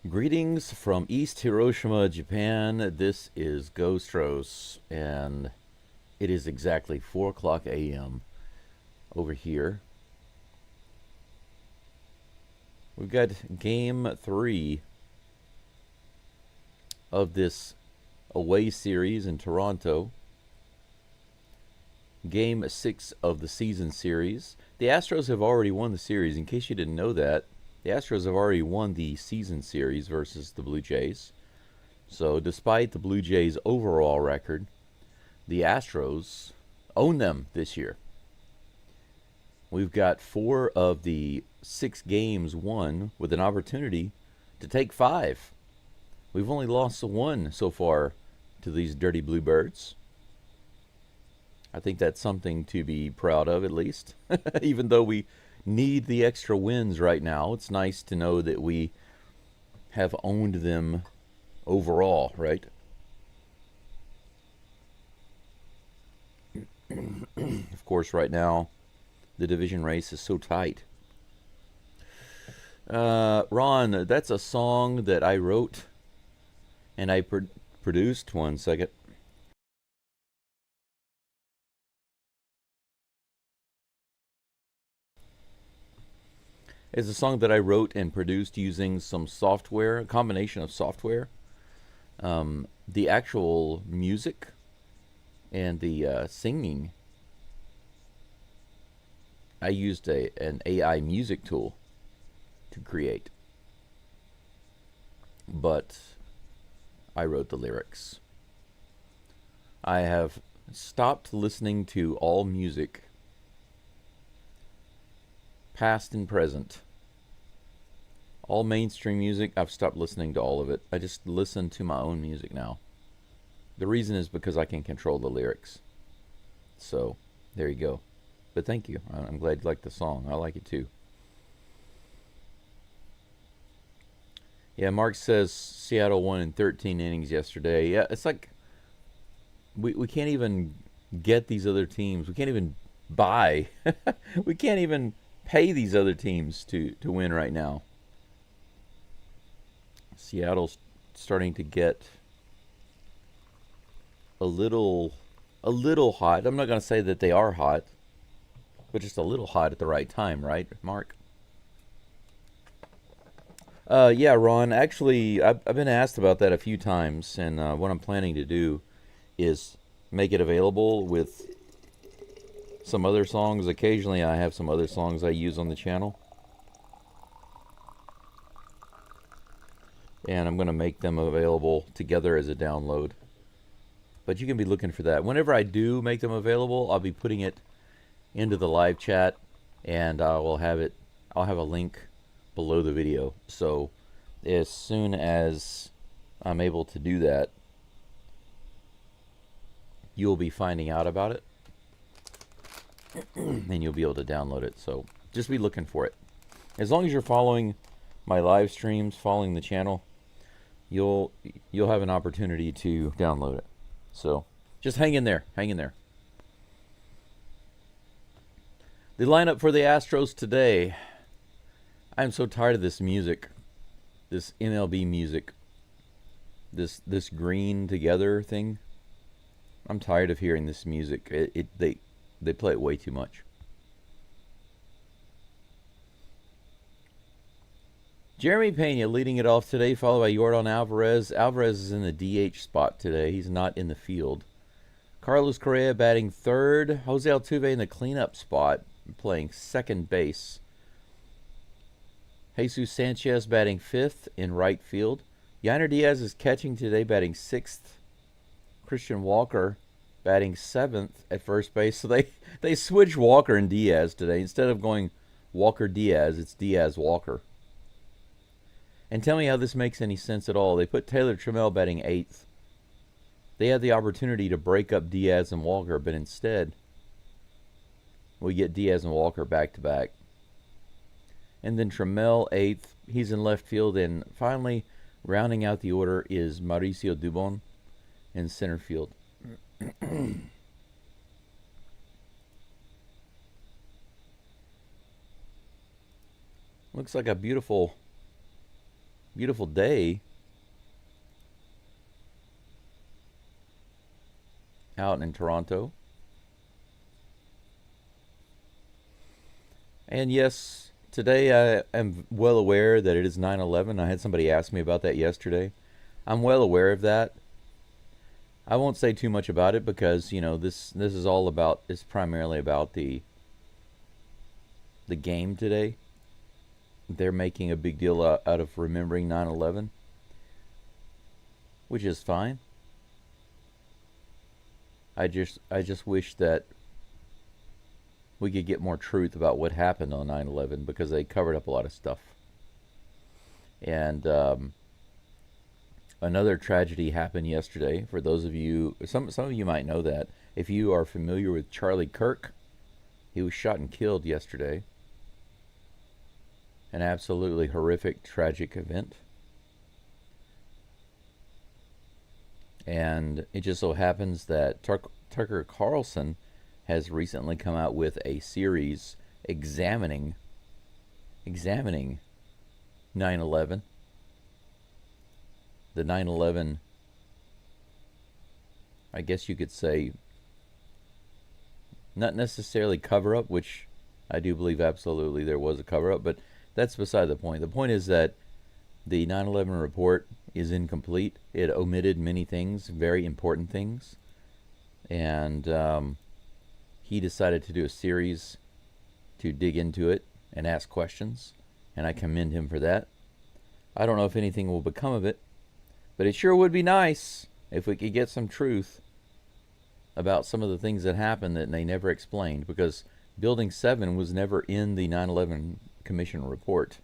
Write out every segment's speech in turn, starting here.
Greetings from East Hiroshima, Japan. This is Geaux, and it is exactly 4 o'clock a.m. over here. We've got Game 3 of this away series in Toronto. Game 6 of the season series. The Astros have already won the series, in case you didn't know that. The Astros have already won the season series versus the Blue Jays. So despite the Blue Jays' overall record, the Astros own them this year. We've got 4 of the 6 games won with an opportunity to take 5. We've only lost 1 so far to these dirty Bluebirds. I think that's something to be proud of, at least. Even though we need the extra wins right now, it's nice to know that we have owned them overall, right? Of course, right now the division race is so tight. Ron, that's a song that I wrote and I produced. 1 second. It's a song that I wrote and produced using some software, a combination of software. The actual music and the singing, I used an AI music tool to create. But I wrote the lyrics. I have stopped listening to all music, past and present. All mainstream music, I've stopped listening to all of it. I just listen to my own music now. The reason is because I can control the lyrics. So, there you go. But thank you. I'm glad you like the song. I like it too. Yeah, Mark says Seattle won in 13 innings yesterday. Yeah, it's like we can't even get these other teams. We can't even buy. We can't even pay these other teams to win right now. Seattle's starting to get a little hot. I'm not going to say that they are hot, but just a little hot at the right time, right, Mark? Yeah, Ron, actually, I've been asked about that a few times, and what I'm planning to do is make it available with some other songs. Occasionally, I have some other songs I use on the channel. And I'm going to make them available together as a download. But you can be looking for that. Whenever I do make them available, I'll be putting it into the live chat, and I'll have a link below the video. So as soon as I'm able to do that, you'll be finding out about it. And you'll be able to download it. So just be looking for it. As long as you're following my live streams, following the channel, you'll have an opportunity to download it. So just hang in there. Hang in there. The lineup for the Astros today. I'm so tired of this music. This MLB music. This green together thing. I'm tired of hearing this music. They play it way too much. Jeremy Pena leading it off today, followed by Yordan Alvarez. Alvarez is in the DH spot today. He's not in the field. Carlos Correa batting third. Jose Altuve in the cleanup spot, playing second base. Jesus Sanchez batting fifth in right field. Yainer Diaz is catching today, batting sixth. Christian Walker batting seventh at first base. So they switched Walker and Diaz today. Instead of going Walker-Diaz, it's Diaz-Walker. And tell me how this makes any sense at all. They put Taylor Trammell batting eighth. They had the opportunity to break up Diaz and Walker, but instead we get Diaz and Walker back to back. And then Trammell 8th. He's in left field. And finally, rounding out the order is Mauricio Dubon in center field. Looks like a beautiful, beautiful day out in Toronto. And yes, today I am well aware that it is 9/11. I had somebody ask me about that yesterday. I'm well aware of that. I won't say too much about it because, you know, this is all about, it's primarily about the game today. They're making a big deal out of remembering 9/11, which is fine. I just wish that we could get more truth about what happened on 9/11 because they covered up a lot of stuff. And another tragedy happened yesterday. For those of you, some of you might know that. If you are familiar with Charlie Kirk, he was shot and killed yesterday. An absolutely horrific, tragic event. And it just so happens that Tucker Carlson has recently come out with a series examining 9/11. The 9/11, I guess you could say, not necessarily cover-up, which I do believe absolutely there was a cover-up, but that's beside the point. The point is that the 9/11 report is incomplete. It omitted many things, very important things. And he decided to do a series to dig into it and ask questions. And I commend him for that. I don't know if anything will become of it, but it sure would be nice if we could get some truth about some of the things that happened that they never explained, because Building 7 was never in the 9/11 Commission report,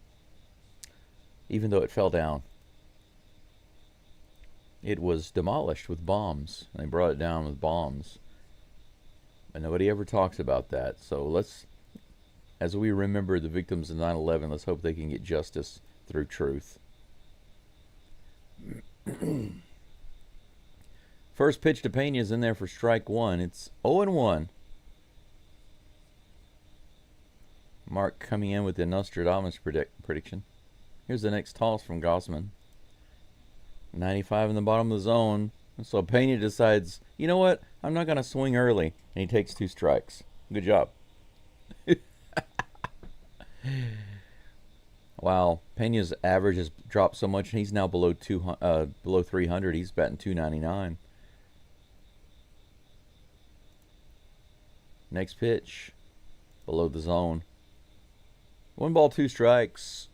even though it fell down. It was demolished with bombs. They brought it down with bombs. And nobody ever talks about that. So let's, as we remember the victims of 9/11, let's hope they can get justice through truth. First pitch to Pena is in there for strike one. It's 0-1. Mark coming in with the Nostradamus prediction. Here's the next toss from Gossman. 95 in the bottom of the zone. So Pena decides, you know what? I'm not going to swing early. And he takes 2 strikes. Good job. Wow. Pena's average has dropped so much, and he's now below 300. He's batting .299. Next pitch. Below the zone. 1 ball, 2 strikes.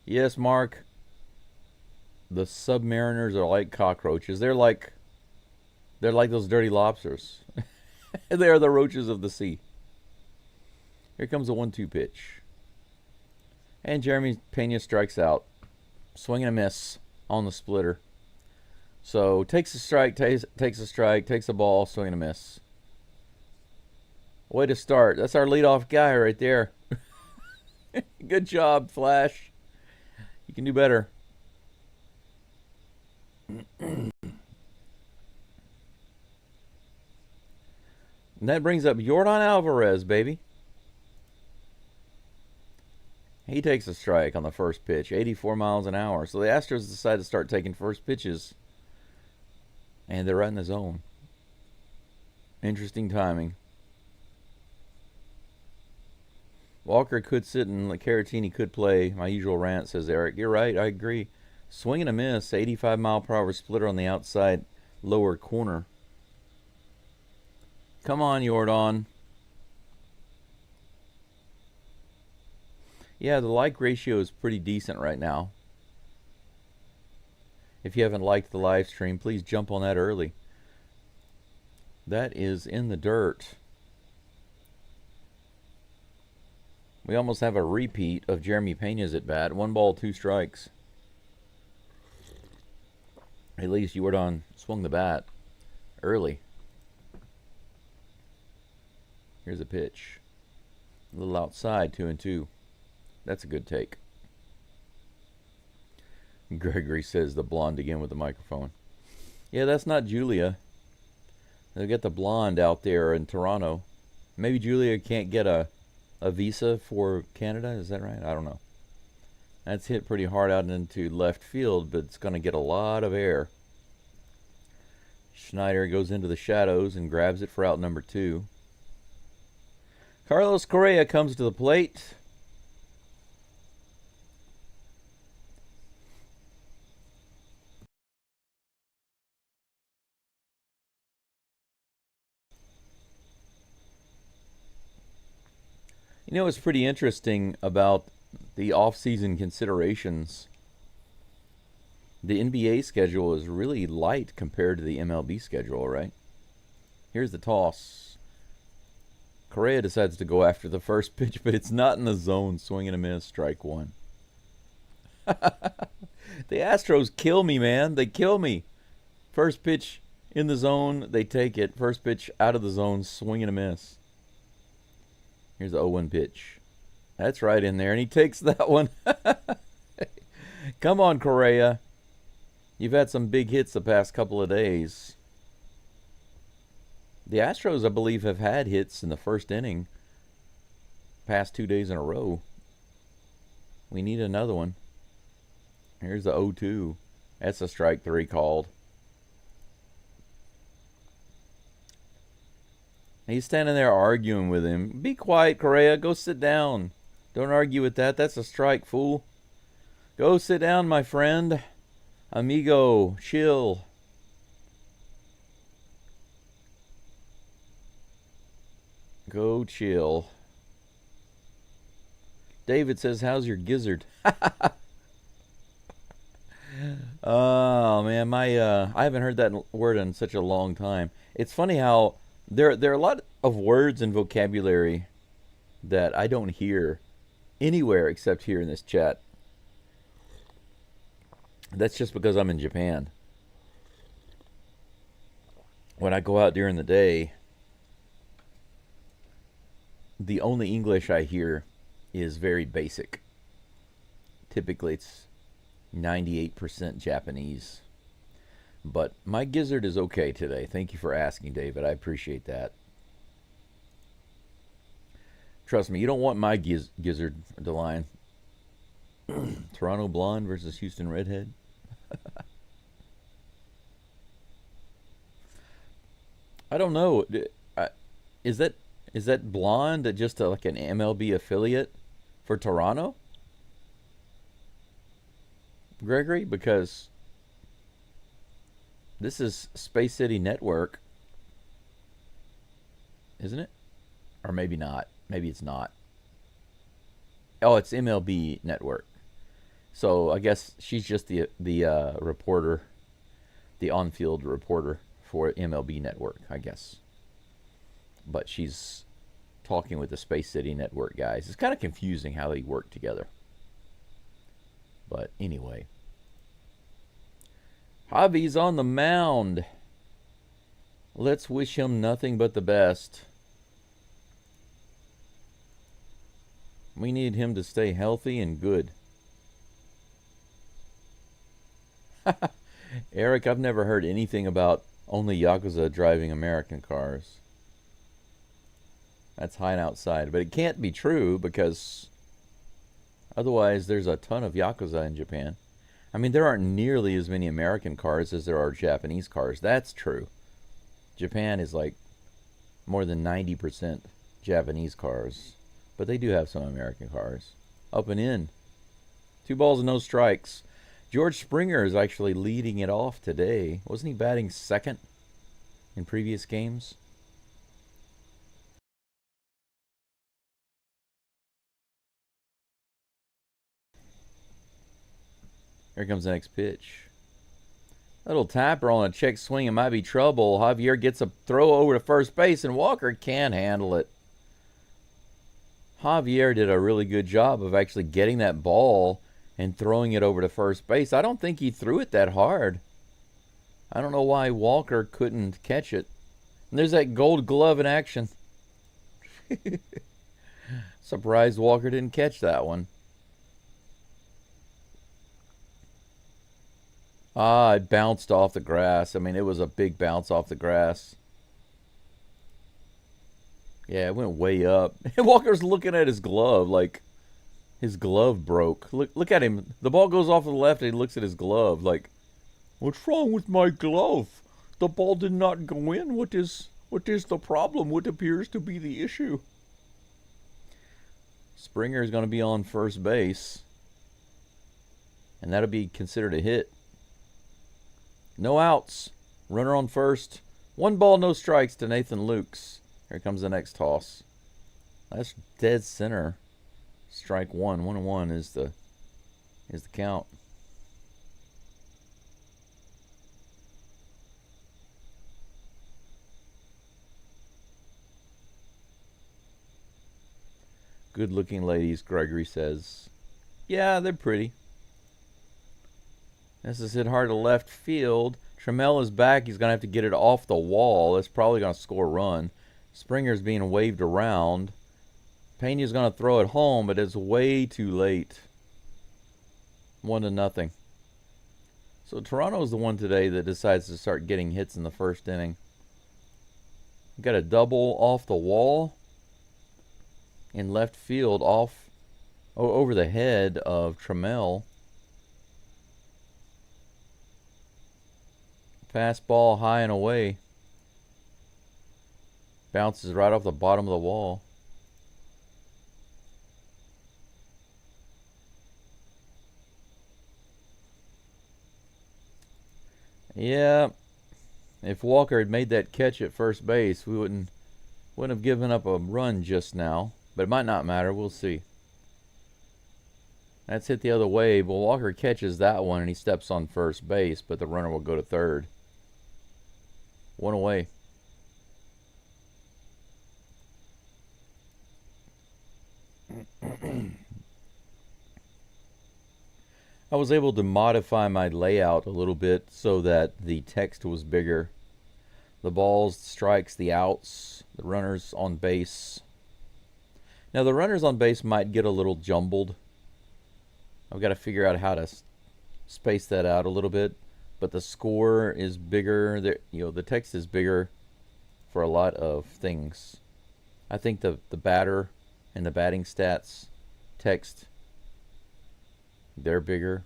Yes, Mark. The Submariners are like cockroaches. They're like those dirty lobsters. They are the roaches of the sea. Here comes a 1-2 pitch. And Jeremy Pena strikes out. Swing and a miss on the splitter. So takes a strike, takes a strike, takes a ball, swing and a miss. Way to start. That's our leadoff guy right there. Good job, Flash. You can do better. And that brings up Yordan Alvarez, baby. He takes a strike on the first pitch, 84 miles an hour. So the Astros decide to start taking first pitches. And they're right in the zone. Interesting timing. Walker could sit and Caratini could play. My usual rant, says Eric. You're right, I agree. Swing and a miss, 85 mile per hour splitter on the outside lower corner. Come on, Yordan. Yeah, the like ratio is pretty decent right now. If you haven't liked the live stream, please jump on that early. That is in the dirt. We almost have a repeat of Jeremy Pena's at bat. 1 ball, 2 strikes. At least Jordan swung the bat early. Here's a pitch. A little outside, 2-2. That's a good take. Gregory says the blonde again with the microphone. Yeah, that's not Julia. They'll get the blonde out there in Toronto. Maybe Julia can't get a visa for Canada. Is that right? I don't know. That's hit pretty hard out into left field, but it's going to get a lot of air. Schneider goes into the shadows and grabs it for out number 2. Carlos Correa comes to the plate. You know what's pretty interesting about the off-season considerations? The NBA schedule is really light compared to the MLB schedule, right? Here's the toss. Correa decides to go after the first pitch, but it's not in the zone. Swing and a miss, strike 1. The Astros kill me, man. They kill me. First pitch in the zone, they take it. First pitch out of the zone, swing and a miss. Here's the 0-1 pitch. That's right in there, and he takes that one. Come on, Correa. You've had some big hits the past couple of days. The Astros, I believe, have had hits in the first inning past 2 days in a row. We need another one. Here's the 0-2. That's a strike 3 called. He's standing there arguing with him. Be quiet, Correa. Go sit down. Don't argue with that. That's a strike, fool. Go sit down, my friend. Amigo, chill. Go chill. David says, how's your gizzard? Oh, man. I haven't heard that word in such a long time. It's funny how there are a lot of words and vocabulary that I don't hear anywhere except here in this chat. That's just because I'm in Japan. When I go out during the day, the only English I hear is very basic. Typically it's 98% Japanese. But my gizzard is okay today. Thank you for asking, David. I appreciate that. Trust me, you don't want my gizzard, DeLine. Toronto Blonde versus Houston Redhead. I don't know. Is that Blonde just like an MLB affiliate for Toronto? Gregory? Because this is Space City Network, isn't it? Or maybe not. Maybe it's not. Oh, it's MLB Network. So I guess she's just the reporter, the on-field reporter for MLB Network, I guess. But she's talking with the Space City Network guys. It's kind of confusing how they work together. But anyway. Javi's on the mound. Let's wish him nothing but the best. We need him to stay healthy and good. Eric, I've never heard anything about only Yakuza driving American cars. That's high and outside. But it can't be true because otherwise there's a ton of Yakuza in Japan. I mean, there aren't nearly as many American cars as there are Japanese cars. That's true. Japan is like more than 90% Japanese cars. But they do have some American cars. Up and in. 2 balls and no strikes. George Springer is actually leading it off today. Wasn't he batting second in previous games? Here comes the next pitch. Little tapper on a check swing. It might be trouble. Javier gets a throw over to first base, and Walker can't handle it. Javier did a really good job of actually getting that ball and throwing it over to first base. I don't think he threw it that hard. I don't know why Walker couldn't catch it. And there's that gold glove in action. Surprised Walker didn't catch that one. Ah, it bounced off the grass. I mean, it was a big bounce off the grass. Yeah, it went way up. Walker's looking at his glove like his glove broke. Look at him. The ball goes off to the left and he looks at his glove like, what's wrong with my glove? The ball did not go in. What is the problem? What appears to be the issue? Springer is going to be on first base. And that'll be considered a hit. No outs. Runner on first. 1 ball, no strikes to Nathan Lukes. Here comes the next toss. That's dead center. Strike 1. 1-1 is the count. Good looking ladies, Gregory says. Yeah, they're pretty. This is hit hard to left field. Trammell is back. He's going to have to get it off the wall. That's probably going to score a run. Springer's being waved around. Pena's going to throw it home, but it's way too late. 1-0. So Toronto's the one today that decides to start getting hits in the first inning. Got a double off the wall in left field over the head of Trammell. Fastball high and away. Bounces right off the bottom of the wall. Yeah, if Walker had made that catch at first base, we wouldn't have given up a run just now. But it might not matter. We'll see. That's hit the other way. But Walker catches that one and he steps on first base, but the runner will go to third. 1 away. I was able to modify my layout a little bit so that the text was bigger. The balls, strikes, the outs, the runners on base. Now the runners on base might get a little jumbled. I've got to figure out how to space that out a little bit. But the score is bigger. The text is bigger for a lot of things. I think the batter and the batting stats text, they're bigger.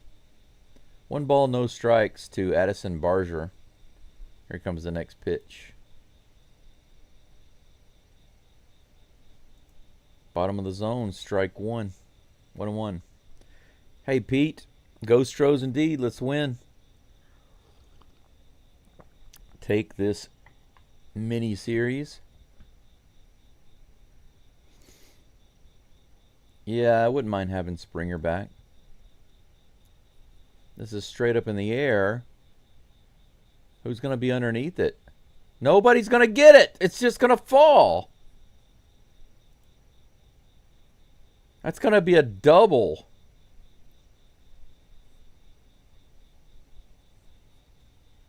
1 ball, no strikes to Addison Barger. Here comes the next pitch. Bottom of the zone, strike 1. 1-1. Hey, Pete. Go Astros indeed. Let's win. Take this mini series. Yeah, I wouldn't mind having Springer back. This is straight up in the air. Who's going to be underneath it? Nobody's going to get it. It's just going to fall. That's going to be a double.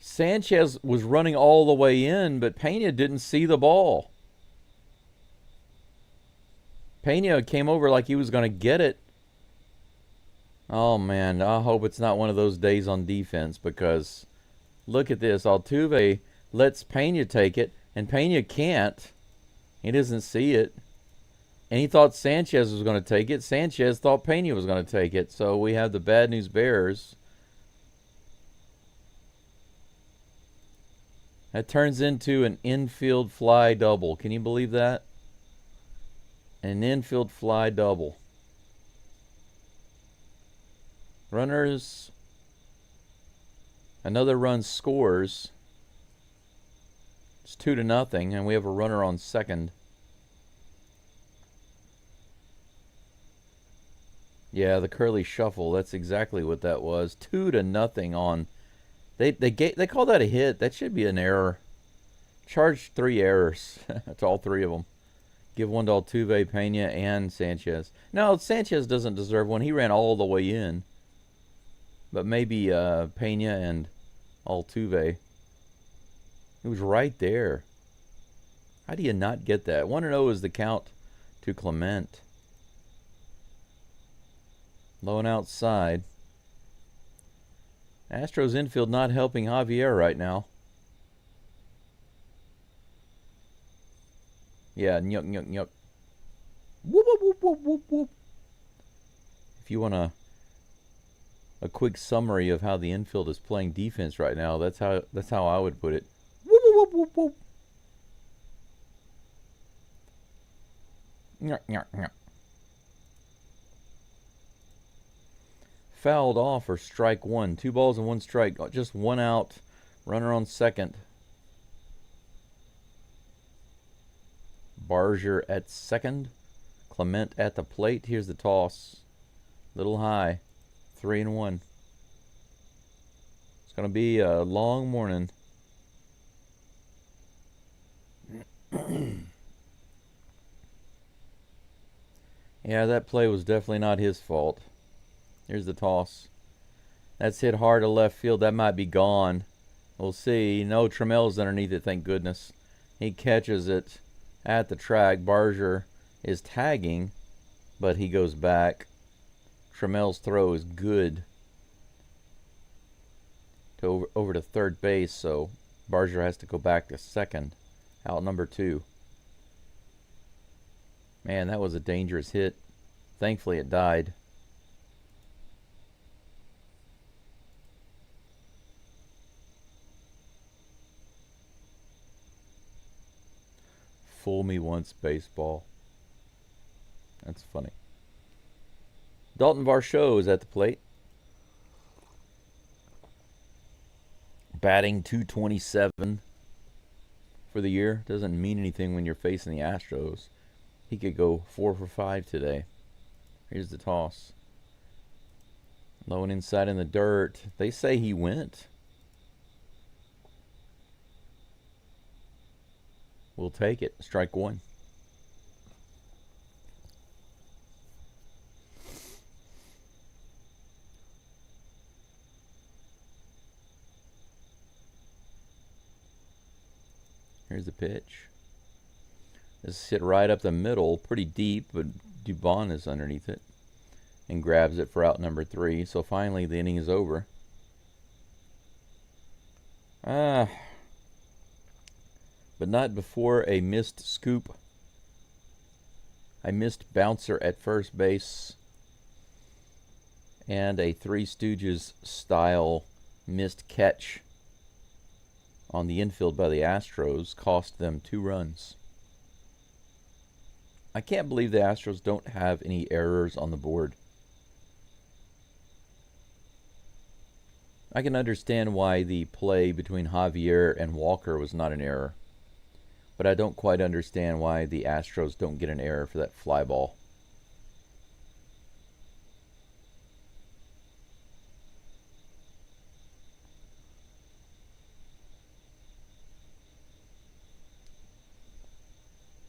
Sanchez was running all the way in, but Pena didn't see the ball. Pena came over like he was going to get it. Oh, man, I hope it's not one of those days on defense because look at this. Altuve lets Pena take it, and Pena can't. He doesn't see it. And he thought Sanchez was going to take it. Sanchez thought Pena was going to take it. So we have the bad news bears. That turns into an infield fly double. Can you believe that? An infield fly double. Runners. Another run scores. It's 2-0, and we have a runner on second. Yeah, the curly shuffle. That's exactly what that was. 2-0 on. They call that a hit. That should be an error. Charge 3 errors to all 3 of them. Give 1 to Altuve, Pena, and Sanchez. No, Sanchez doesn't deserve one. He ran all the way in. But maybe Pena and Altuve. It was right there. How do you not get that? 1-0 is the count to Clement. Low and outside. Astros infield not helping Javier right now. Yeah, nyuk, nyuk, nyuk. Whoop, whoop, whoop, whoop, whoop, whoop. If you want a quick summary of how the infield is playing defense right now, that's how I would put it. Whoop, whoop, whoop, whoop. Nyuk, nyuk, nyuk. Fouled off for strike one. 2 balls and 1 strike. Just 1 out. Runner on second. Barger at second. Clement at the plate. Here's the toss. Little high. 3-1. It's going to be a long morning. Yeah, that play was definitely not his fault. Here's the toss. That's hit hard to left field. That might be gone. We'll see. No, Trammell's underneath it, thank goodness. He catches it at the track. Barger is tagging, but he goes back. Trammell's throw is good to over to third base, so Barger has to go back to second. Out number 2. Man, that was a dangerous hit. Thankfully, it died. Fool me once, baseball. That's funny. Dalton Varsho is at the plate. Batting .227 for the year. Doesn't mean anything when you're facing the Astros. He could go 4 for 5 today. Here's the toss. Low and inside in the dirt. They say he went. We'll take it. Strike 1. Here's the pitch. This hit right up the middle, pretty deep, but Dubon is underneath it and grabs it for out number 3. So finally the inning is over. But not before a missed scoop. I missed bouncer at first base and a Three Stooges style missed catch on the infield by the Astros cost them 2 runs. I can't believe the Astros don't have any errors on the board. I can understand why the play between Javier and Walker was not an error, but I don't quite understand why the Astros don't get an error for that fly ball.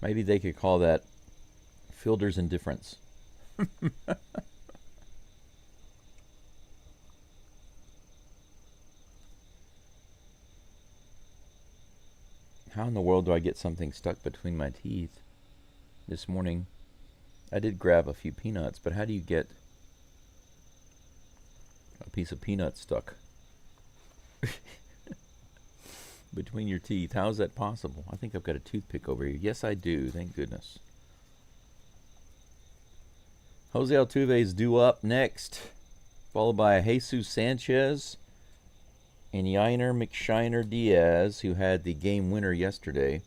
Maybe they could call that fielder's indifference. How in the world do I get something stuck between my teeth this morning? I did grab a few peanuts, but how do you get a piece of peanut stuck between your teeth? How is that possible? I think I've got a toothpick over here. Yes, I do. Thank goodness. Jose Altuve is due up next, followed by Jesus Sanchez and Yainer McShiner Diaz, who had the game winner yesterday.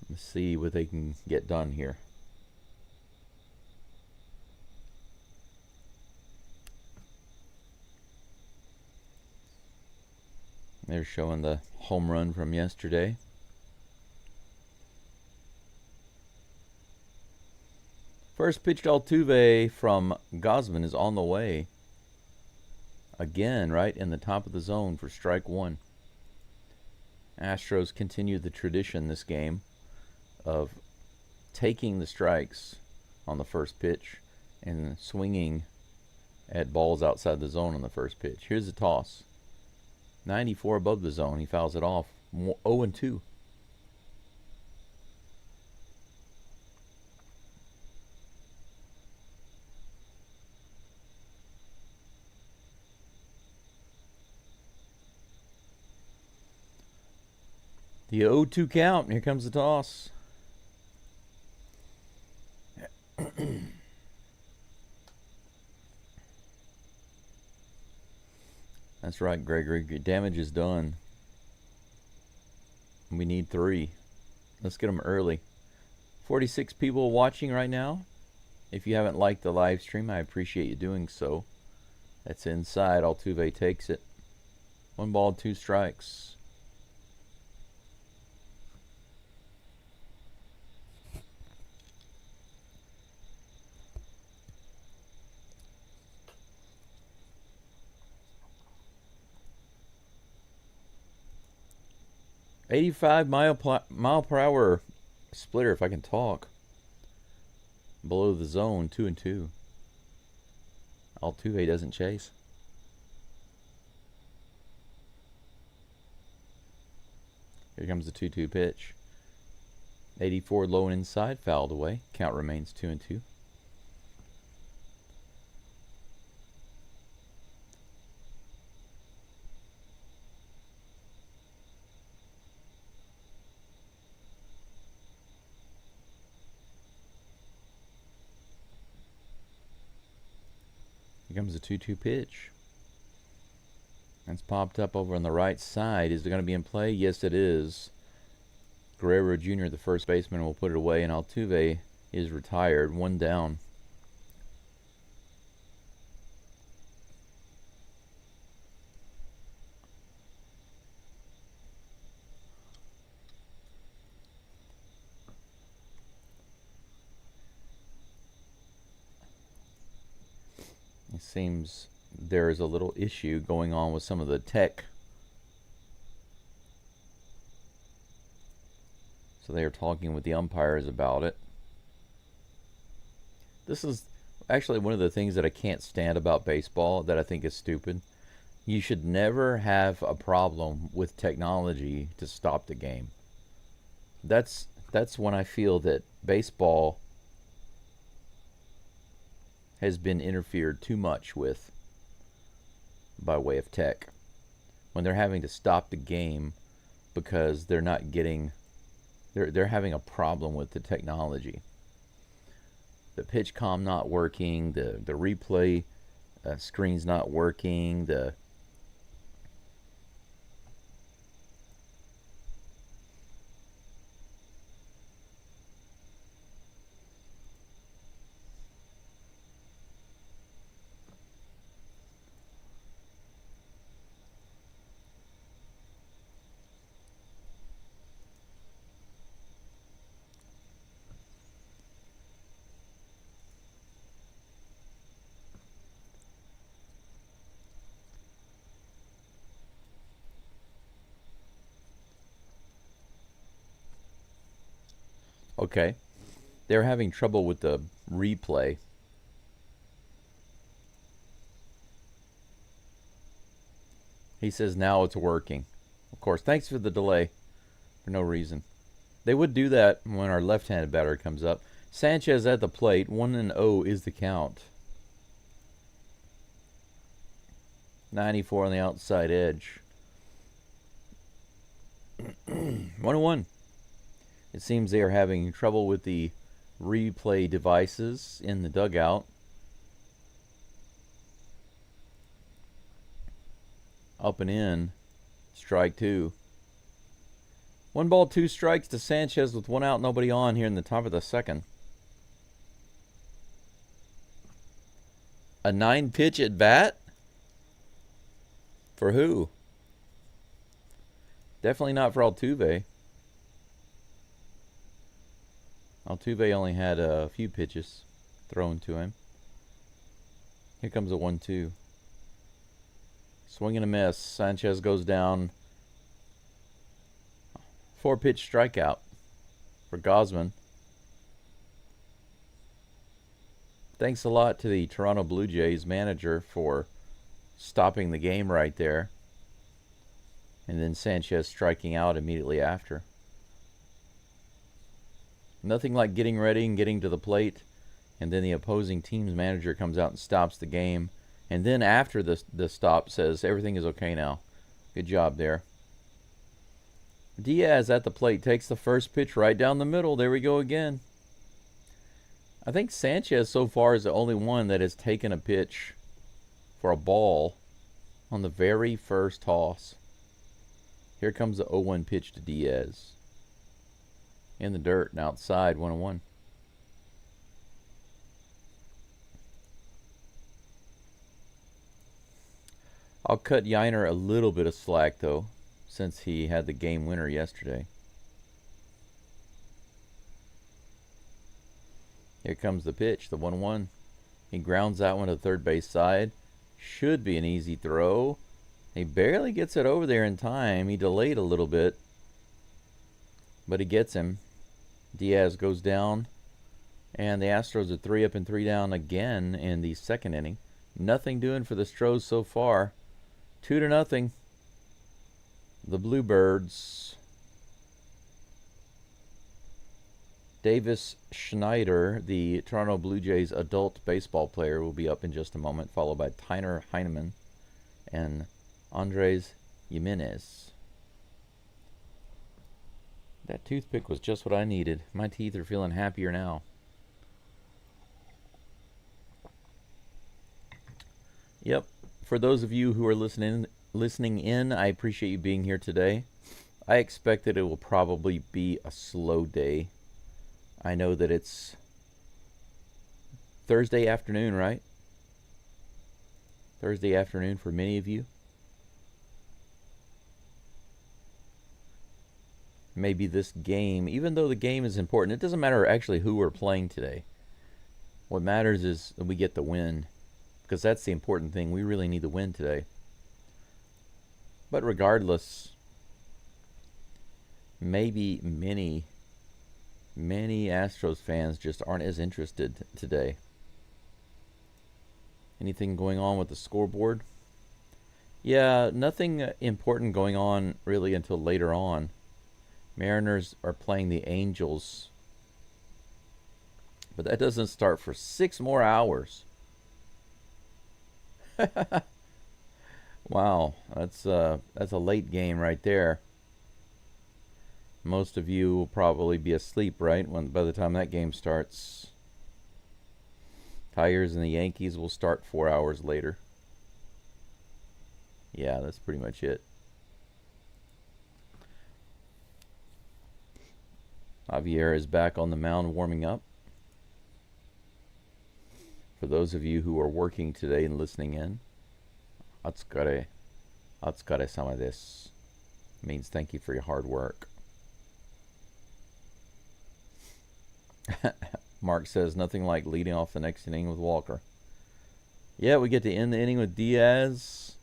Let's see what they can get done here. They're showing the home run from yesterday. First pitch to Altuve from Gausman is on the way. Again, right in the top of the zone for strike 1. Astros continue the tradition this game of taking the strikes on the first pitch and swinging at balls outside the zone on the first pitch. Here's the toss. 94 above the zone. He fouls it off. 0-2. The 0-2 count. Here comes the toss. That's right, Gregory. Your damage is done. We need 3. Let's get them early. 46 people watching right now. If you haven't liked the live stream, I appreciate you doing so. That's inside. Altuve takes it. 1 ball, 2 strikes. .85 mile per hour splitter, if I can talk. Below the zone, 2-2. Altuve doesn't chase. Here comes the 2-2 pitch. 84 low and inside, fouled away. Count remains 2-2. Here comes the 2-2 pitch. That's popped up over on the right side. Is it going to be in play? Yes, it is. Guerrero Jr., the first baseman, will put it away, and Altuve is retired. 1 down. It seems there is a little issue going on with some of the tech. So they are talking with the umpires about it. This is actually one of the things that I can't stand about baseball that I think is stupid. You should never have a problem with technology to stop the game. That's when I feel that baseball has been interfered too much with by way of tech. When they're having to stop the game because they're not getting, they're having a problem with the technology. The pitch comm not working, the replay screen's not working, okay. They're having trouble with the replay. He says now it's working. Of course, thanks for the delay. For no reason. They would do that when our left-handed batter comes up. Sanchez at the plate. 1-0 is the count. 94 on the outside edge. 1-1. It seems they are having trouble with the replay devices in the dugout. Up and in. Strike 2. 1 ball, 2 strikes to Sanchez with 1 out, nobody on here in the top of the second. A 9-pitch at bat? For who? Definitely not for Altuve. Altuve only had a few pitches thrown to him. Here comes a 1-2. Swing and a miss. Sanchez goes down. 4-pitch strikeout. for Gosman. Thanks a lot to the Toronto Blue Jays manager for stopping the game right there. And then Sanchez striking out immediately after. Nothing like getting ready and getting to the plate, and then the opposing team's manager comes out and stops the game. And then after the stop says, everything is okay now. Good job there. Diaz at the plate takes the first pitch right down the middle. There we go again. I think Sanchez so far is the only one that has taken a pitch for a ball on the very first toss. Here comes the 0-1 pitch to Diaz. In the dirt and outside, 1-1. I'll cut Yiner a little bit of slack, though, since he had the game winner yesterday. Here comes the pitch, the 1-1. He grounds that one to the third base side. Should be an easy throw. He barely gets it over there in time. He delayed a little bit, but he gets him. Diaz goes down, and the Astros are 3 up and 3 down again in the second inning. Nothing doing for the Astros so far. 2-0. The Bluebirds. Davis Schneider, the Toronto Blue Jays adult baseball player, will be up in just a moment, followed by Tyner Heineman and Andres Jimenez. That toothpick was just what I needed. My teeth are feeling happier now. Yep. For those of you who are listening in, I appreciate you being here today. I expect that it will probably be a slow day. I know that it's Thursday afternoon, right? Thursday afternoon for many of you. Maybe this game, even though the game is important, it doesn't matter actually who we're playing today. What matters is that we get the win, because that's the important thing. We really need the win today. But regardless, maybe many Astros fans just aren't as interested today. Anything going on with the scoreboard? Yeah, nothing important going on really until later on. Mariners are playing the Angels, but that doesn't start for 6 more hours. Wow, that's a late game right there. Most of you will probably be asleep, right? By the time that game starts. Tigers and the Yankees will start 4 hours later. Yeah, that's pretty much it. Javier is back on the mound warming up. For those of you who are working today and listening in, Atsukare sama desu means thank you for your hard work. Mark says nothing like leading off the next inning with Walker. Yeah, we get to end the inning with Diaz,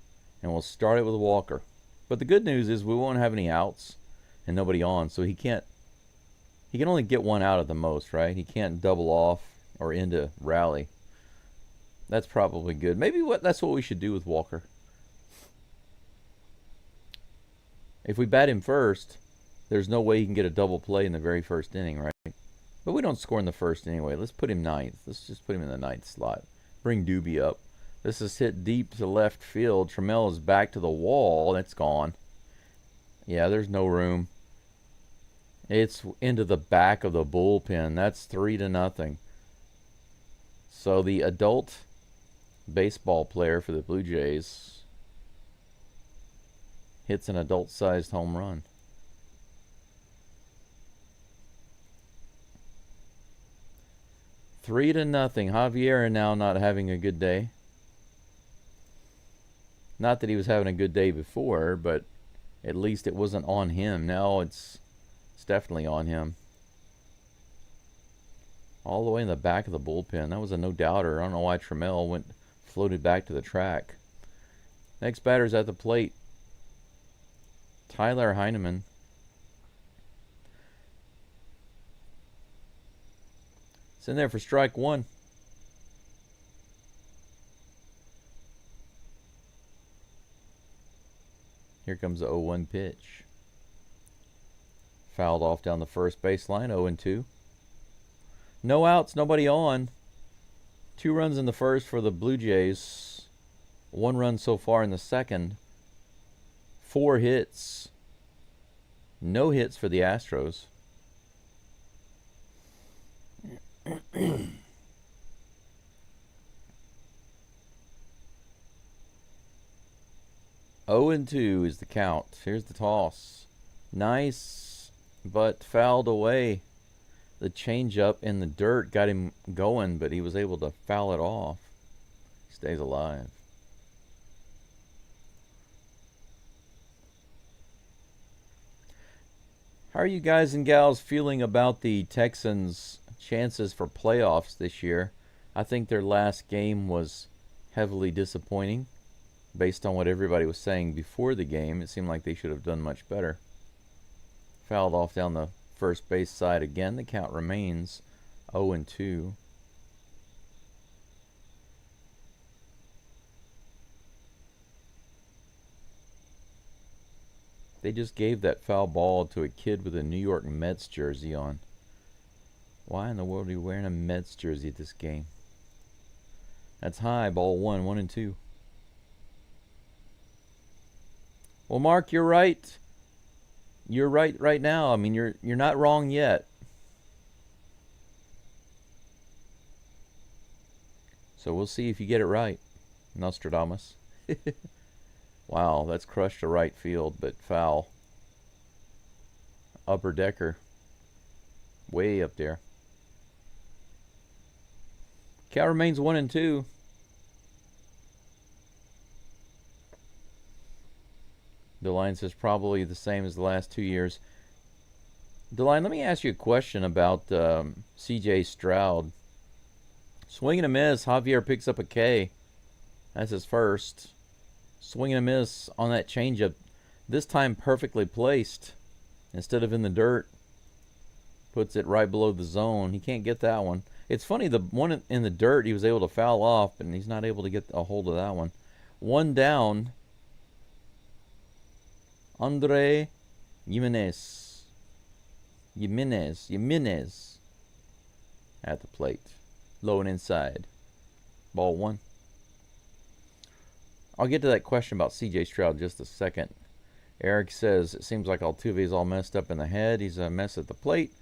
and we'll start it with Walker. But the good news is we won't have any outs and nobody on, so he can only get one out at the most, right? He can't double off or end a rally. That's probably good. Maybe that's what we should do with Walker. If we bat him first, there's no way he can get a double play in the very first inning, right? But we don't score in the first anyway. Let's put him ninth. Let's just put him in the ninth slot. Bring Doobie up. This is hit deep to left field. Trammell is back to the wall, and it's gone. Yeah, there's no room. It's into the back of the bullpen. That's 3-0. So the adult baseball player for the Blue Jays hits an adult-sized home run. Three to nothing. Javier now not having a good day. Not that he was having a good day before, but at least it wasn't on him. Now it's definitely on him. All the way in the back of the bullpen. That was a no-doubter. I don't know why Trammell floated back to the track. Next batter's at the plate. Tyler Heineman. It's in there for strike one. Here comes the 0-1 pitch. Fouled off down the first baseline, 0-2. No outs, nobody on. 2 runs in the first for the Blue Jays. 1 run so far in the second. 4 hits. No hits for the Astros. Oh and 2 is the count. Here's the toss. Nice, but fouled away. The changeup in the dirt got him going, but he was able to foul it off. He stays alive. How are you guys and gals feeling about the Texans' chances for playoffs this year? I think their last game was heavily disappointing. Based on what everybody was saying before the game, it seemed like they should have done much better. Fouled off down the first base side again. The count remains 0-2. They just gave that foul ball to a kid with a New York Mets jersey on. Why in the world are you wearing a Mets jersey at this game? That's high. Ball 1, 1-2. Well, Mark, you're right. You're right now. I mean, you're not wrong yet. So we'll see if you get it right, Nostradamus. Wow, that's crushed to right field, but foul. Upper decker. Way up there. Count remains 1-2. The line says probably the same as the last 2 years. DeLine, let me ask you a question about C.J. Stroud. Swing and a miss. Javier picks up a K. That's his first. Swing and a miss on that changeup. This time perfectly placed. Instead of in the dirt. Puts it right below the zone. He can't get that one. It's funny, the one in the dirt he was able to foul off, and he's not able to get a hold of that one. 1 down. Andre Jimenez at the plate. Low and inside. Ball 1. I'll get to that question about C.J. Stroud in just a second. Eric says, it seems like Altuve's all messed up in the head. He's a mess at the plate,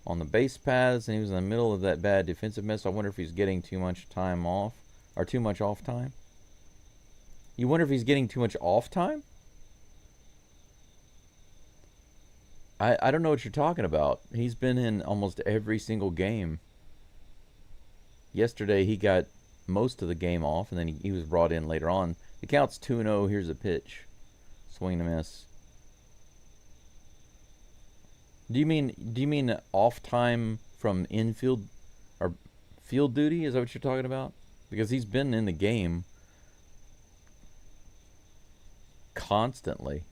on the base paths, and he was in the middle of that bad defensive mess. I wonder if he's getting too much time off, or too much off time. You wonder if he's getting too much off time? I don't know what you're talking about. He's been in almost every single game. Yesterday he got most of the game off, and then he was brought in later on. The count's 2-0. Here's a pitch. Swing and a miss. Do you mean off time from infield or field duty? Is that what you're talking about? Because he's been in the game constantly.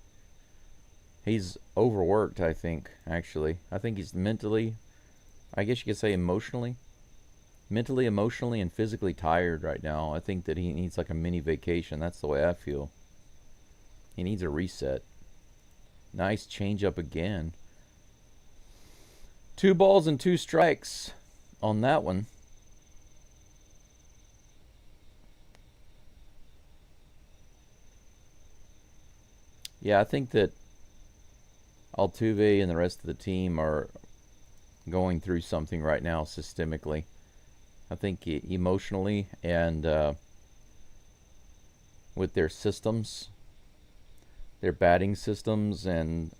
He's overworked, I think, actually. I think he's mentally, I guess you could say emotionally, and physically tired right now. I think that he needs like a mini vacation. That's the way I feel. He needs a reset. Nice changeup again. 2 balls and 2 strikes on that one. Yeah, I think that Altuve and the rest of the team are going through something right now systemically. I think emotionally and with their systems, their batting systems and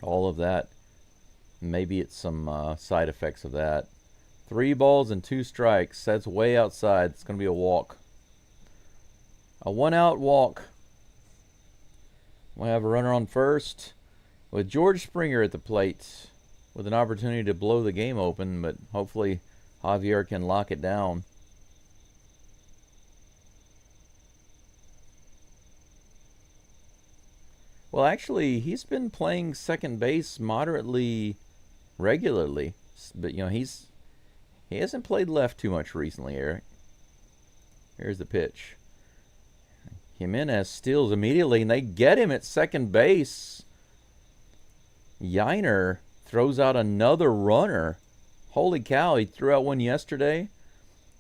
all of that. Maybe it's some side effects of that. 3 balls and 2 strikes. That's way outside. It's going to be a walk. A 1-out walk. We'll have a runner on first with George Springer at the plate with an opportunity to blow the game open, but hopefully Javier can lock it down. Well, actually, he's been playing second base moderately regularly, but you know, he's He hasn't played left too much recently, Eric. Here's the pitch. Jimenez steals immediately, and they get him at second base. Yiner throws out another runner. Holy cow, he threw out one yesterday.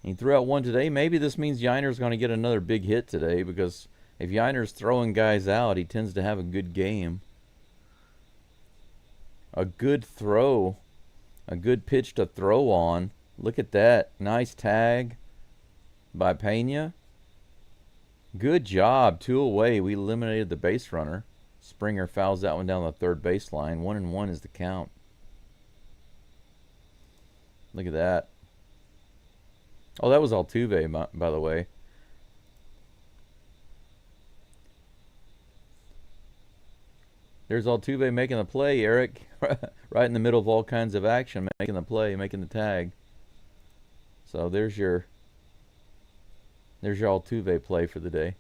He threw out one today. Maybe this means Yiner's going to get another big hit today, because if Yiner's throwing guys out, he tends to have a good game. A good throw. A good pitch to throw on. Look at that. Nice tag by Pena. Good job. 2 away. We eliminated the base runner. Springer fouls that one down the third baseline. 1-1 is the count. Look at that. Oh, that was Altuve, by the way. There's Altuve making the play, Eric. Right in the middle of all kinds of action, making the play, making the tag. So there's your Altuve play for the day.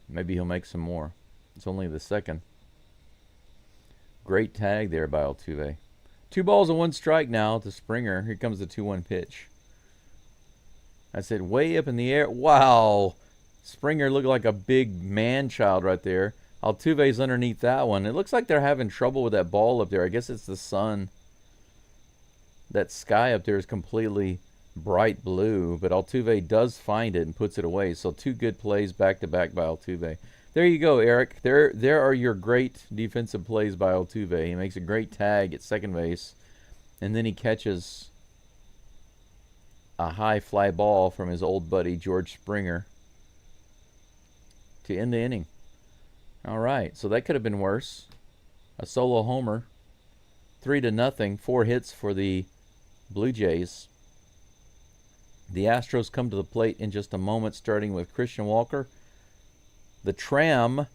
Maybe he'll make some more. It's only the second. Great tag there by Altuve. 2 balls and 1 strike now to Springer. Here comes the 2-1 pitch. I said way up in the air. Wow. Springer looked like a big man-child right there. Altuve's underneath that one. It looks like they're having trouble with that ball up there. I guess it's the sun. That sky up there is completely bright blue, but Altuve does find it and puts it away. So 2 good plays back-to-back by Altuve. There you go, Eric. There are your great defensive plays by Altuve. He makes a great tag at second base, and then he catches a high fly ball from his old buddy George Springer to end the inning. All right, so that could have been worse. A solo homer, 3-0, 4 hits for the Blue Jays. The Astros come to the plate in just a moment, starting with Christian Walker. The Tram,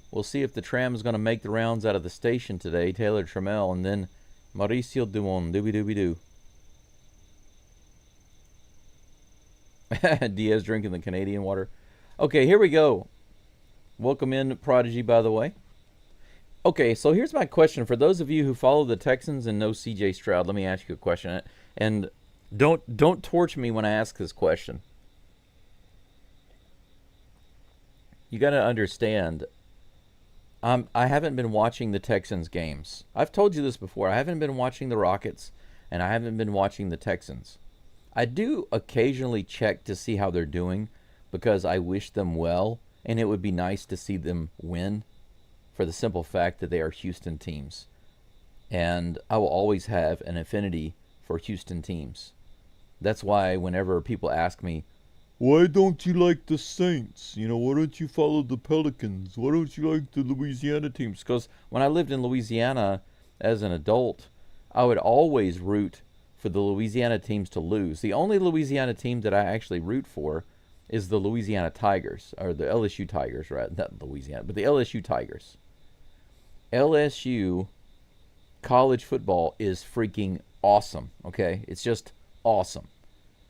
we'll see if the Tram is going to make the rounds out of the station today. Taylor Trammell, and then Mauricio Dumont, doobie-doobie-doo. Diaz drinking the Canadian water. Okay, here we go. Welcome in, Prodigy, by the way. Okay, so here's my question. For those of you who follow the Texans and know C.J. Stroud, let me ask you a question. And don't torch me when I ask this question. You got to understand, I haven't been watching the Texans games. I've told you this before. I haven't been watching the Rockets, and I haven't been watching the Texans. I do occasionally check to see how they're doing, because I wish them well, and it would be nice to see them win for the simple fact that they are Houston teams. And I will always have an affinity for Houston teams. That's why whenever people ask me, why don't you like the Saints? You know, why don't you follow the Pelicans? Why don't you like the Louisiana teams? Because when I lived in Louisiana as an adult, I would always root for the Louisiana teams to lose. The only Louisiana team that I actually root for is the Louisiana Tigers, or the LSU Tigers, right? Not Louisiana, but the LSU Tigers. LSU college football is freaking awesome, okay? It's just awesome.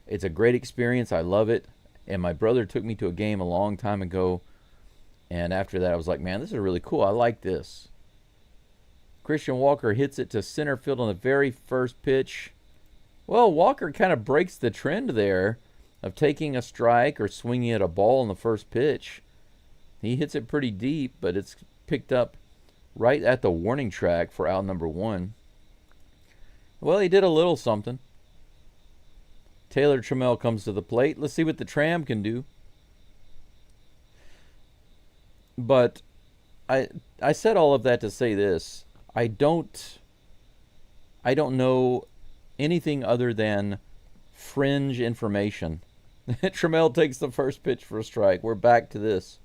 It's a great experience. I love it. And my brother took me to a game a long time ago, and after that I was like, man, this is really cool. I like this. Christian Walker hits it to center field on the very first pitch. Well, Walker kind of breaks the trend there of taking a strike or swinging at a ball on the first pitch. He hits it pretty deep, but it's picked up right at the warning track for out number 1. Well, he did a little something. Taylor Trammell comes to the plate. Let's see what the Tram can do. But I said all of that to say this. I don't know anything other than fringe information. Trammell takes the first pitch for a strike. We're back to this.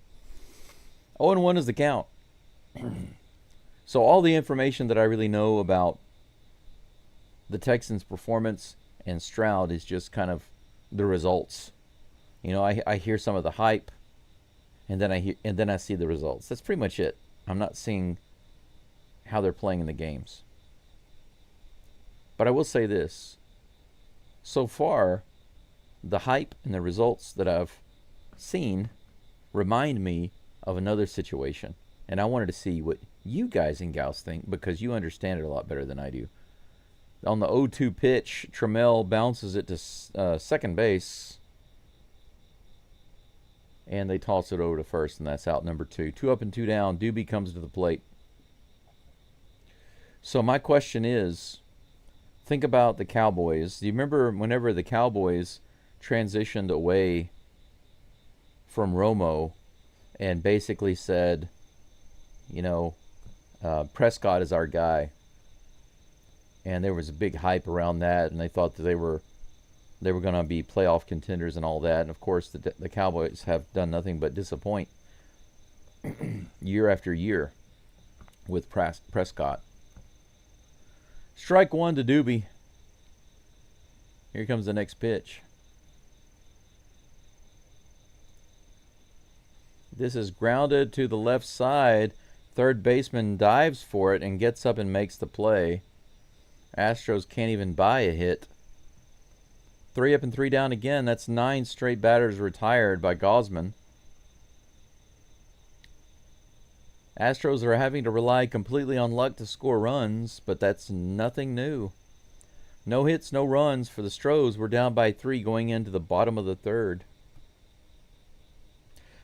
0-1 is the count. So all the information that I really know about the Texans' performance and Stroud is just kind of the results. You know, I hear some of the hype, and then I see the results. That's pretty much it. I'm not seeing how they're playing in the games. But I will say this. So far, the hype and the results that I've seen remind me of another situation. And I wanted to see what you guys and gals think, because you understand it a lot better than I do. On the 0-2 pitch, Trammell bounces it to second base, and they toss it over to first, and that's out number 2. 2 up and 2 down. Doobie comes to the plate. So my question is, think about the Cowboys. Do you remember whenever the Cowboys transitioned away from Romo and basically said, Prescott is our guy, and there was a big hype around that, and they thought that they were going to be playoff contenders and all that. And of course, the Cowboys have done nothing but disappoint year after year with Prescott. Strike 1 to Doobie. Here comes the next pitch. This is grounded to the left side. Third baseman dives for it and gets up and makes the play. Astros can't even buy a hit. 3 up and 3 down again. That's 9 straight batters retired by Gausman. Astros are having to rely completely on luck to score runs, but that's nothing new. No hits, no runs for the Stros. We're down by 3 going into the bottom of the third.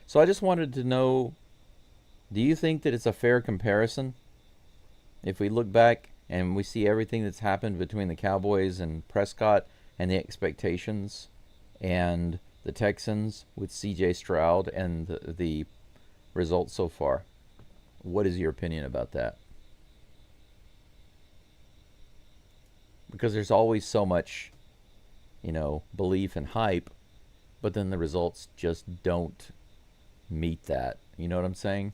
So I just wanted to know, do you think that it's a fair comparison? If we look back and we see everything that's happened between the Cowboys and Prescott and the expectations and the Texans with C.J. Stroud and the results so far, what is your opinion about that? Because there's always so much, belief and hype, but then the results just don't meet that. You know what I'm saying?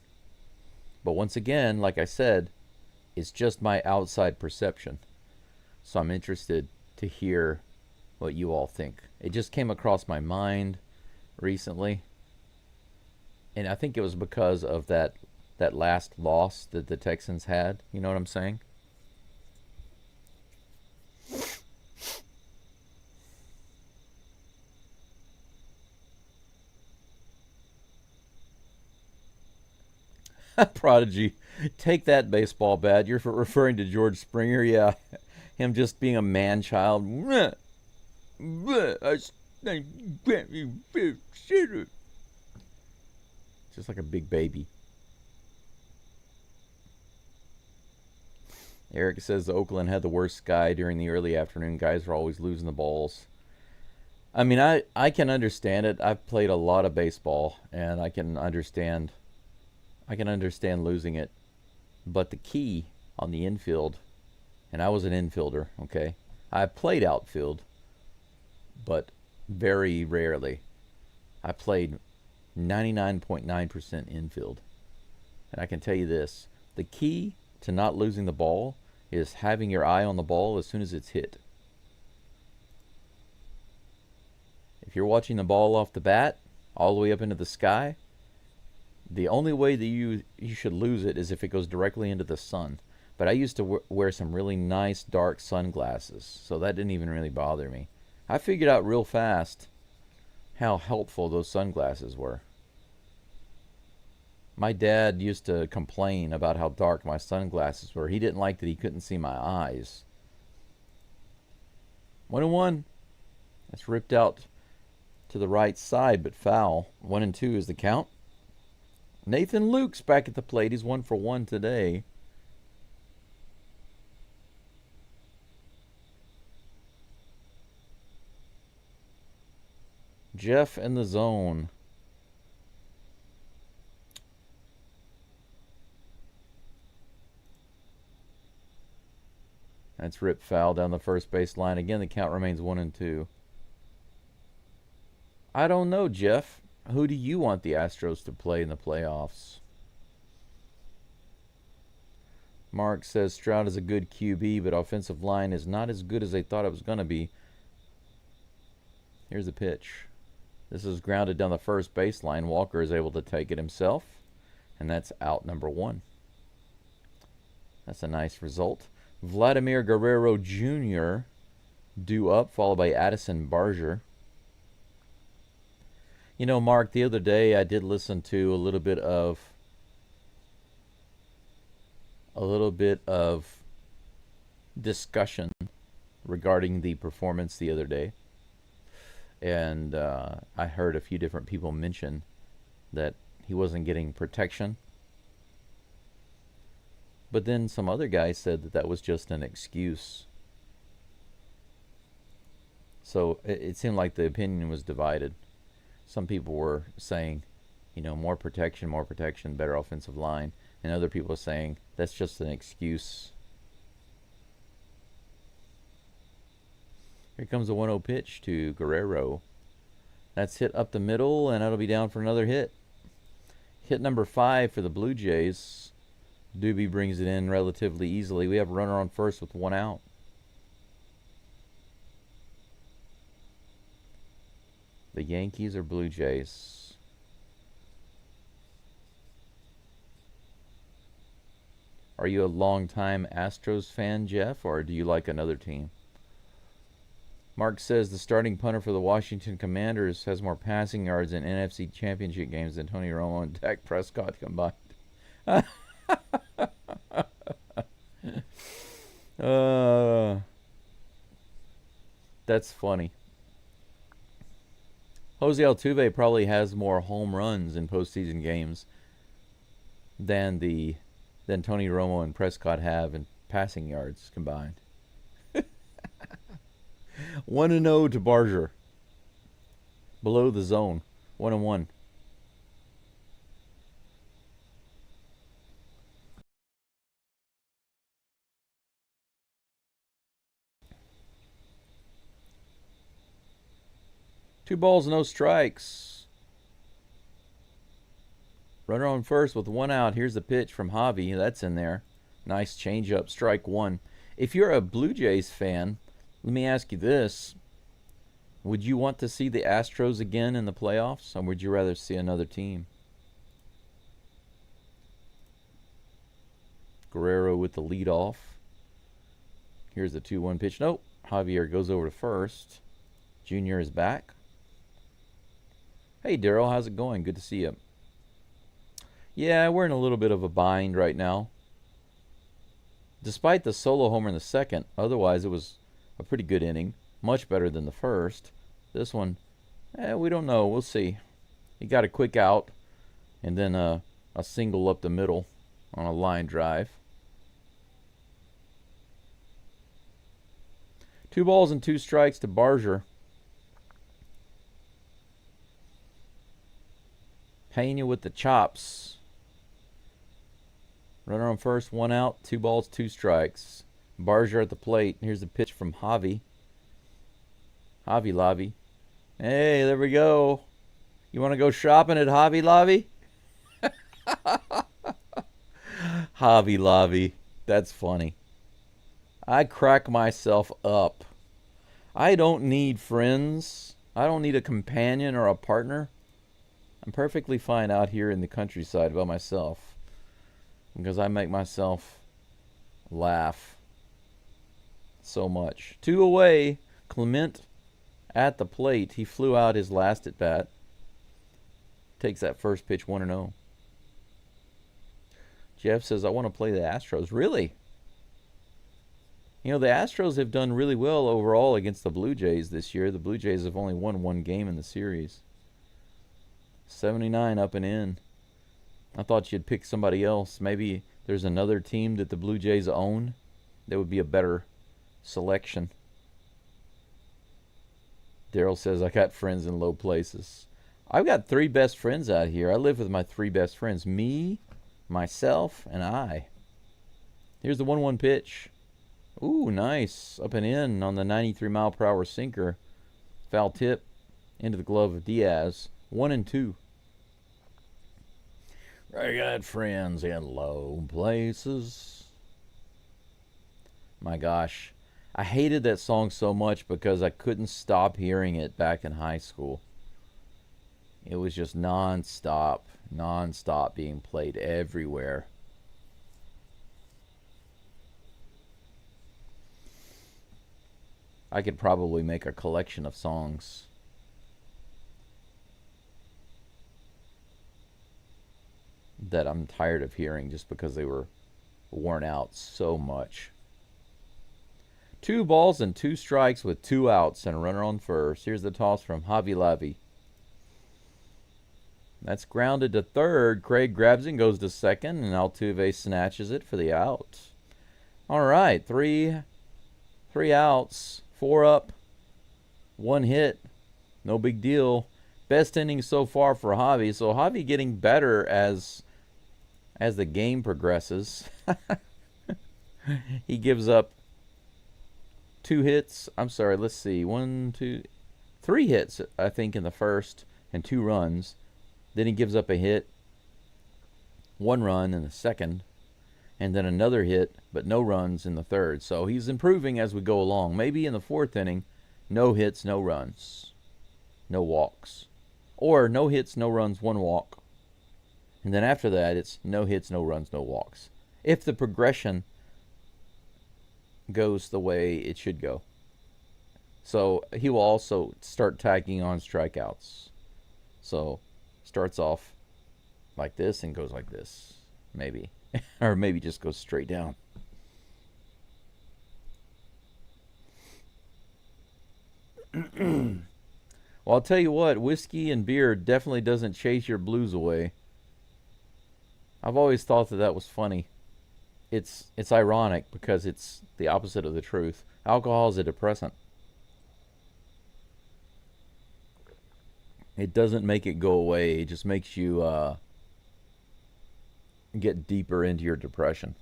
But once again, like I said, it's just my outside perception. So I'm interested to hear what you all think. It just came across my mind recently, and I think it was because of that last loss that the Texans had. You know what I'm saying? Prodigy, take that, baseball bat. You're referring to George Springer. Yeah, him just being a man child. Just like a big baby. Eric says Oakland had the worst sky during the early afternoon. Guys are always losing the balls. I mean, I can understand it. I've played a lot of baseball, and I can understand losing it. But the key on the infield, and I was an infielder, okay? I played outfield, but very rarely. I played 99.9% infield. And I can tell you this, the key to not losing the ball is having your eye on the ball as soon as it's hit. If you're watching the ball off the bat, all the way up into the sky, the only way that you should lose it is if it goes directly into the sun. But I used to wear some really nice dark sunglasses, so that didn't even really bother me. I figured out real fast how helpful those sunglasses were. My dad used to complain about how dark my sunglasses were. He didn't like that he couldn't see my eyes. 1-1. That's ripped out to the right side, but foul. 1-2 is the count. Nathan Luke's back at the plate. He's 1 for 1 today. Jeff in the zone. That's ripped foul down the first base line. Again, the count remains 1-2. I don't know, Jeff. Who do you want the Astros to play in the playoffs? Mark says Stroud is a good QB, but offensive line is not as good as they thought it was going to be. Here's the pitch. This is grounded down the first baseline. Walker is able to take it himself, and that's out number 1. That's a nice result. Vladimir Guerrero Jr. due up, followed by Addison Barger. You know, Mark, the other day I did listen to a little bit of discussion regarding the performance the other day. And I heard a few different people mention that he wasn't getting protection. But then some other guy said that that was just an excuse. So it seemed like the opinion was divided. Some people were saying, more protection, better offensive line. And other people were saying, that's just an excuse. Here comes a 1-0 pitch to Guerrero. That's hit up the middle, and that'll be down for another hit. Hit number 5 for the Blue Jays. Doobie brings it in relatively easily. We have a runner on first with 1 out. The Yankees or Blue Jays? Are you a longtime Astros fan, Jeff, or do you like another team? Mark says the starting punter for the Washington Commanders has more passing yards in NFC Championship games than Tony Romo and Dak Prescott combined. That's funny. Jose Altuve probably has more home runs in postseason games than Tony Romo and Prescott have in passing yards combined. 1-0 to Barger. Below the zone. 1-1. Two balls, no strikes. Runner on first with 1 out. Here's the pitch from Javi. That's in there. Nice changeup. Strike 1. If you're a Blue Jays fan, let me ask you this. Would you want to see the Astros again in the playoffs, or would you rather see another team? Guerrero with the lead off. Here's the 2-1 pitch. Nope. Javier goes over to first. Junior is back. Hey, Daryl, how's it going? Good to see you. Yeah, we're in a little bit of a bind right now. Despite the solo homer in the second, otherwise it was a pretty good inning. Much better than the first. This one, we don't know. We'll see. He got a quick out and then a single up the middle on a line drive. 2 balls and 2 strikes to Barger. Pena with the chops. Runner on first, 1 out, 2 balls, 2 strikes. Barger at the plate. Here's the pitch from Javi. Javi Lavi. Hey, there we go. You want to go shopping at Javi Lavi? Javi Lavi. That's funny. I crack myself up. I don't need friends. I don't need a companion or a partner. I'm perfectly fine out here in the countryside by myself because I make myself laugh so much. 2 away. Clement at the plate. He flew out his last at bat. Takes that first pitch 1-0. Jeff says, I want to play the Astros. Really? The Astros have done really well overall against the Blue Jays this year. The Blue Jays have only won 1 game in the series. 79 up and in. I thought you'd pick somebody else. Maybe there's another team that the Blue Jays own that would be a better selection. Daryl says, I got friends in low places. I've got 3 best friends out here. I live with my 3 best friends. Me, myself, and I. Here's the 1-1 pitch. Ooh, nice. Up and in on the 93-mile-per-hour sinker. Foul tip into the glove of Diaz. 1-2. I got friends in low places. My gosh. I hated that song so much because I couldn't stop hearing it back in high school. It was just non-stop being played everywhere. I could probably make a collection of songs. That I'm tired of hearing just because they were worn out so much. 2 balls and 2 strikes with 2 outs and a runner on first. Here's the toss from Javi Lavi. That's grounded to third. Craig grabs it and goes to second, and Altuve snatches it for the out. All right, three outs, 4 up, 1 hit. No big deal. Best inning so far for Javi. So Javi getting better as the game progresses. He gives up 2 hits. I'm sorry, let's see. 3 hits, I think, in the first and 2 runs. Then he gives up a hit, 1 run in the second, and then another hit, but no runs in the third. So he's improving as we go along. Maybe in the 4th inning, no hits, no runs, no walks. Or no hits, no runs, 1 walk. And then after that, it's no hits, no runs, no walks. If the progression goes the way it should go. So he will also start tacking on strikeouts. So starts off like this and goes like this, maybe. Or maybe just goes straight down. Well, I'll tell you what, whiskey and beer definitely doesn't chase your blues away. I've always thought that was funny. It's ironic because it's the opposite of the truth. Alcohol is a depressant. It doesn't make it go away. It just makes you get deeper into your depression.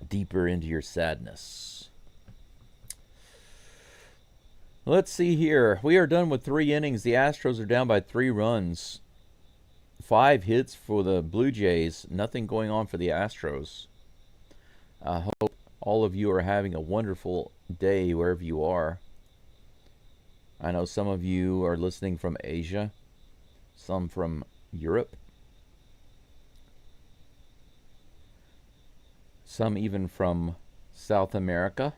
Deeper into your sadness. Let's see here. We are done with 3 innings. The Astros are down by 3 runs. 5 hits for the Blue Jays. Nothing going on for the Astros. I hope all of you are having a wonderful day wherever you are. I know some of you are listening from Asia, some from Europe, some even from South America,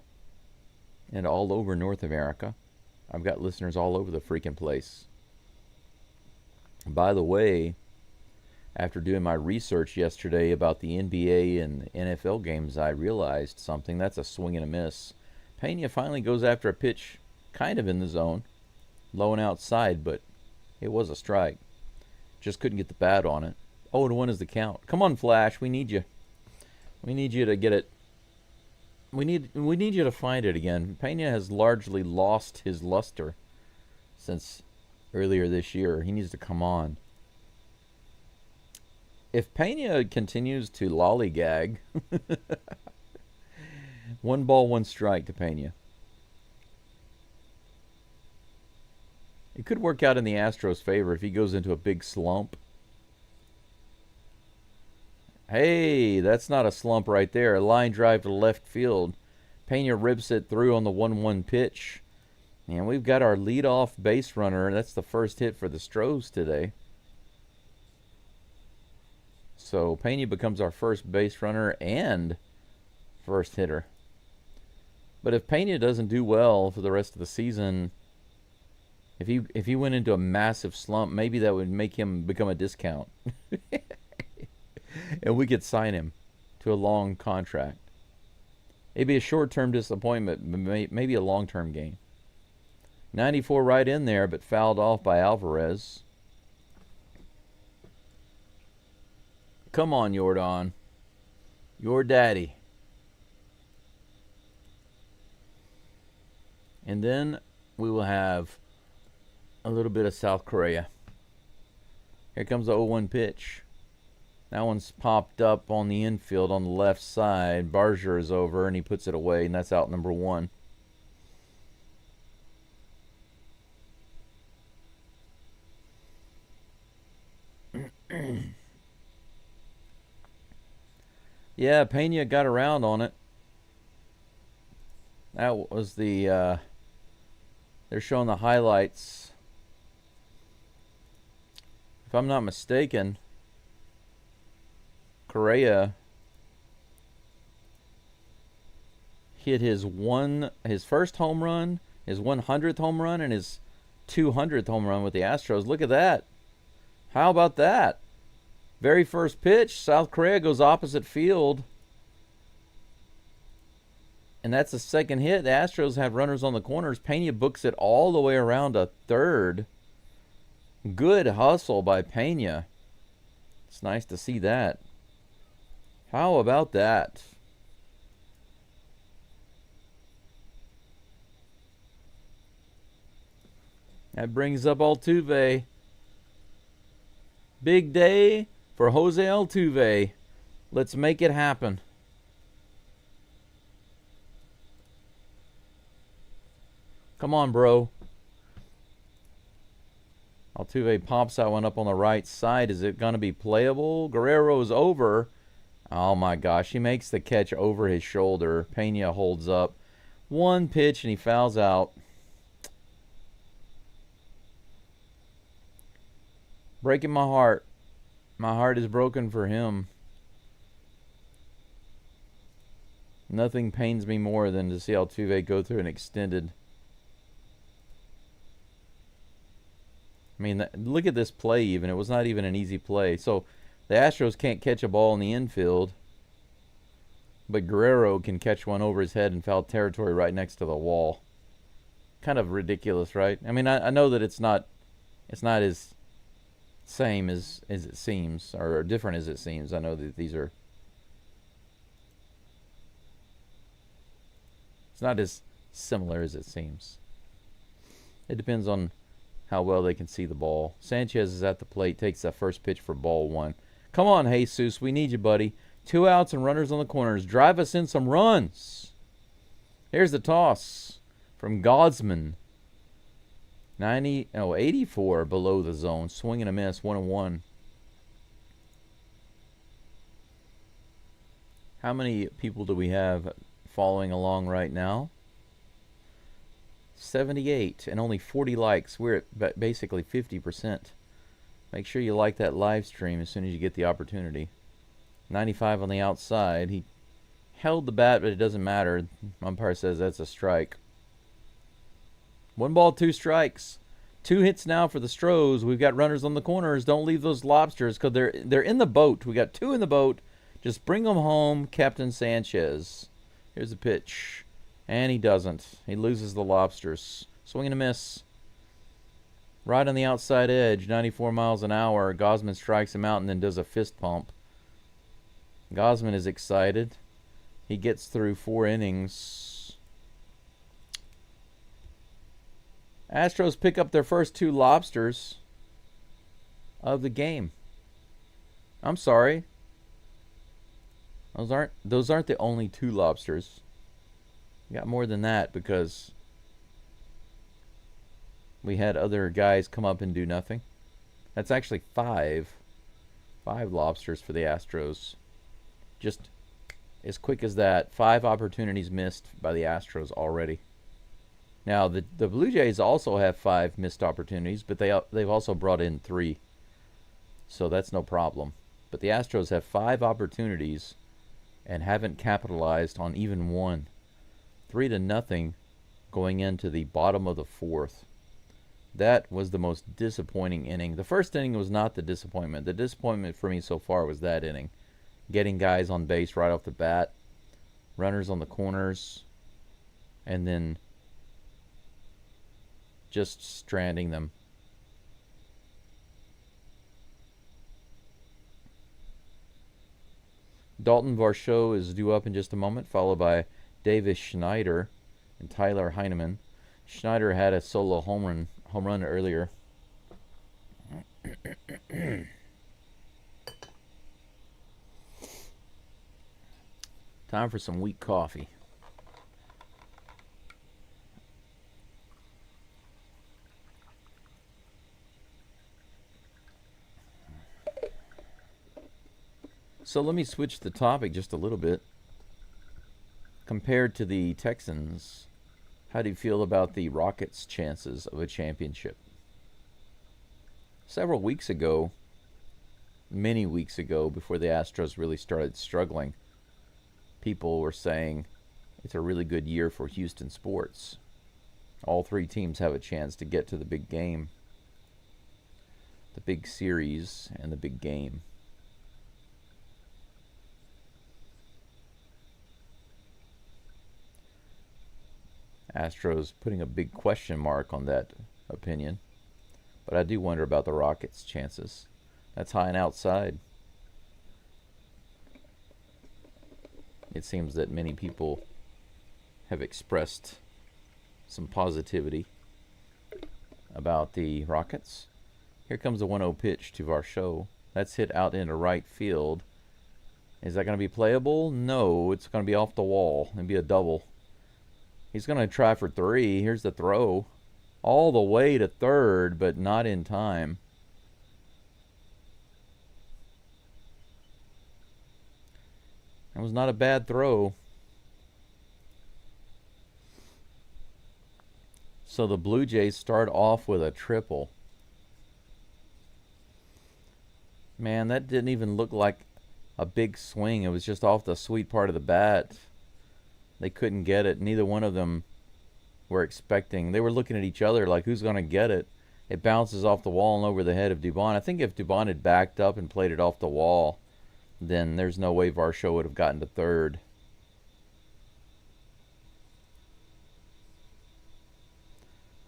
and all over North America. I've got listeners all over the freaking place. By the way, after doing my research yesterday about the NBA and NFL games, I realized something. That's a swing and a miss. Pena finally goes after a pitch kind of in the zone, low and outside, but it was a strike. Just couldn't get the bat on it. 0-1 is the count. Come on, Flash, we need you. We need you to get it. We need you to find it again. Pena has largely lost his luster since earlier this year. He needs to come on. If Pena continues to lollygag, 1 ball, 1 strike to Pena. It could work out in the Astros' favor if he goes into a big slump. Hey, that's not a slump right there. A line drive to left field. Pena rips it through on the 1-1 pitch. And we've got our leadoff base runner. That's the first hit for the Astros today. So Pena becomes our first base runner and first hitter. But if Pena doesn't do well for the rest of the season, if he went into a massive slump, maybe that would make him become a discount. And we could sign him to a long contract. It'd be a short-term disappointment, maybe a long-term gain. 94 right in there, but fouled off by Alvarez. Come on, Yordan. Your daddy. And then we will have a little bit of South Korea. Here comes the 0-1 pitch. That one's popped up on the infield on the left side. Barger is over, and he puts it away, and that's out number 1. Yeah, Pena got around on it. That was the... they're showing the highlights. If I'm not mistaken, Correa hit his first home run, his 100th home run, and his 200th home run with the Astros. Look at that. How about that? Very first pitch, South Korea goes opposite field. And that's the second hit. The Astros have runners on the corners. Pena books it all the way around a third. Good hustle by Pena. It's nice to see that. How about that? That brings up Altuve. Big day for Jose Altuve. Let's make it happen. Come on, bro. Altuve pops that one up on the right side. Is it going to be playable? Guerrero's over. Oh, my gosh. He makes the catch over his shoulder. Pena holds up. One pitch, and he fouls out. Breaking my heart. My heart is broken for him. Nothing pains me more than to see Altuve go through an extended... I mean, look at this play even. It was not even an easy play. So the Astros can't catch a ball in the infield, but Guerrero can catch one over his head in foul territory right next to the wall. Kind of ridiculous, right? I mean, I know that it's not as same as it seems, or different as it seems. I know that these are... It's not as similar as it seems. It depends on how well they can see the ball. Sanchez is at the plate, takes that first pitch for ball one. Come on, Jesus. We need you, buddy. 2 outs and runners on the corners. Drive us in some runs. Here's the toss from Gosman. 84 below the zone. Swing and a miss. 1-1. How many people do we have following along right now? 78 and only 40 likes. We're at basically 50%. Make sure you like that live stream as soon as you get the opportunity. 95 on the outside. He held the bat, but it doesn't matter. Umpire says that's a strike. 1 ball, 2 strikes. 2 hits now for the Astros. We've got runners on the corners. Don't leave those lobsters because they're in the boat. We got 2 in the boat. Just bring them home, Captain Sanchez. Here's the pitch. And he doesn't. He loses the lobsters. Swing and a miss. Right on the outside edge, 94 miles an hour. Gosman strikes him out and then does a fist pump. Gosman is excited. He gets through 4 innings. Astros pick up their first 2 lobsters of the game. I'm sorry. Those aren't the only 2 lobsters. We got more than that because we had other guys come up and do nothing. That's actually 5 lobsters for the Astros. Just as quick as that. 5 opportunities missed by the Astros already. Now, the Blue Jays also have 5 missed opportunities, but they've also brought in 3. So that's no problem. But the Astros have 5 opportunities and haven't capitalized on even 1. 3-0 going into the bottom of the 4th. That was the most disappointing inning. The first inning was not the disappointment. The disappointment for me so far was that inning. Getting guys on base right off the bat, runners on the corners, and then just stranding them. Dalton Varsho is due up in just a moment, followed by Davis Schneider and Tyler Heineman. Schneider had a solo home run earlier. Time for some weak coffee. So let me switch the topic just a little bit. Compared to the Texans, how do you feel about the Rockets' chances of a championship? Several weeks ago, many weeks ago, before the Astros really started struggling, people were saying it's a really good year for Houston sports. All 3 teams have a chance to get to the big game, the big series, and the big game. Astros putting a big question mark on that opinion. But I do wonder about the Rockets' chances. That's high and outside. It seems that many people have expressed some positivity about the Rockets. Here comes the 1-0 pitch to Varsho. That's hit out into right field. Is that going to be playable? No, it's going to be off the wall. It'll be a double. He's going to try for 3. Here's the throw. All the way to third, but not in time. That was not a bad throw. So the Blue Jays start off with a triple. Man, that didn't even look like a big swing. It was just off the sweet part of the bat. They couldn't get it. Neither one of them were expecting. They were looking at each other like, who's going to get it? It bounces off the wall and over the head of Dubon. I think if Dubon had backed up and played it off the wall, then there's no way Varsho would have gotten to third.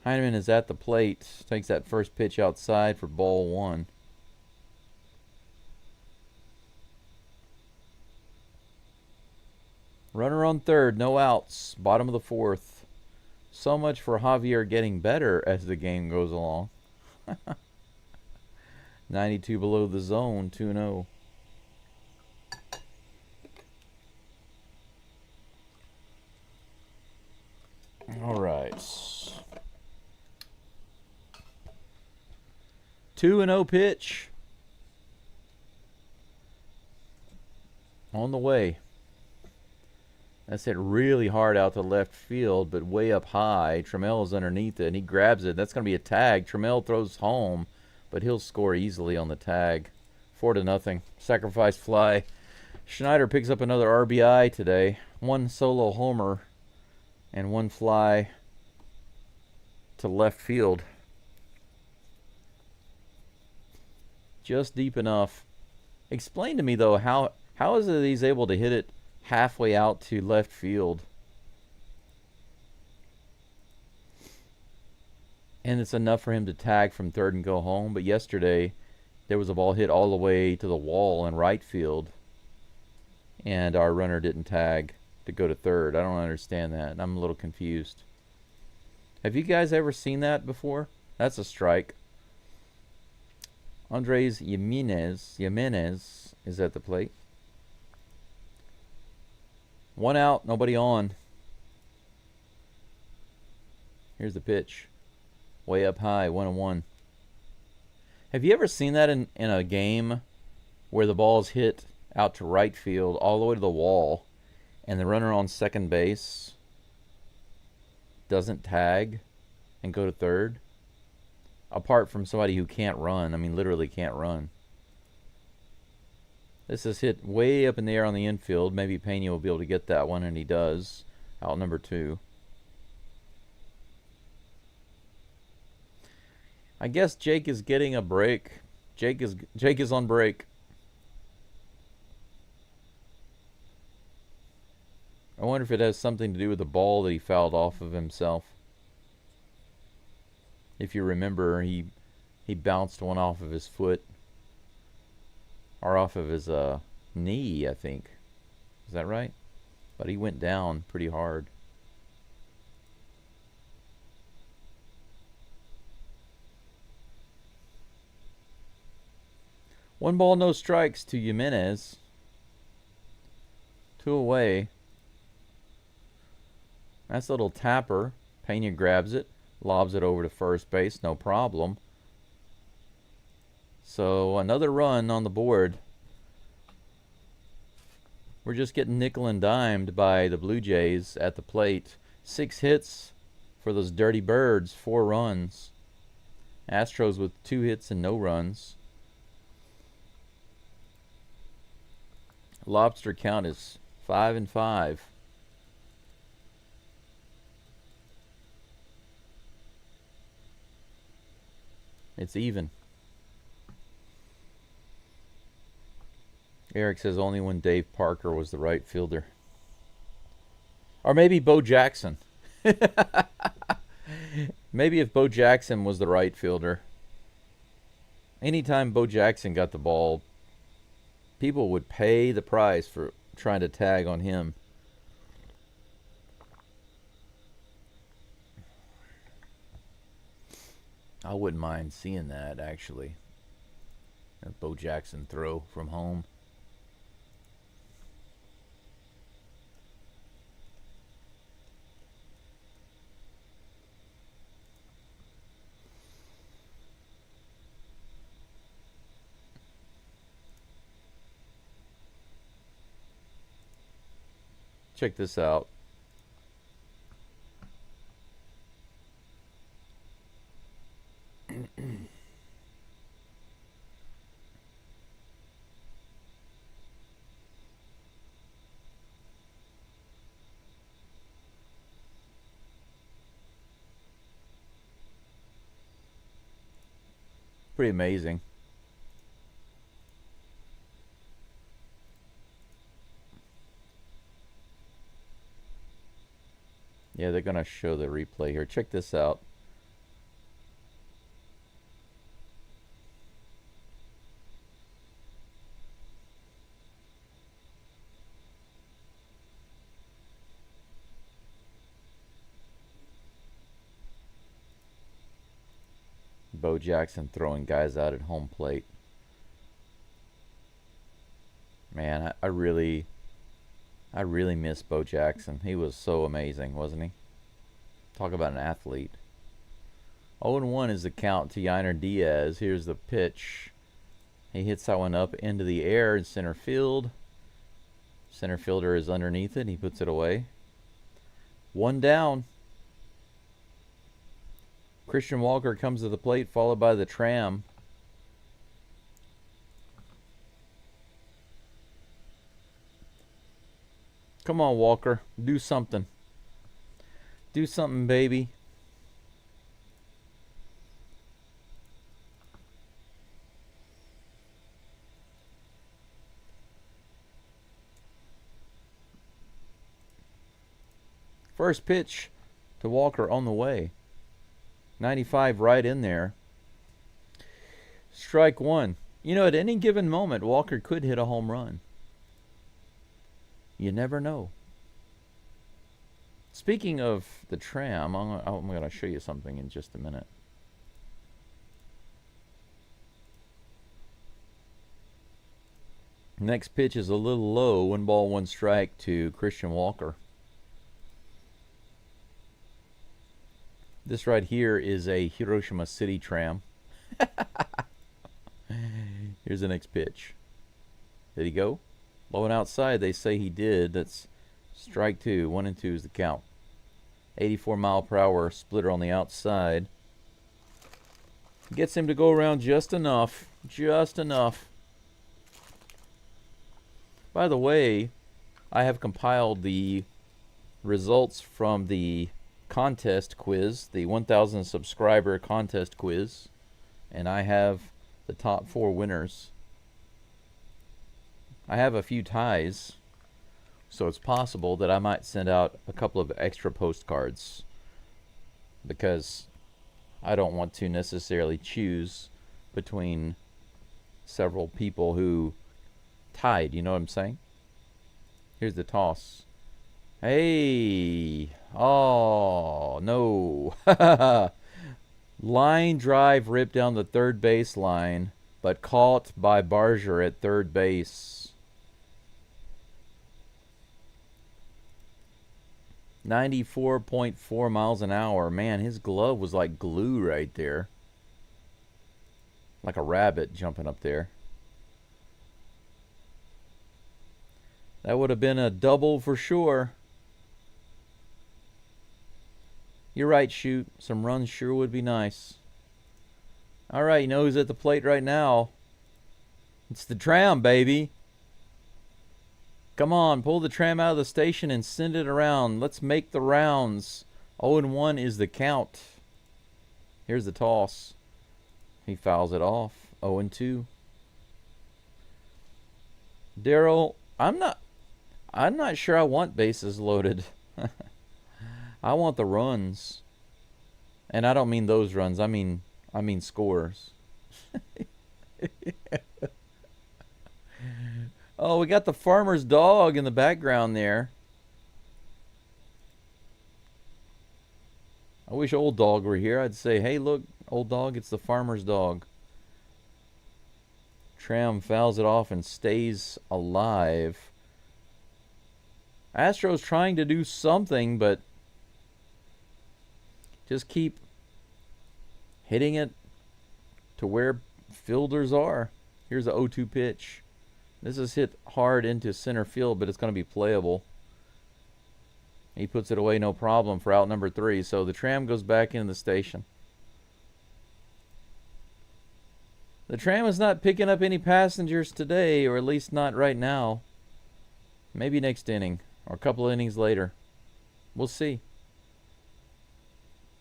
Heineman is at the plate. Takes that first pitch outside for ball 1. Runner on third, no outs. Bottom of the 4th. So much for Javier getting better as the game goes along. 92 below the zone, 2-0. All right. 2-0 pitch. On the way. That's hit really hard out to left field, but way up high. Trammell is underneath it, and he grabs it. That's going to be a tag. Trammell throws home, but he'll score easily on the tag. 4-0. Sacrifice fly. Schneider picks up another RBI today. 1 solo homer and 1 fly to left field. Just deep enough. Explain to me, though, how is it he's able to hit it halfway out to left field? And it's enough for him to tag from third and go home. But yesterday, there was a ball hit all the way to the wall in right field, and our runner didn't tag to go to third. I don't understand that. I'm a little confused. Have you guys ever seen that before? That's a strike. Andres Jimenez is at the plate. 1 out, nobody on. Here's the pitch. Way up high, 1-1. Have you ever seen that in a game where the ball is hit out to right field all the way to the wall and the runner on second base doesn't tag and go to third? Apart from somebody who can't run. I mean, literally can't run. This is hit way up in the air on the infield. Maybe Pena will be able to get that one, and he does. Out number 2. I guess Jake is getting a break. Jake is on break. I wonder if it has something to do with the ball that he fouled off of himself. If you remember, he bounced one off of his foot. Or off of his knee, I think. Is that right? But he went down pretty hard. One ball, no strikes to Jimenez. 2 away. Nice little tapper. Pena grabs it. Lobs it over to first base. No problem. So another run on the board. We're just getting nickel and dimed by the Blue Jays at the plate. 6 hits for those dirty birds. 4 runs. Astros with 2 hits and no runs. Lobster count is 5-5. It's even. Eric says only when Dave Parker was the right fielder. Or maybe Bo Jackson. Maybe if Bo Jackson was the right fielder. Anytime Bo Jackson got the ball, people would pay the price for trying to tag on him. I wouldn't mind seeing that, actually. A Bo Jackson throw from home. Check this out. Pretty amazing. Yeah, they're going to show the replay here. Check this out. Bo Jackson throwing guys out at home plate. Man, I really miss Bo Jackson. He was so amazing, wasn't he? Talk about an athlete. 0-1 is the count to Yainer Diaz. Here's the pitch. He hits that one up into the air in center field. Center fielder is underneath it. He puts it away. One down. Christian Walker comes to the plate, followed by the Tram. Come on, Walker. Do something. Do something, baby. First pitch to Walker on the way. 95 right in there. Strike one. You know, at any given moment, Walker could hit a home run. You never know. Speaking of the Tram, I'm going to show you something in just a minute. Next pitch is a little low. 1 ball, 1 strike to Christian Walker. This right here is a Hiroshima City Tram. Here's the next pitch. Did he go? Low and outside, they say he did. That's strike 2. 1-2 is the count. 84 mile per hour splitter on the outside. Gets him to go around just enough. Just enough. By the way, I have compiled the results from the contest quiz, the 1,000 subscriber contest quiz, and I have the top 4 winners. I have a few ties, so it's possible that I might send out a couple of extra postcards because I don't want to necessarily choose between several people who tied, you know what I'm saying? Here's the toss. Hey, oh no. Line drive ripped down the third base line, but caught by Barger at third base. 94.4 miles an hour. Man, his glove was like glue right there. Like a rabbit jumping up there. That would have been a double for sure. You're right, shoot. Some runs sure would be nice. All right, you know who's at the plate right now? It's the Tram, baby. Come on, pull the Tram out of the station and send it around. Let's make the rounds. 0-1 is the count. Here's the toss. He fouls it off. 0-2. Daryl, I'm not sure I want bases loaded. I want the runs. And I don't mean those runs. I mean scores. Oh, we got the farmer's dog in the background there. I wish Old Dog were here. I'd say, hey, look, Old Dog, it's the farmer's dog. Tram fouls it off and stays alive. Astros trying to do something, but just keep hitting it to where fielders are. Here's the 0-2 pitch. This is hit hard into center field, but it's going to be playable. He puts it away no problem for out number 3. So the Tram goes back into the station. The Tram is not picking up any passengers today, or at least not right now. Maybe next inning, or a couple of innings later. We'll see.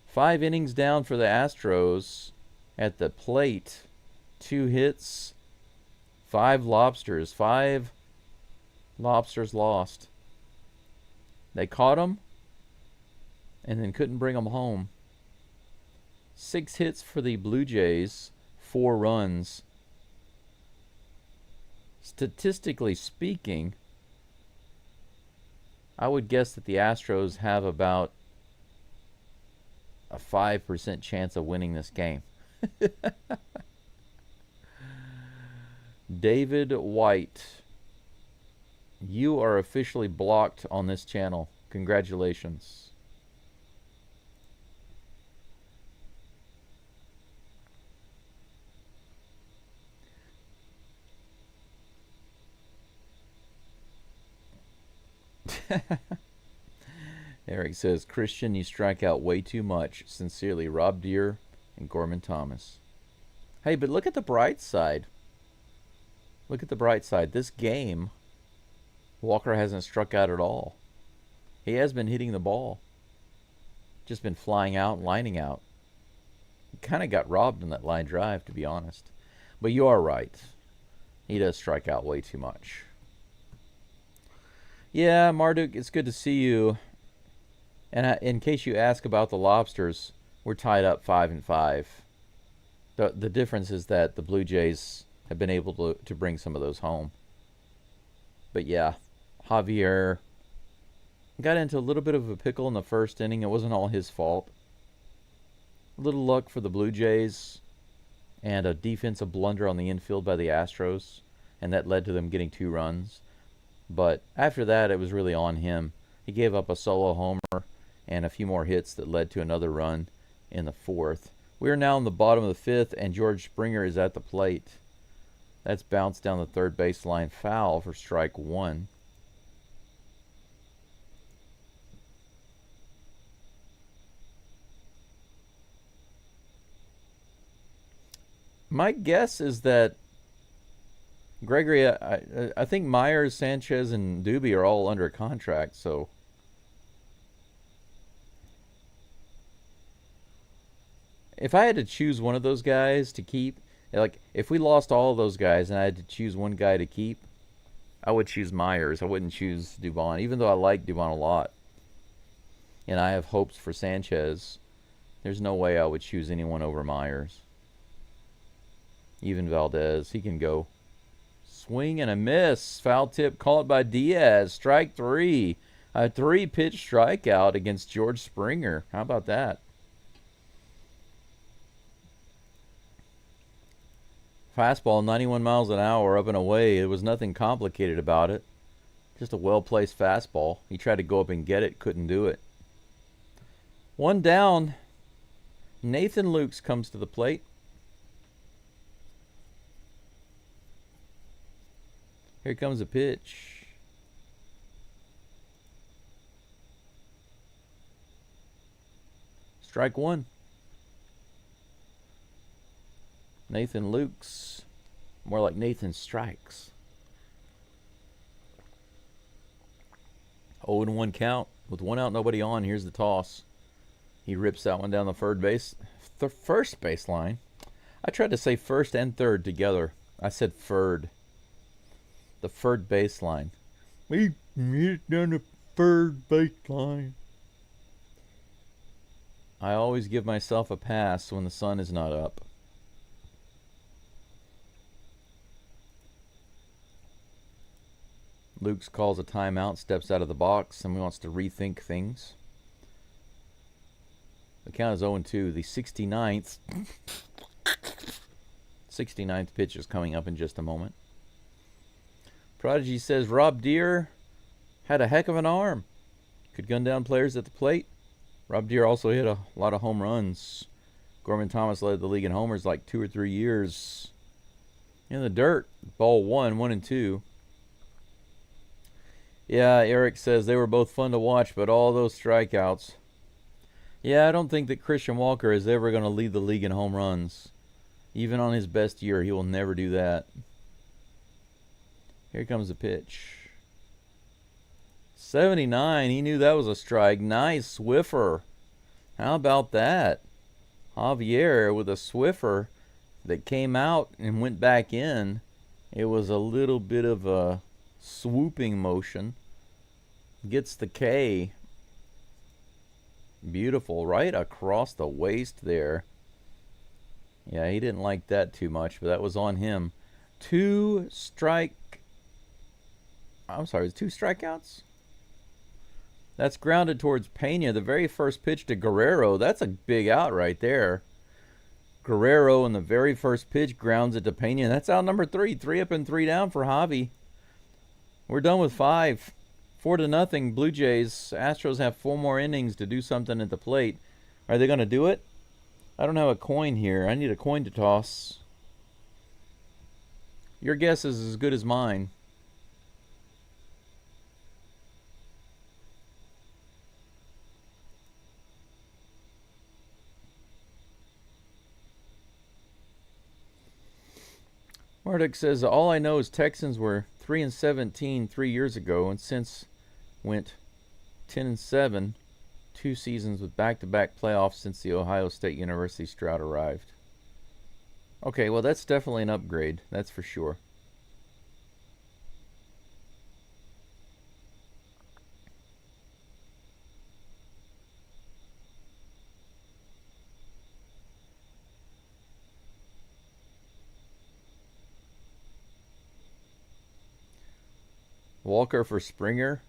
5 innings down for the Astros at the plate. 2 hits, 5 lobsters. 5 lobsters lost. They caught them and then couldn't bring them home. 6 hits for the Blue Jays, 4 runs. Statistically speaking, I would guess that the Astros have about a 5% chance of winning this game. David White, you are officially blocked on this channel. Congratulations. Eric says, Christian, you strike out way too much. Sincerely, Rob Deere and Gorman Thomas. Hey, but look at the bright side. Look at the bright side. This game, Walker hasn't struck out at all. He has been hitting the ball. Just been flying out and lining out. He kind of got robbed in that line drive, to be honest. But you are right. He does strike out way too much. Yeah, Marduk, it's good to see you. And in case you ask about the Lobsters, we're tied up 5-5. The difference is that the Blue Jays have been able to bring some of those home. But yeah, Javier got into a little bit of a pickle in the first inning. It wasn't all his fault. A little luck for the Blue Jays and a defensive blunder on the infield by the Astros, and that led to them getting 2 runs. But after that, it was really on him. He gave up a solo homer and a few more hits that led to another run in the 4th. We are now in the bottom of the 5th, and George Springer is at the plate. That's bounced down the third baseline, foul for strike 1. My guess is that Gregory, I think Myers, Sanchez, and Doobie are all under contract, so if I had to choose one of those guys to keep, like if we lost all of those guys and I had to choose one guy to keep, I would choose Myers. I wouldn't choose Dubon, even though I like Dubon a lot. And I have hopes for Sanchez. There's no way I would choose anyone over Myers. Even Valdez, he can go. Swing and a miss. Foul tip called by Diaz. Strike 3. A 3-pitch strikeout against George Springer. How about that? Fastball, 91 miles an hour, up and away. There was nothing complicated about it. Just a well-placed fastball. He tried to go up and get it. Couldn't do it. 1 down. Nathan Lukes comes to the plate. Here comes a pitch. Strike 1. Nathan Lukes. More like Nathan Strikes. 0-1 count. With 1 out, nobody on. Here's the toss. He rips that one down the first baseline. I tried to say first and third together. I said third. The third baseline. We hit down the third baseline. I always give myself a pass when the sun is not up. Luke calls a timeout, steps out of the box, and wants to rethink things. The count is 0-2. The 69th pitch is coming up in just a moment. Prodigy says Rob Deere had a heck of an arm. Could gun down players at the plate. Rob Deere also hit a lot of home runs. Gorman Thomas led the league in homers like 2 or 3 years. In the dirt, ball 1-2. Yeah, Eric says they were both fun to watch, but all those strikeouts. Yeah, I don't think that Christian Walker is ever going to lead the league in home runs. Even on his best year, he will never do that. Here comes the pitch. 79, he knew that was a strike. Nice Swiffer. How about that? Javier with a Swiffer that came out and went back in. It was a little bit of a swooping motion. Gets the K. Beautiful. Right across the waist there. Yeah, he didn't like that too much, but that was on him. Two strikeouts? That's grounded towards Pena. The very first pitch to Guerrero. That's a big out right there. Guerrero in the very first pitch grounds it to Pena. That's out number 3. 3 up and 3 down for Javi. We're done with 5. 4-0 Blue Jays. Astros have 4 more innings to do something at the plate. Are they going to do it? I don't have a coin here. I need a coin to toss. Your guess is as good as mine. Marduk says, all I know is Texans were 3-17 3 years ago, and since went 10-7, 2 seasons with back-to-back playoffs since the Ohio State University Stroud arrived. Okay, well, that's definitely an upgrade. That's for sure. Walker for Springer.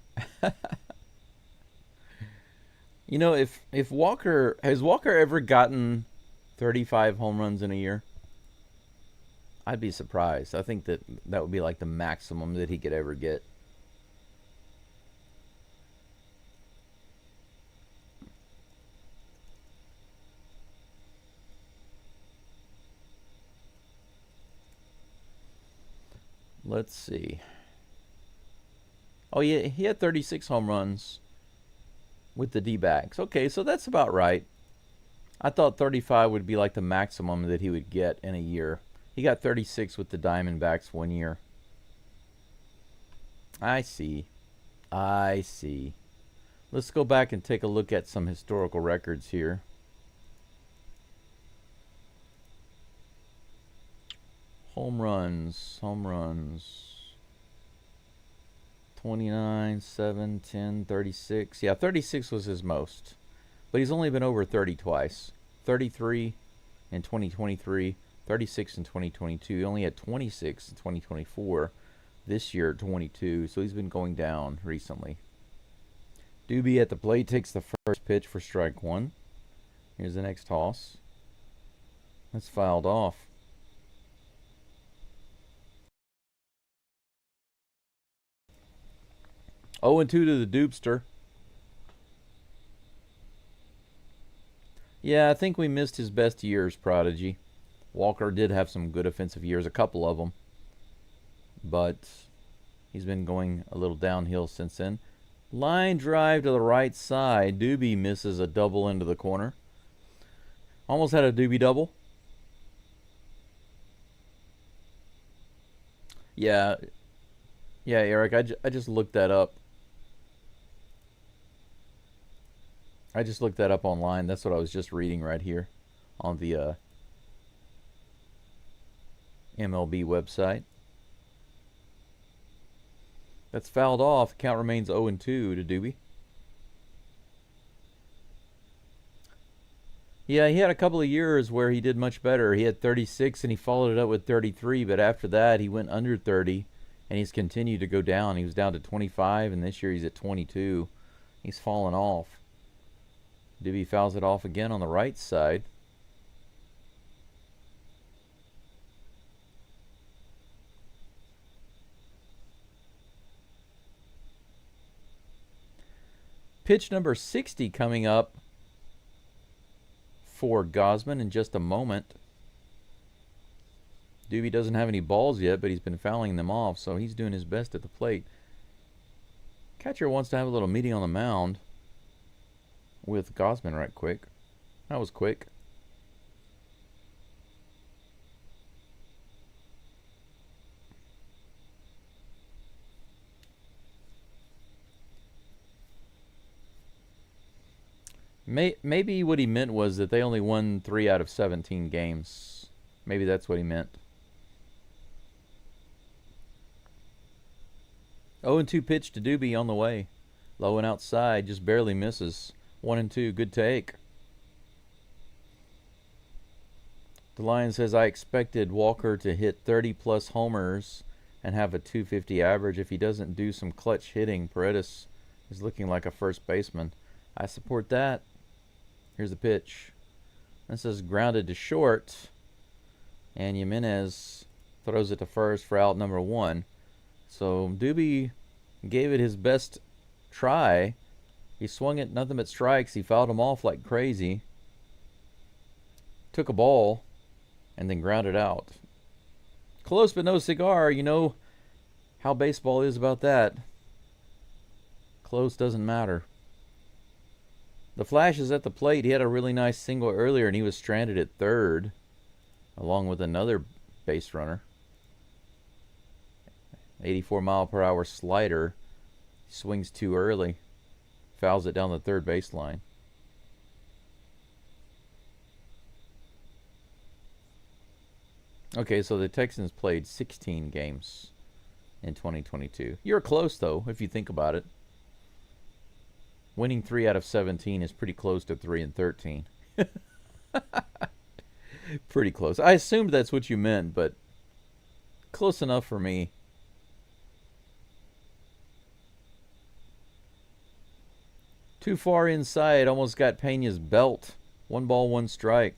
You know, if Walker has Walker ever gotten 35 home runs in a year? I'd be surprised. I think that would be like the maximum that he could ever get. Let's see. Oh, yeah, he had 36 home runs with the D-backs. Okay, so that's about right. I thought 35 would be like the maximum that he would get in a year. He got 36 with the Diamondbacks 1 year. I see. Let's go back and take a look at some historical records here. Home runs. 29, 7, 10, 36. Yeah, 36 was his most. But he's only been over 30 twice. 33 in 2023, 36 in 2022. He only had 26 in 2024. This year, 22. So he's been going down recently. Doobie at the plate takes the first pitch for strike 1. Here's the next toss. That's fouled off. Oh, and 2 to the Doobster. Yeah, I think we missed his best years, Prodigy. Walker did have some good offensive years, a couple of them. But he's been going a little downhill since then. Line drive to the right side. Doobie misses a double into the corner. Almost had a Doobie double. Yeah, Eric, I just looked that up. I just looked that up online. That's what I was just reading right here on the MLB website. That's fouled off. Count remains 0-2 to Doobie. Yeah, he had a couple of years where he did much better. He had 36 and he followed it up with 33, but after that he went under 30 and he's continued to go down. He was down to 25 and this year he's at 22. He's fallen off. Doobie fouls it off again on the right side. Pitch number 60 coming up for Gausman in just a moment. Doobie doesn't have any balls yet, but he's been fouling them off, so he's doing his best at the plate. Catcher wants to have a little meeting on the mound with Gausman right quick. That was quick. Maybe what he meant was that they only won 3 out of 17 games. Maybe that's what he meant. 0-2 pitch to Doobie on the way. Low and outside, just barely misses. 1-2, good take. DeLion says, I expected Walker to hit 30-plus homers and have a .250 average. If he doesn't do some clutch hitting, Paredes is looking like a first baseman. I support that. Here's the pitch. This is grounded to short, and Jimenez throws it to first for out number 1. So Doobie gave it his best try. He swung it, nothing but strikes. He fouled them off like crazy. Took a ball and then grounded out. Close but no cigar. You know how baseball is about that. Close doesn't matter. The Flash is at the plate. He had a really nice single earlier, and he was stranded at third, along with another base runner. 84-mile-per-hour slider. Swings too early. Fouls it down the third baseline. Okay, so the Texans played 16 games in 2022. You're close, though, if you think about it. Winning 3 out of 17 is pretty close to 3-13. Pretty close. I assumed that's what you meant, but close enough for me. Too far inside, almost got Pena's belt. 1 ball, 1 strike.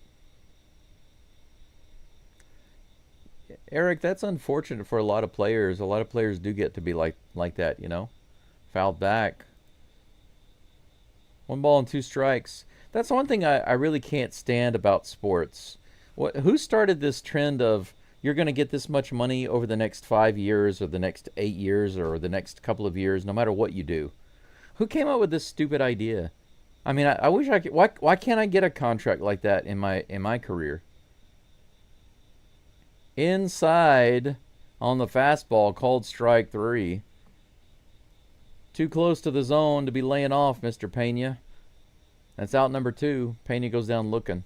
Eric, that's unfortunate for a lot of players. A lot of players do get to be like that, you know. Fouled back. 1 ball and 2 strikes. That's one thing I really can't stand about sports. Who started this trend of you're going to get this much money over the next 5 years or the next 8 years or the next couple of years, no matter what you do? Who came up with this stupid idea? I mean, I wish I could. Why can't I get a contract like that in my career? Inside on the fastball, called strike 3. Too close to the zone to be laying off, Mr. Pena. That's out number 2. Pena goes down looking.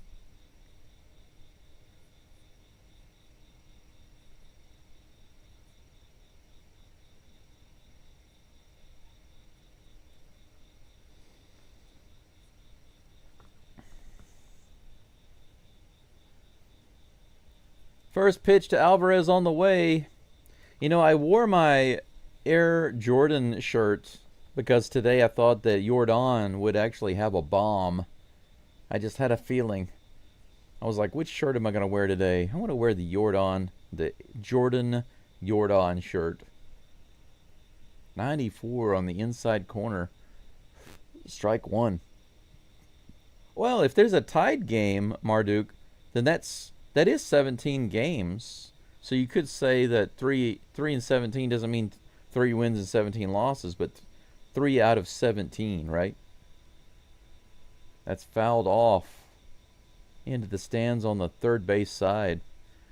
First pitch to Alvarez on the way. You know, I wore my Air Jordan shirt because today I thought that Jordan would actually have a bomb. I just had a feeling. I was like, which shirt am I going to wear today? I want to wear the Jordan shirt. 94 on the inside corner. Strike 1. Well, if there's a tied game, Marduk, then that is 17 games. So you could say that 3 and 17 doesn't mean 3 wins and 17 losses, but 3 out of 17, right? That's fouled off into the stands on the third base side.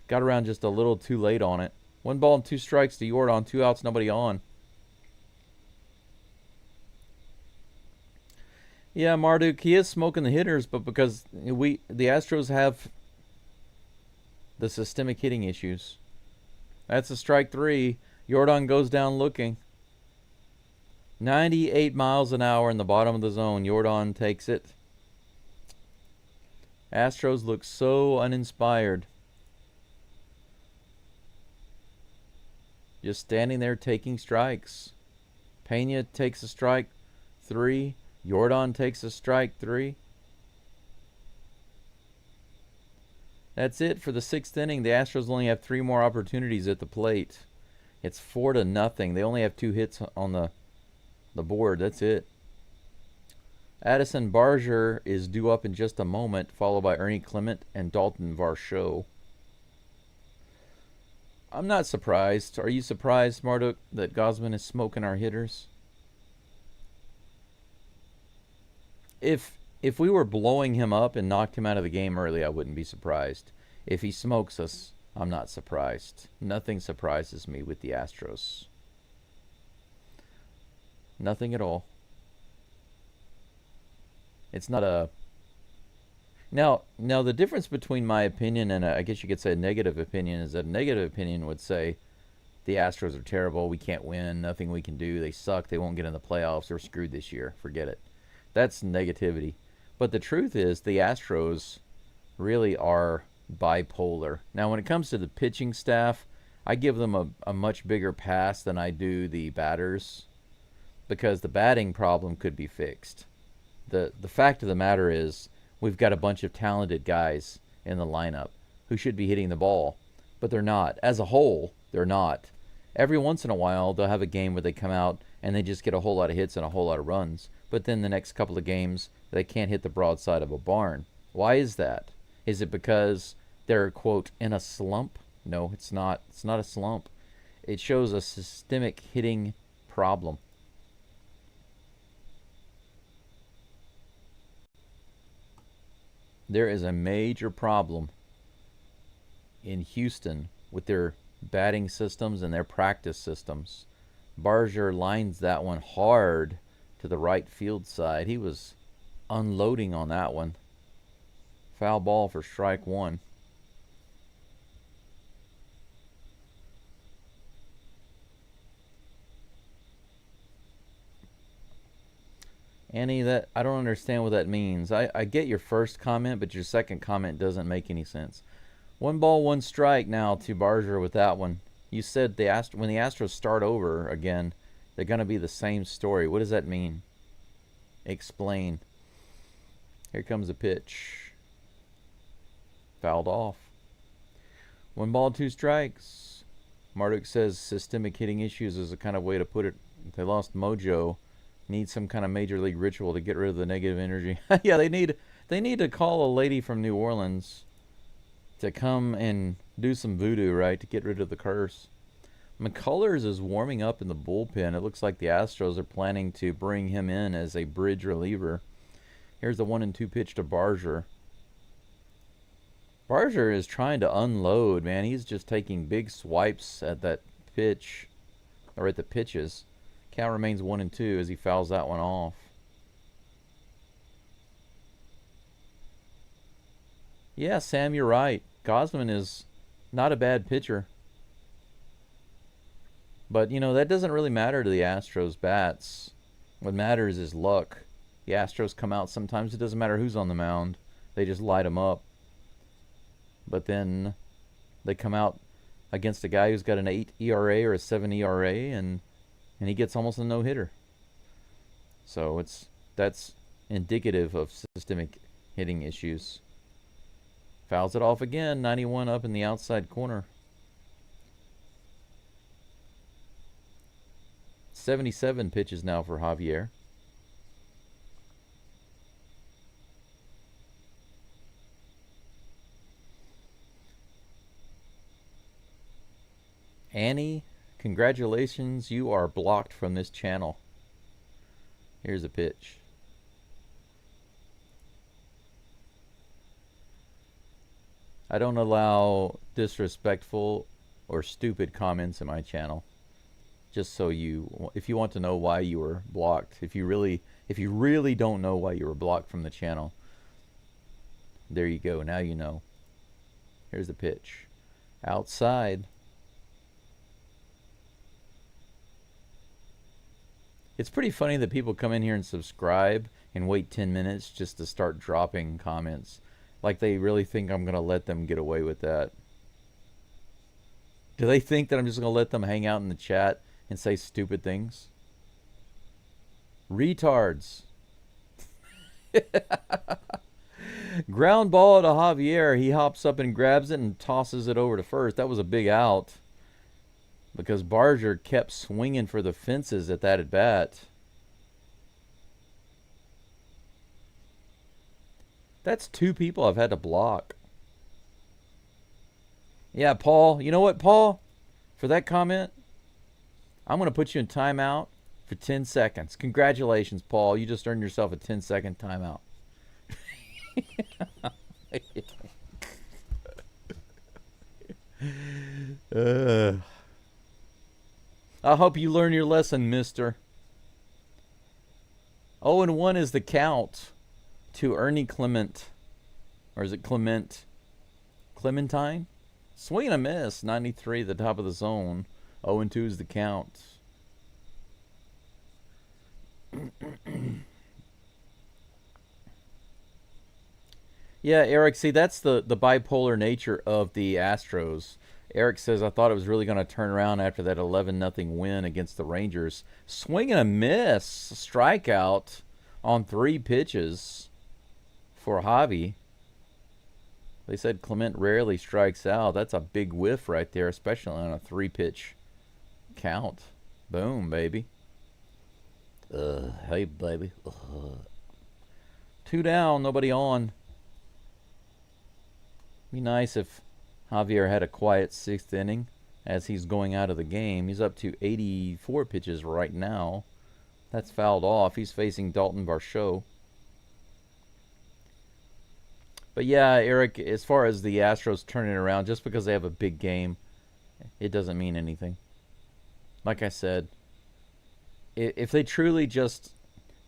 Got around just a little too late on it. 1 ball and 2 strikes to Jordan, 2 outs, nobody on. Yeah, Marduk, he is smoking the hitters, but because the Astros have the systemic hitting issues. That's a strike 3. Jordan goes down looking. 98 miles an hour in the bottom of the zone. Jordan takes it. Astros look so uninspired. Just standing there taking strikes. Pena takes a strike 3. Jordan takes a strike 3. That's it for the 6th inning. The Astros only have 3 more opportunities at the plate. It's 4-0. They only have 2 hits on the board. That's it. Addison Barger is due up in just a moment, followed by Ernie Clement and Dalton Varsho. I'm not surprised. Are you surprised, Marduk, that Gausman is smoking our hitters? If we were blowing him up and knocked him out of the game early, I wouldn't be surprised. If he smokes us, I'm not surprised. Nothing surprises me with the Astros. Nothing at all. It's not a... Now the difference between my opinion and I guess you could say a negative opinion is that a negative opinion would say the Astros are terrible, we can't win, nothing we can do, they suck, they won't get in the playoffs, they're screwed this year, forget it. That's negativity. But the truth is the Astros really are bipolar. Now when it comes to the pitching staff, I give them a much bigger pass than I do the batters because the batting problem could be fixed. The fact of the matter is we've got a bunch of talented guys in the lineup who should be hitting the ball, but they're not. As a whole, they're not. Every once in a while, they'll have a game where they come out and they just get a whole lot of hits and a whole lot of runs, but then the next couple of games, they can't hit the broadside of a barn. Why is that? Is it because they're, quote, in a slump? No, it's not. It's not a slump. It shows a systemic hitting problem. There is a major problem in Houston with their batting systems and their practice systems. Barger lines that one hard to the right field side. He was unloading on that one. Foul ball for strike 1. Annie, that I don't understand what that means. I get your first comment, but your second comment doesn't make any sense. 1 ball, 1 strike now to Barger with that one. You said when the Astros start over again, they're going to be the same story. What does that mean? Explain. Here comes a pitch. Fouled off. 1 ball, 2 strikes. Marduk says systemic hitting issues is a kind of way to put it. They lost mojo. Need some kind of major league ritual to get rid of the negative energy. Yeah, they need to call a lady from New Orleans to come and do some voodoo, right, to get rid of the curse. McCullers is warming up in the bullpen. It looks like the Astros are planning to bring him in as a bridge reliever. Here's the 1-2 pitch to Barger. Barger is trying to unload, man. He's just taking big swipes at that pitch, or at the pitches. Count remains 1-2 as he fouls that one off. Yeah, Sam, you're right. Gausman is not a bad pitcher. But, you know, that doesn't really matter to the Astros bats. What matters is luck. The Astros come out sometimes. It doesn't matter who's on the mound. They just light them up. But then they come out against a guy who's got an 8 ERA or a 7 ERA, and he gets almost a no-hitter. So that's indicative of systemic hitting issues. Fouls it off again. 91 up in the outside corner. 77 pitches now for Javier. Annie, congratulations, you are blocked from this channel. Here's a pitch. I don't allow disrespectful or stupid comments in my channel. Just so if you want to know why you were blocked, if you really don't know why you were blocked from the channel, there you go. Now you know. Here's the pitch. Outside. It's pretty funny that people come in here and subscribe and wait 10 minutes just to start dropping comments. Like they really think I'm going to let them get away with that. Do they think that I'm just going to let them hang out in the chat and say stupid things? Retards. Ground ball to Javier. He hops up and grabs it and tosses it over to first. That was a big out because Barger kept swinging for the fences at that at bat. That's two people I've had to block. Yeah, Paul. You know what, Paul? For that comment, I'm going to put you in timeout for 10 seconds. Congratulations, Paul. You just earned yourself a 10-second timeout. I hope you learn your lesson, mister. 0-1 is the count to Ernie Clement. Or is it Clement? Clementine? Swing and a miss. 93 at the top of the zone. 0-2 is the count. Yeah, Eric, see, that's the bipolar nature of the Astros. Eric says, I thought it was really going to turn around after that 11-0 win against the Rangers. Swing and a miss. Strikeout on 3 pitches for Javi. They said Clement rarely strikes out. That's a big whiff right there, especially on a 3-pitch count. Boom, baby. Hey, baby. 2 down, nobody on. Be nice if Javier had a quiet 6th inning as he's going out of the game. He's up to 84 pitches right now. That's fouled off. He's facing Dalton Varsho. But yeah, Eric, as far as the Astros turning around, just because they have a big game, it doesn't mean anything. Like I said, if they truly just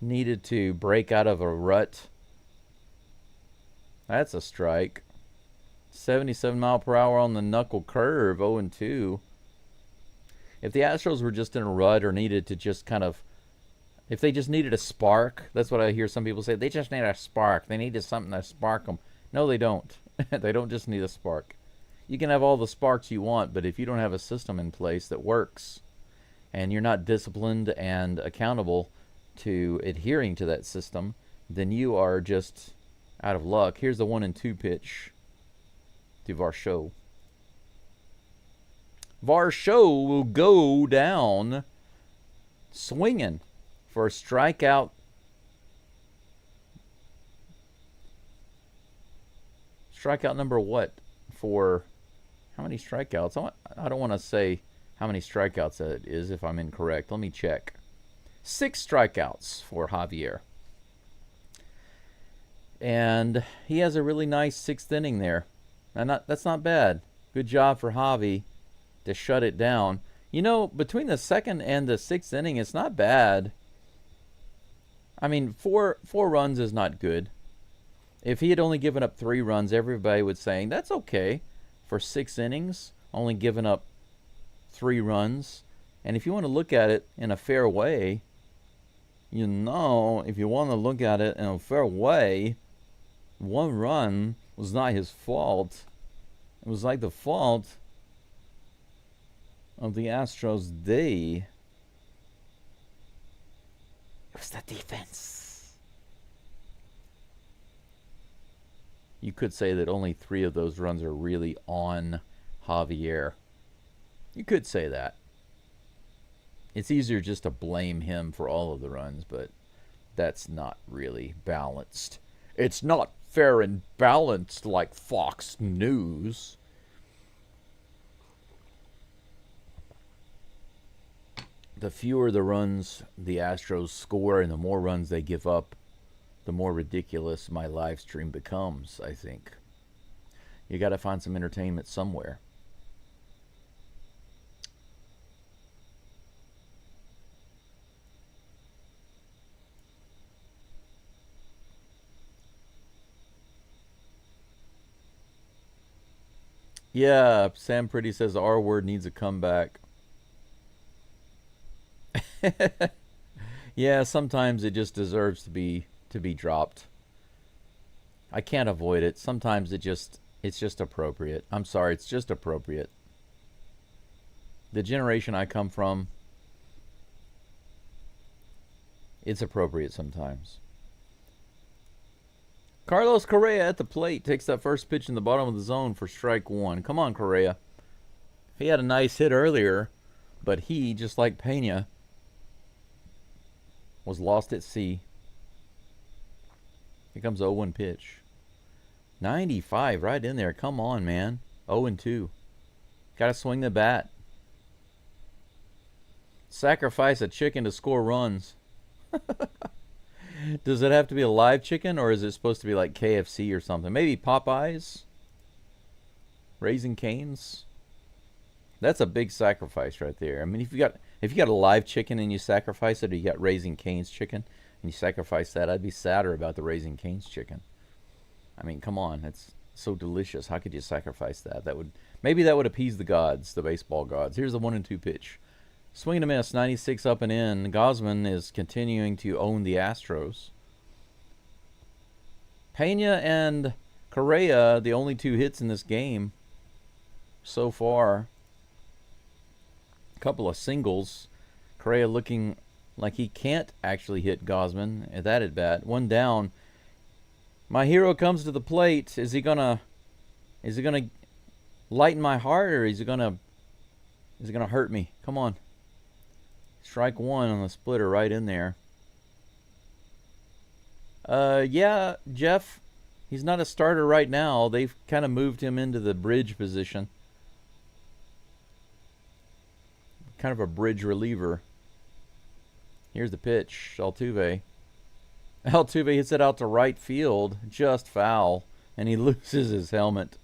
needed to break out of a rut, that's a strike. 77 mile per hour on the knuckle curve, 0-2. If the Astros were just in a rut or needed to just kind of, if they just needed a spark, that's what I hear some people say. They just need a spark. They needed something to spark them. No, they don't. They don't just need a spark. You can have all the sparks you want, but if you don't have a system in place that works and you're not disciplined and accountable to adhering to that system, then you are just out of luck. Here's the 1-2 pitch to Varsho. Varsho will go down swinging for a strikeout. Strikeout number what? For how many strikeouts? I don't want to say how many strikeouts that is if I'm incorrect. Let me check. 6 strikeouts for Javier. And he has a really nice 6th inning there. And that's not bad. Good job for Javi to shut it down. You know, between the 2nd and the 6th inning, it's not bad. I mean, four runs is not good. If he had only given up 3 runs, everybody would say, that's okay. For 6 innings, only giving up 3 runs. And if you want to look at it in a fair way, you know, if you want to look at it in a fair way, 1 run was not his fault. It was like the fault of the Astros' day. It was the defense. You could say that only 3 of those runs are really on Javier. You could say that. It's easier just to blame him for all of the runs, but that's not really balanced. It's not fair and balanced like Fox News. The fewer the runs the Astros score and the more runs they give up, the more ridiculous my live stream becomes, I think. You got to find some entertainment somewhere. Yeah, Sam Pretty says the R word needs a comeback. Yeah, sometimes it just deserves to be dropped. I can't avoid it. Sometimes it's just appropriate. I'm sorry, it's just appropriate. The generation I come from, it's appropriate sometimes. Carlos Correa at the plate takes that first pitch in the bottom of the zone for strike one. Come on, Correa. He had a nice hit earlier, but he, just like Pena, was lost at sea. Here comes 0-1 pitch. 95 right in there. Come on, man. 0-2. Got to swing the bat. Sacrifice a chicken to score runs. Does it have to be a live chicken, or is it supposed to be like KFC or something? Maybe Popeyes? Raising Cane's? That's a big sacrifice right there. I mean, if you got a live chicken and you sacrifice it, or you got Raising Cane's chicken and you sacrifice that, I'd be sadder about the Raising Cane's chicken. I mean, come on, it's so delicious. How could you sacrifice that? Maybe that would appease the gods, the baseball gods. Here's the 1-2 pitch. Swing and a miss, 96 up and in. Gausman is continuing to own the Astros. Pena and Correa, the only 2 hits in this game so far. A couple of singles. Correa looking like he can't actually hit Gausman at that at bat. 1 down. My hero comes to the plate. Is he gonna lighten my heart, or is he gonna hurt me? Come on. Strike 1 on the splitter right in there. Yeah, Jeff, he's not a starter right now. They've kind of moved him into the bridge position. Kind of a bridge reliever. Here's the pitch. Altuve hits it out to right field. Just foul. And he loses his helmet.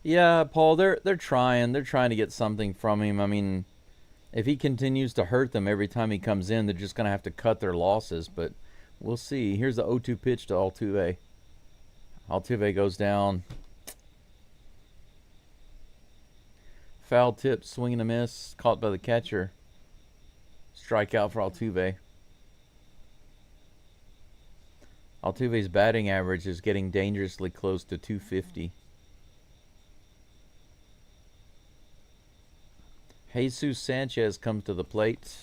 Yeah, Paul, they're trying. They're trying to get something from him. I mean, if he continues to hurt them every time he comes in, they're just going to have to cut their losses. But we'll see. Here's the 0-2 pitch to Altuve. Altuve goes down. Foul tip, swing and a miss, caught by the catcher. Strikeout for Altuve. Altuve's batting average is getting dangerously close to 250. Jesus Sanchez comes to the plate.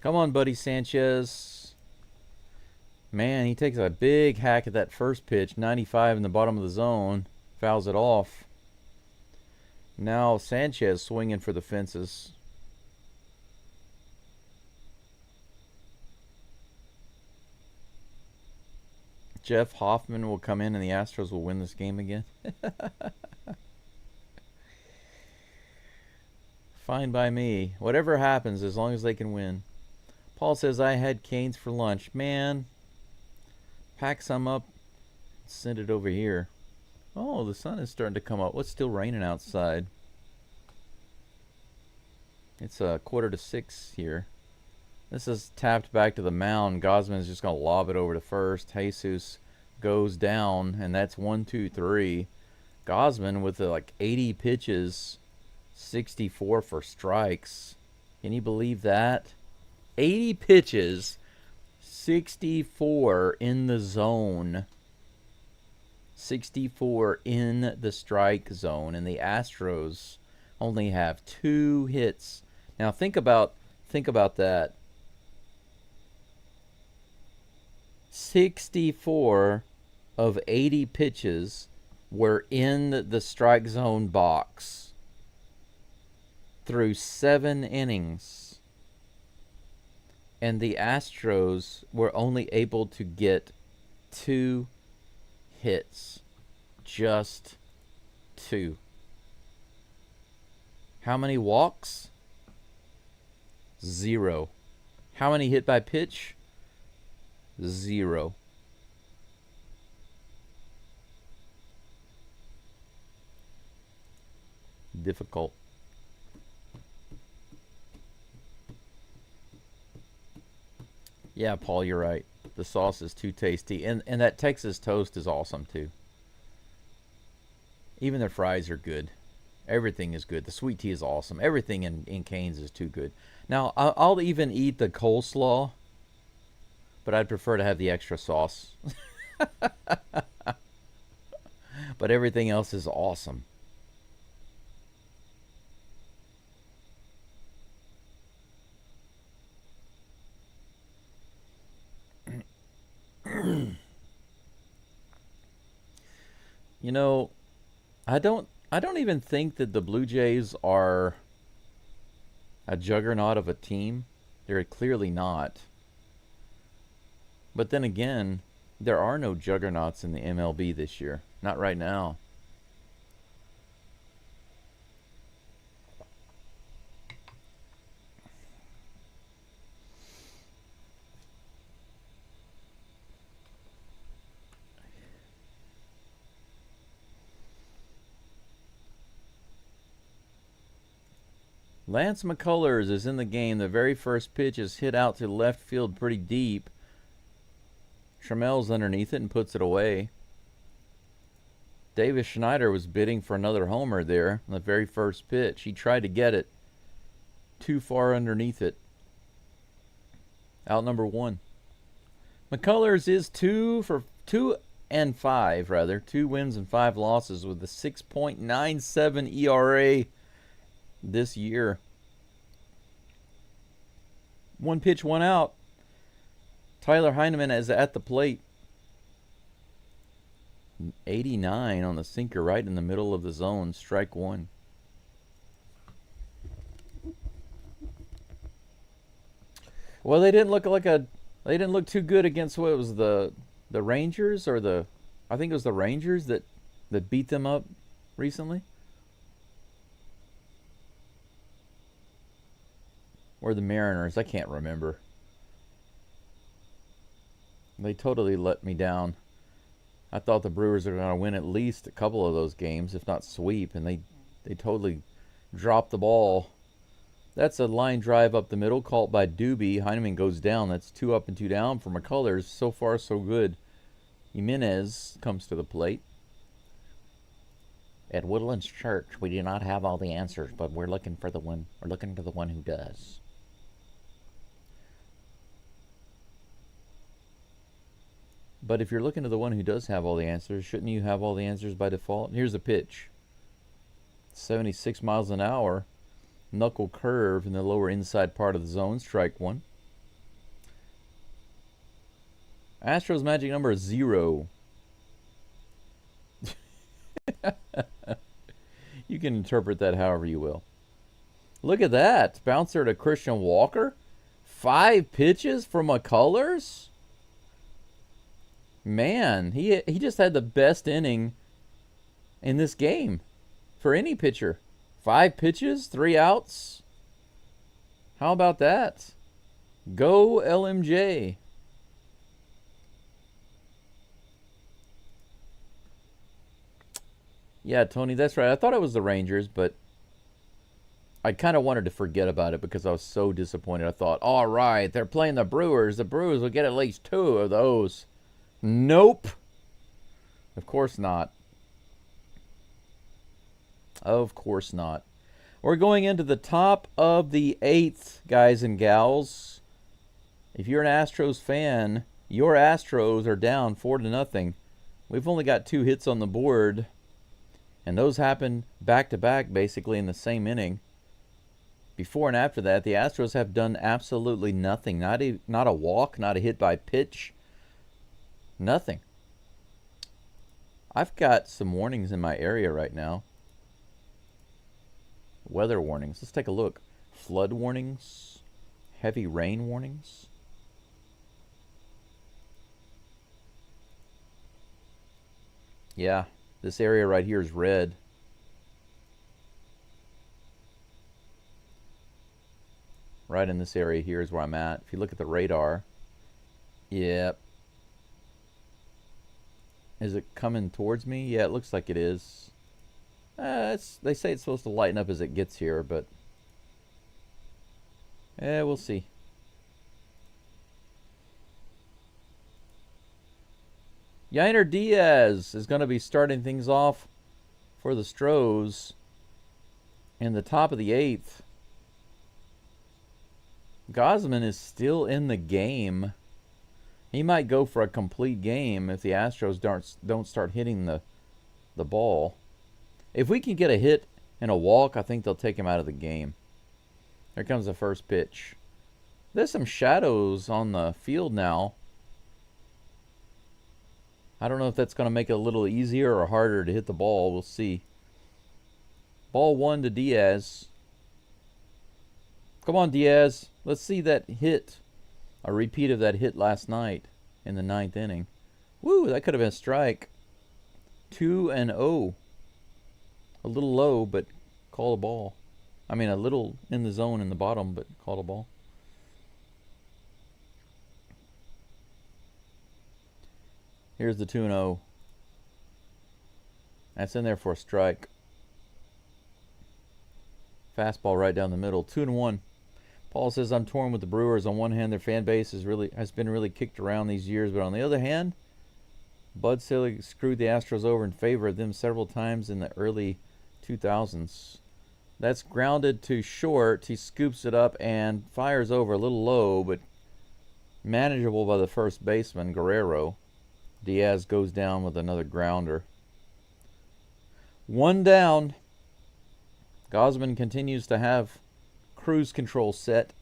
Come on, buddy Sanchez. Man, he takes a big hack at that first pitch. 95 in the bottom of the zone. Fouls it off. Now Sanchez swinging for the fences. Jeff Hoffman will come in and the Astros will win this game again. Fine by me. Whatever happens, as long as they can win. Paul says, I had Cane's for lunch. Man, pack some up. Send it over here. Oh, the sun is starting to come up. What's still raining outside? It's 5:45 here. This is tapped back to the mound. Gausman is just going to lob it over to first. Jesus goes down, and that's 1, 2, 3. Gausman with like 80 pitches, 64 for strikes. Can you believe that? 80 pitches, 64 in the zone. 64 in the strike zone, and the Astros only have 2 hits. Now think about that. 64 of 80 pitches were in the strike zone box through 7 innings. And the Astros were only able to get 2 hits. Just 2. How many walks? 0. How many hit by pitch? 0. Difficult. Yeah, Paul, you're right. The sauce is too tasty. And that Texas toast is awesome, too. Even the fries are good. Everything is good. The sweet tea is awesome. Everything in Cane's is too good. Now, I'll even eat the coleslaw, but I'd prefer to have the extra sauce. But everything else is awesome. You know, I don't even think that the Blue Jays are a juggernaut of a team. They're clearly not. But then again, there are no juggernauts in the MLB this year. Not right now. Lance McCullers is in the game. The very first pitch is hit out to left field pretty deep. Trammell's underneath it and puts it away. Davis Schneider was bidding for another homer there on the very first pitch. He tried to get it too far underneath it. Out number 1. McCullers is 2 and 5 rather. 2 wins and 5 losses with a 6.97 ERA this year. 1 pitch, 1 out. Tyler Heineman is at the plate. 89 on the sinker right in the middle of the zone. Strike 1. Well, they didn't look too good against what was the Rangers, or I think it was the Rangers that beat them up recently. Or the Mariners, I can't remember. They totally let me down. I thought the Brewers were going to win at least a couple of those games, if not sweep, and they totally dropped the ball. That's a line drive up the middle caught by Doobie. Heineman goes down. That's 2 up and 2 down for McCullers. So far, so good. Jimenez comes to the plate. At Woodlands Church, we do not have all the answers, but we're looking for the one. We're looking for the one who does. But if you're looking to the one who does have all the answers, shouldn't you have all the answers by default? Here's the pitch. 76 miles an hour. Knuckle curve in the lower inside part of the zone. Strike 1. Astros magic number is 0. You can interpret that however you will. Look at that. Bouncer to Christian Walker. 5 pitches for McCullers. Man, he just had the best inning in this game for any pitcher. 5 pitches, 3 outs. How about that? Go LMJ. Yeah, Tony, that's right. I thought it was the Rangers, but I kind of wanted to forget about it because I was so disappointed. I thought, all right, they're playing the Brewers. The Brewers will get at least 2 of those. Nope. Of course not. Of course not. We're going into the top of the 8th, guys and gals. If you're an Astros fan, your Astros are down 4-0. We've only got 2 hits on the board, and those happen back-to-back basically in the same inning. Before and after that, the Astros have done absolutely nothing. Not a walk, not a hit by pitch. Nothing. I've got some warnings in my area right now. Weather warnings. Let's take a look. Flood warnings. Heavy rain warnings. Yeah, this area right here is red. Right in this area here is where I'm at. If you look at the radar, yep. Is it coming towards me? Yeah, it looks like it is. They say it's supposed to lighten up as it gets here, but we'll see. Yainer Diaz is going to be starting things off for the Astros in the top of the 8th. Gausman is still in the game. He might go for a complete game if the Astros don't start hitting the ball. If we can get a hit and a walk, I think they'll take him out of the game. Here comes the first pitch. There's some shadows on the field now. I don't know if that's going to make it a little easier or harder to hit the ball. We'll see. Ball 1 to Diaz. Come on, Diaz. Let's see that hit. A repeat of that hit last night in the 9th inning. Woo, that could have been a strike. 2-0. A little low, but call a ball. I mean, a little in the zone in the bottom, but call a ball. Here's the 2-0. That's in there for a strike. Fastball right down the middle. 2-1. Paul says, I'm torn with the Brewers. On one hand, their fan base has been really kicked around these years, but on the other hand, Bud Selig screwed the Astros over in favor of them several times in the early 2000s. That's grounded to short. He scoops it up and fires over a little low, but manageable by the first baseman, Guerrero. Diaz goes down with another grounder. 1 down. Gausman continues to have cruise control set.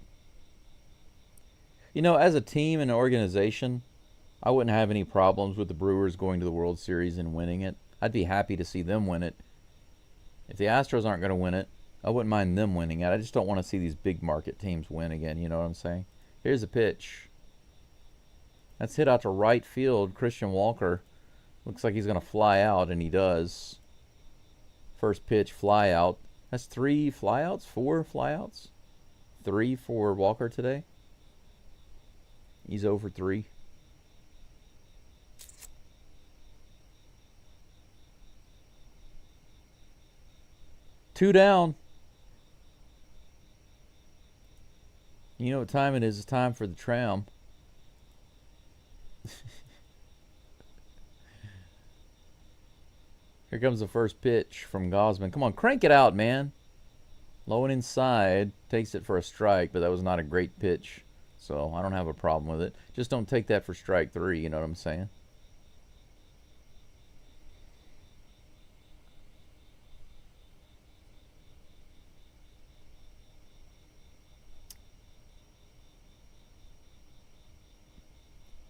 You know, as a team and an organization, I wouldn't have any problems with the Brewers going to the World Series and winning it. I'd be happy to see them win it. If the Astros aren't going to win it, I wouldn't mind them winning it. I just don't want to see these big market teams win again, you know what I'm saying? Here's a pitch. That's hit out to right field. Christian Walker looks like he's going to fly out, and he does. First pitch, fly out. That's 3 flyouts, 4 flyouts. 3 for Walker today. He's over 3. Two down. You know what time it is? It's time for the tram. Here comes the first pitch from Gausman. Come on, crank it out, man. Low and inside. Takes it for a strike, but that was not a great pitch. So I don't have a problem with it. Just don't take that for strike 3, you know what I'm saying?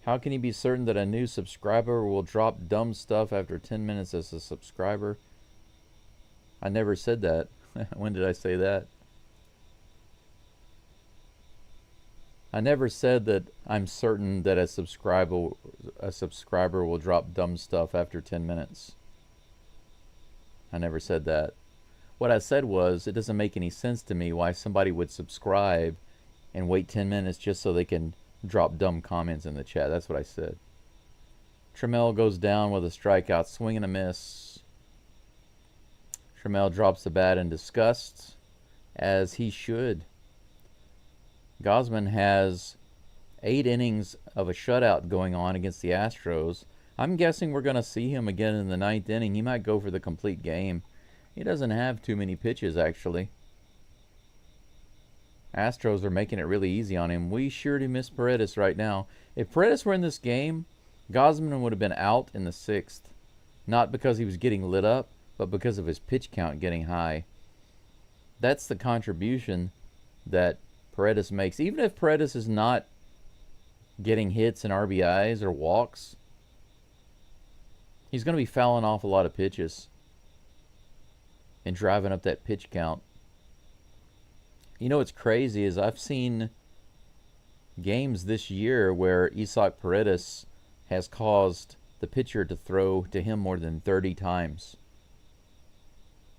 How can he be certain that a new subscriber will drop dumb stuff after 10 minutes as a subscriber? I never said that. When did I say that? I never said that I'm certain that a subscriber will drop dumb stuff after 10 minutes. I never said that. What I said was, it doesn't make any sense to me why somebody would subscribe and wait 10 minutes just so they can drop dumb comments in the chat. That's what I said. Trammell goes down with a strikeout, swing and a miss. Trammell drops the bat in disgust, as he should. Gausman has 8 innings of a shutout going on against the Astros. I'm guessing we're going to see him again in the 9th inning. He might go for the complete game. He doesn't have too many pitches, actually. Astros are making it really easy on him. We sure do miss Paredes right now. If Paredes were in this game, Gausman would have been out in the 6th. Not because he was getting lit up, but because of his pitch count getting high. That's the contribution that Paredes makes. Even if Paredes is not getting hits and RBIs or walks, he's going to be fouling off a lot of pitches and driving up that pitch count. You know what's crazy is I've seen games this year where Isaac Paredes has caused the pitcher to throw to him more than 30 times.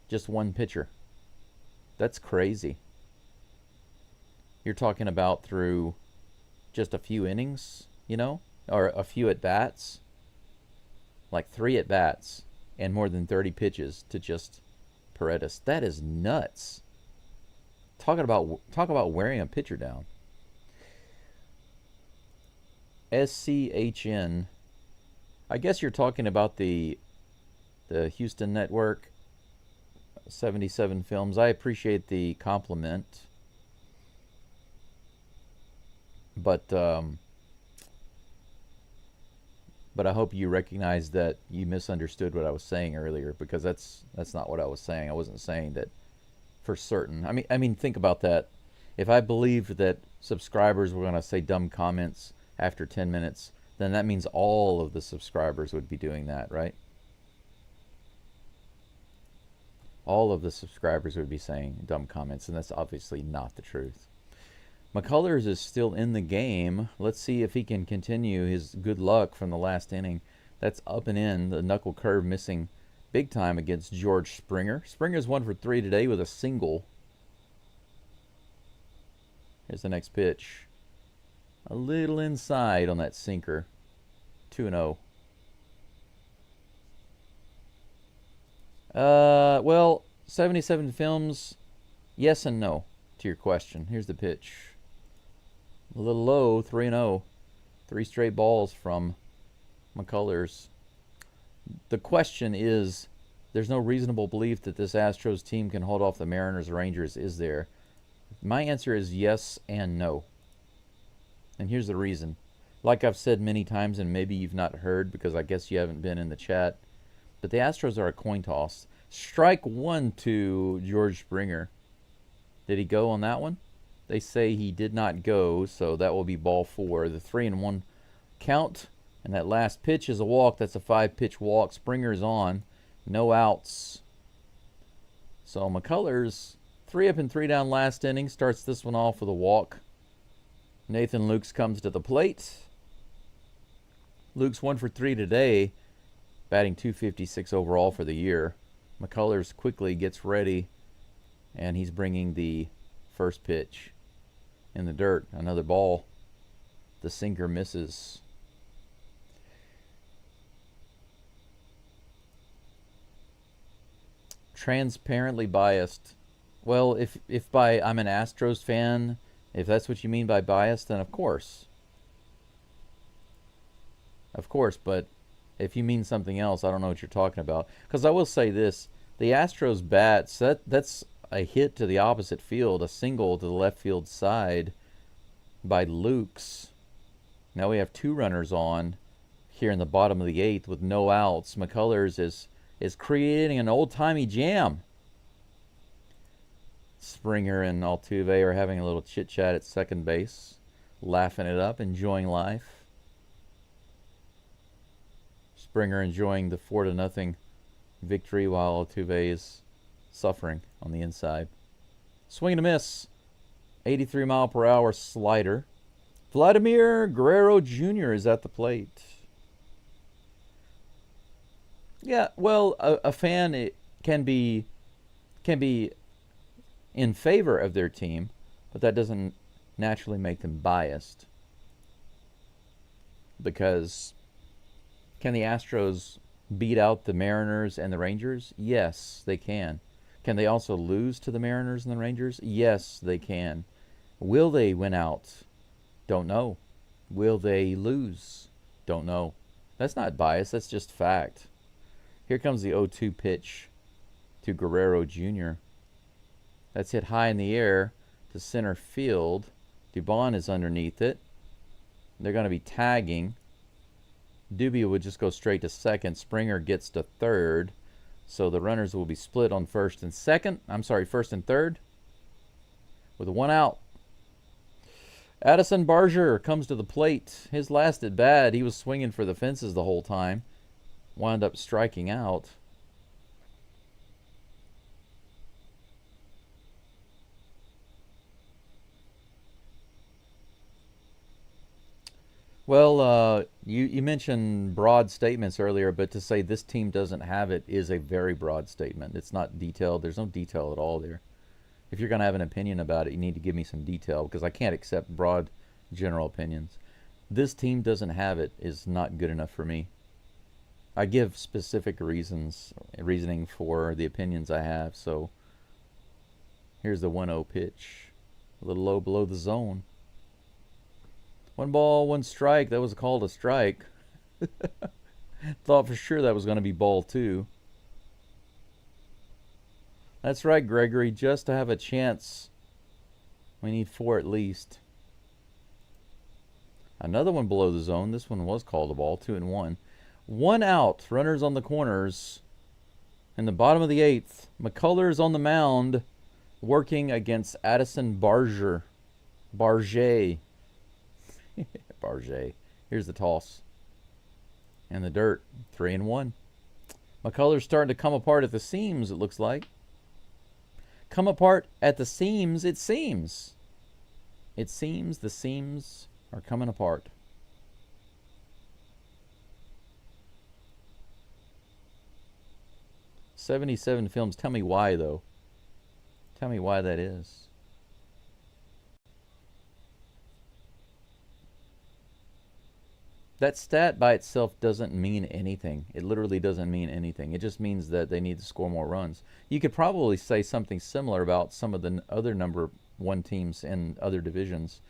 Just one pitcher. That's crazy. You're talking about through just a few innings, you know, or a few at-bats. Like 3 at-bats and more than 30 pitches to just Paredes. That is nuts. Talk about wearing a pitcher down. SCHN. I guess you're talking about the Houston network. 77 films. I appreciate the compliment, but I hope you recognize that you misunderstood what I was saying earlier, because that's not what I was saying. I wasn't saying that for certain. I mean, think about that. If I believed that subscribers were going to say dumb comments after 10 minutes, then that means all of the subscribers would be doing that, right? All of the subscribers would be saying dumb comments, and that's obviously not the truth. McCullers is still in the game. Let's see if he can continue his good luck from the last inning. That's up and in. The knuckle curve missing big time against George Springer. Springer's 1 for 3 today with a single. Here's the next pitch. A little inside on that sinker. 2-0. Well, 77 films, yes and no to your question. Here's the pitch. A little low, 3-0. 3 straight balls from McCullers. The question is, there's no reasonable belief that this Astros team can hold off the Mariners or Rangers, is there? My answer is yes and no. And here's the reason. Like I've said many times, and maybe you've not heard because I guess you haven't been in the chat, but the Astros are a coin toss. Strike 1 to George Springer. Did he go on that one? They say he did not go, so that will be ball 4. The 3-1 count, and that last pitch is a walk. That's a 5-pitch walk. Springer's on. No outs. So McCullers, 3 up and 3 down last inning, starts this one off with a walk. Nathan Lukes comes to the plate. Lukes 1 for 3 today, batting .256 overall for the year. McCullers quickly gets ready, and he's bringing the first pitch in the dirt. Another ball. The sinker misses. Transparently biased. Well, if by I'm an Astros fan, if that's what you mean by biased, then of course. Of course, but if you mean something else, I don't know what you're talking about. Because I will say this, the Astros bats, that's a hit to the opposite field, a single to the left field side by Lukes. Now we have 2 runners on here in the bottom of the 8th with no outs. McCullers is creating an old-timey jam. Springer and Altuve are having a little chit-chat at second base, laughing it up, enjoying life. Springer enjoying the 4-0 victory while Altuve is suffering on the inside. Swing and a miss. 83-mile-per-hour slider. Vladimir Guerrero Jr. is at the plate. Yeah, well, a fan can be in favor of their team, but that doesn't naturally make them biased. Because can the Astros beat out the Mariners and the Rangers? Yes, they can. Can they also lose to the Mariners and the Rangers? Yes, they can. Will they win out? Don't know. Will they lose? Don't know. That's not bias, that's just fact. Here comes the 0-2 pitch to Guerrero Jr. That's hit high in the air to center field. Dubon is underneath it. They're going to be tagging. Dubia would just go straight to second. Springer gets to third. So the runners will be split on first and third. With 1 out. Addison Barger comes to the plate. His last at bat, he was swinging for the fences the whole time. Wound up striking out. Well, you mentioned broad statements earlier, but to say this team doesn't have it is a very broad statement. It's not detailed. There's no detail at all there. If you're going to have an opinion about it, you need to give me some detail, because I can't accept broad general opinions. This team doesn't have it is not good enough for me. I give specific reasoning for the opinions I have. So here's the 1-0 pitch. A little low below the zone. 1 ball, 1 strike. That was called a strike. Thought for sure that was going to be ball 2. That's right, Gregory. Just to have a chance, we need 4 at least. Another one below the zone. This one was called a ball. 2-1. 1 out. Runners on the corners. In the bottom of the 8th, McCullers on the mound, working against Addison Barger. Barger. Barger. Here's the toss. And the dirt. 3-1. McCullers starting to come apart at the seams, it looks like. Come apart at the seams, it seems. It seems the seams are coming apart. '77 films. Tell me why, though. Tell me why that is. That stat by itself doesn't mean anything. It literally doesn't mean anything. It just means that they need to score more runs. You could probably say something similar about some of the other number 1 teams in other divisions.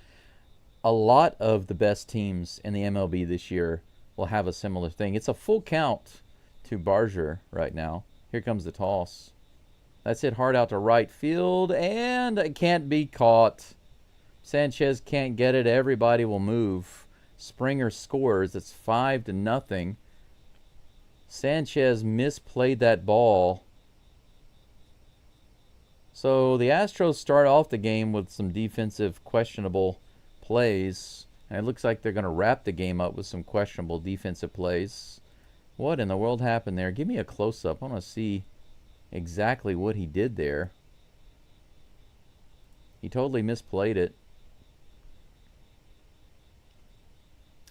A lot of the best teams in the MLB this year will have a similar thing. It's a full count to Barger right now. Here comes the toss. That's it hard out to right field, and it can't be caught. Sanchez can't get it. Everybody will move. Springer scores. It's 5-0. Sanchez misplayed that ball. So the Astros start off the game with some defensive questionable plays. And it looks like they're going to wrap the game up with some questionable defensive plays. What in the world happened there? Give me a close-up. I want to see exactly what he did there. He totally misplayed it.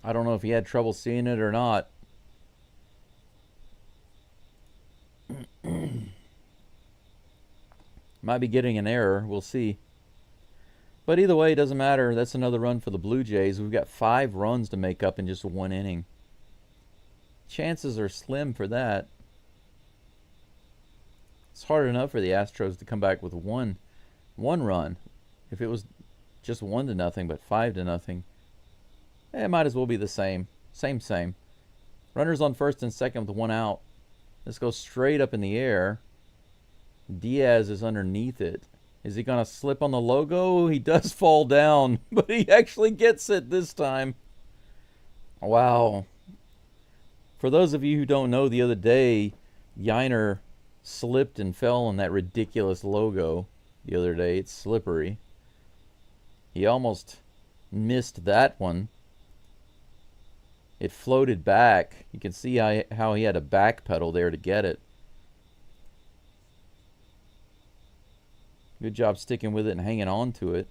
I don't know if he had trouble seeing it or not. Might be getting an error. We'll see. But either way, it doesn't matter. That's another run for the Blue Jays. We've got 5 runs to make up in just 1 inning. Chances are slim for that. It's hard enough for the Astros to come back with one run. If it was just 1-0, but 5-0. It might as well be the same. Same. Runners on first and second with 1 out. This goes straight up in the air. Diaz is underneath it. Is he going to slip on the logo? He does fall down, but he actually gets it this time. Wow. For those of you who don't know, the other day, Yiner slipped and fell on that ridiculous logo the other day. It's slippery. He almost missed that one. It floated back. You can see how he had to backpedal there to get it. Good job sticking with it and hanging on to it.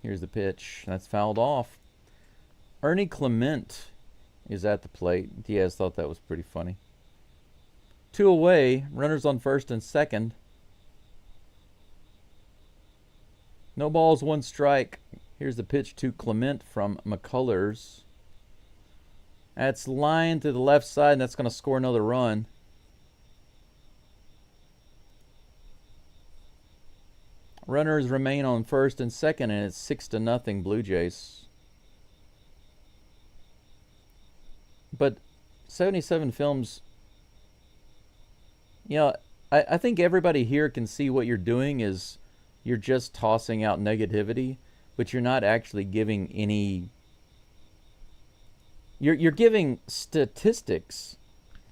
Here's the pitch. That's fouled off. Ernie Clement is at the plate. Diaz thought that was pretty funny. 2 away. Runners on first and second. No balls, 1 strike. Here's the pitch to Clement from McCullers. That's lined to the left side, and that's going to score another run. Runners remain on first and second, and it's 6-0 Blue Jays. But 77 films, you know, I think everybody here can see what you're doing is you're just tossing out negativity, but you're not actually giving any... You're giving statistics,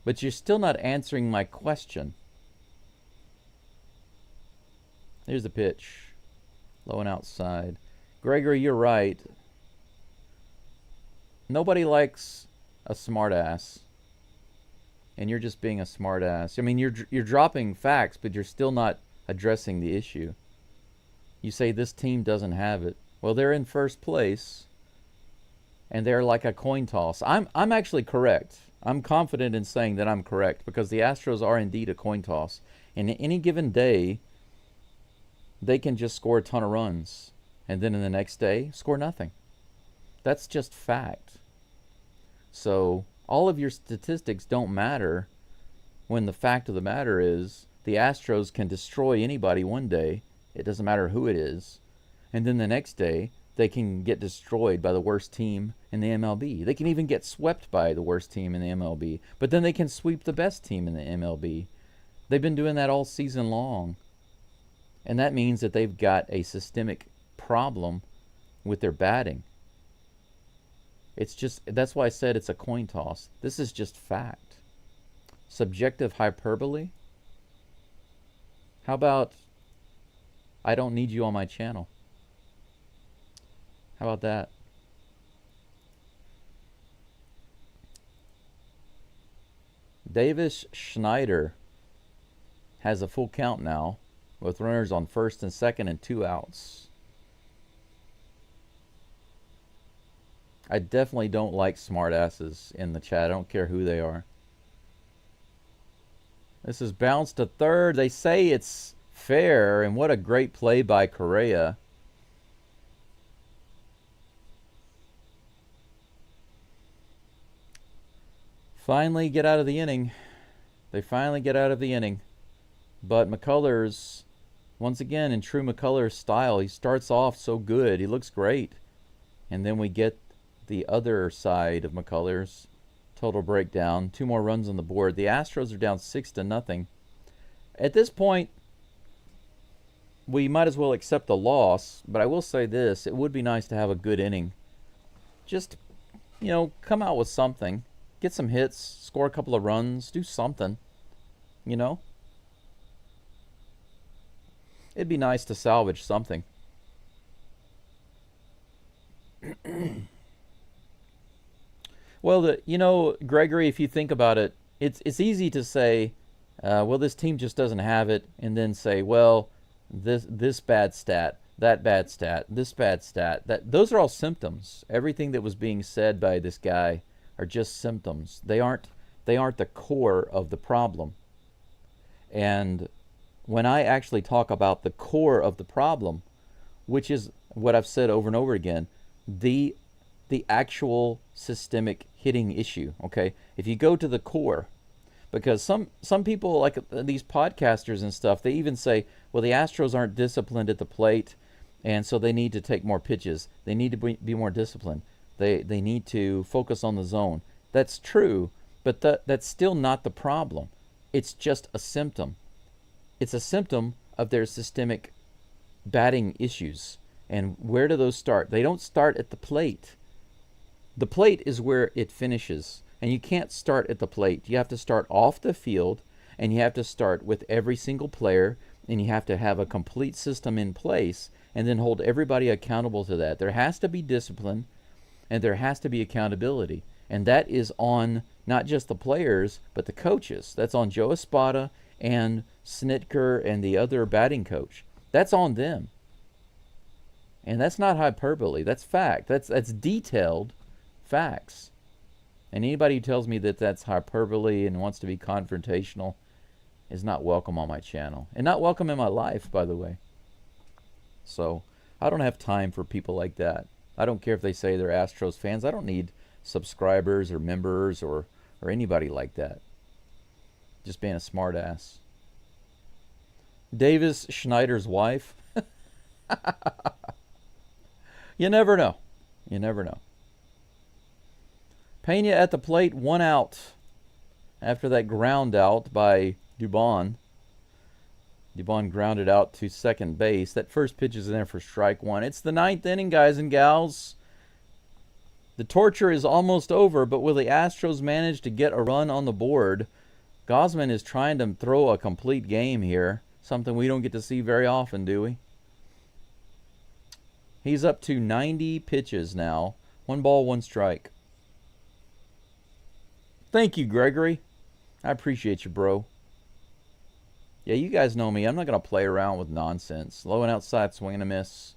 but you're still not answering my question. Here's the pitch. Low and outside. Gregory, you're right. Nobody likes a smartass. And you're just being a smartass. I mean, you're dropping facts, but you're still not addressing the issue. You say this team doesn't have it. Well, they're in first place, and they're like a coin toss. I'm actually correct. I'm confident in saying that I'm correct because the Astros are indeed a coin toss. And any given day, they can just score a ton of runs, and then in the next day, score nothing. That's just fact. So all of your statistics don't matter when the fact of the matter is the Astros can destroy anybody one day. It doesn't matter who it is. And then the next day, they can get destroyed by the worst team in the MLB. They can even get swept by the worst team in the MLB. But then they can sweep the best team in the MLB. They've been doing that all season long. And that means that they've got a systemic problem with their batting. It's just, that's why I said it's a coin toss. This is just fact. Subjective hyperbole? How about, I don't need you on my channel? How about that? Davis Schneider has a full count now with runners on first and second and 2 outs. I definitely don't like smartasses in the chat. I don't care who they are. This is bounced to third. They say it's fair, and what a great play by Correa. Finally get out of the inning. They finally get out of the inning. But McCullers, once again, in true McCullers style, he starts off so good. He looks great. And then we get the other side of McCullers. Total breakdown. 2 more runs on the board. The Astros are down 6-0. At this point, we might as well accept the loss. But I will say this. It would be nice to have a good inning. Just, you know, come out with something. Get some hits. Score a couple of runs. Do something. You know? It'd be nice to salvage something. Well, you know, Gregory, if you think about it, it's easy to say, well, this team just doesn't have it, and then say, well, this bad stat, that bad stat, this bad stat. Those are all symptoms. Everything that was being said by this guy are just symptoms. They aren't the core of the problem. And when I actually talk about the core of the problem, which is what I've said over and over again, the actual systemic hitting issue, okay? If you go to the core, because some people, like these podcasters and stuff, they even say, well, the Astros aren't disciplined at the plate, and so they need to take more pitches. They need to be more disciplined. They need to focus on the zone. That's true, but that's still not the problem. It's just a symptom. It's a symptom of their systemic batting issues. And where do those start? They don't start at the plate. The plate is where it finishes. And you can't start at the plate. You have to start off the field, and you have to start with every single player, and you have to have a complete system in place, and then hold everybody accountable to that. There has to be discipline, and there has to be accountability. And that is on not just the players, but the coaches. That's on Joe Espada and Snitker and the other batting coach. That's on them. And that's not hyperbole. That's fact. That's detailed facts. And anybody who tells me that that's hyperbole and wants to be confrontational is not welcome on my channel. And not welcome in my life, by the way. So, I don't have time for people like that. I don't care if they say they're Astros fans. I don't need subscribers or members or anybody like that. Just being a smart ass. Davis Schneider's wife. You never know. You never know. Pena at the plate, 1 out after that ground out by Dubon. Dubon grounded out to second base. That first pitch is in there for strike 1. It's the 9th inning, guys and gals. The torture is almost over, but will the Astros manage to get a run on the board? Gausman is trying to throw a complete game here. Something we don't get to see very often, do we? He's up to 90 pitches now. 1 ball, 1 strike. Thank you, Gregory. I appreciate you, bro. Yeah, you guys know me. I'm not going to play around with nonsense. Low and outside, swing and a miss.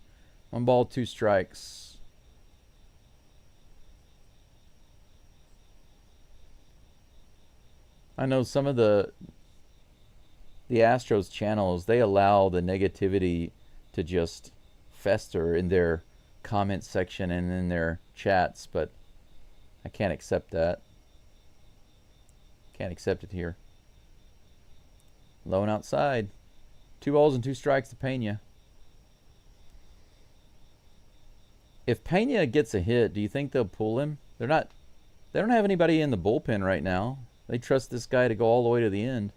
1 ball, 2 strikes. I know some of the Astros channels, they allow the negativity to just fester in their comment section and in their chats, but I can't accept that. Can't accept it here. Low and outside. 2 balls and 2 strikes to Pena. If Pena gets a hit, do you think they'll pull him? They don't have anybody in the bullpen right now. They trust this guy to go all the way to the end.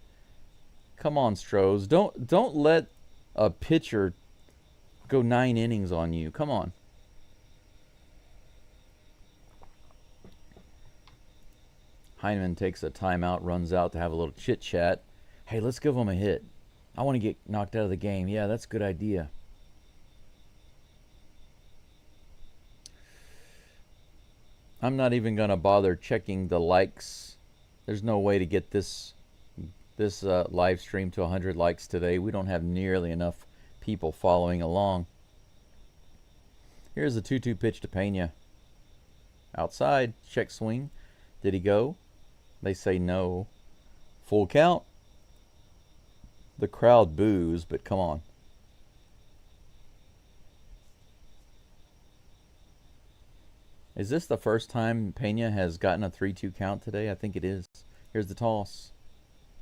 Come on, Stros. Don't let a pitcher go 9 innings on you. Come on. Heineman takes a timeout, runs out to have a little chit-chat. Hey, let's give him a hit. I want to get knocked out of the game. Yeah, that's a good idea. I'm not even going to bother checking the likes. There's no way to get this live stream to 100 likes today. We don't have nearly enough people following along. Here's the 2-2 pitch to Pena. Outside, check swing. Did he go? They say no. Full count. The crowd boos, but come on. Is this the first time Pena has gotten a 3-2 count today? I think it is. Here's the toss.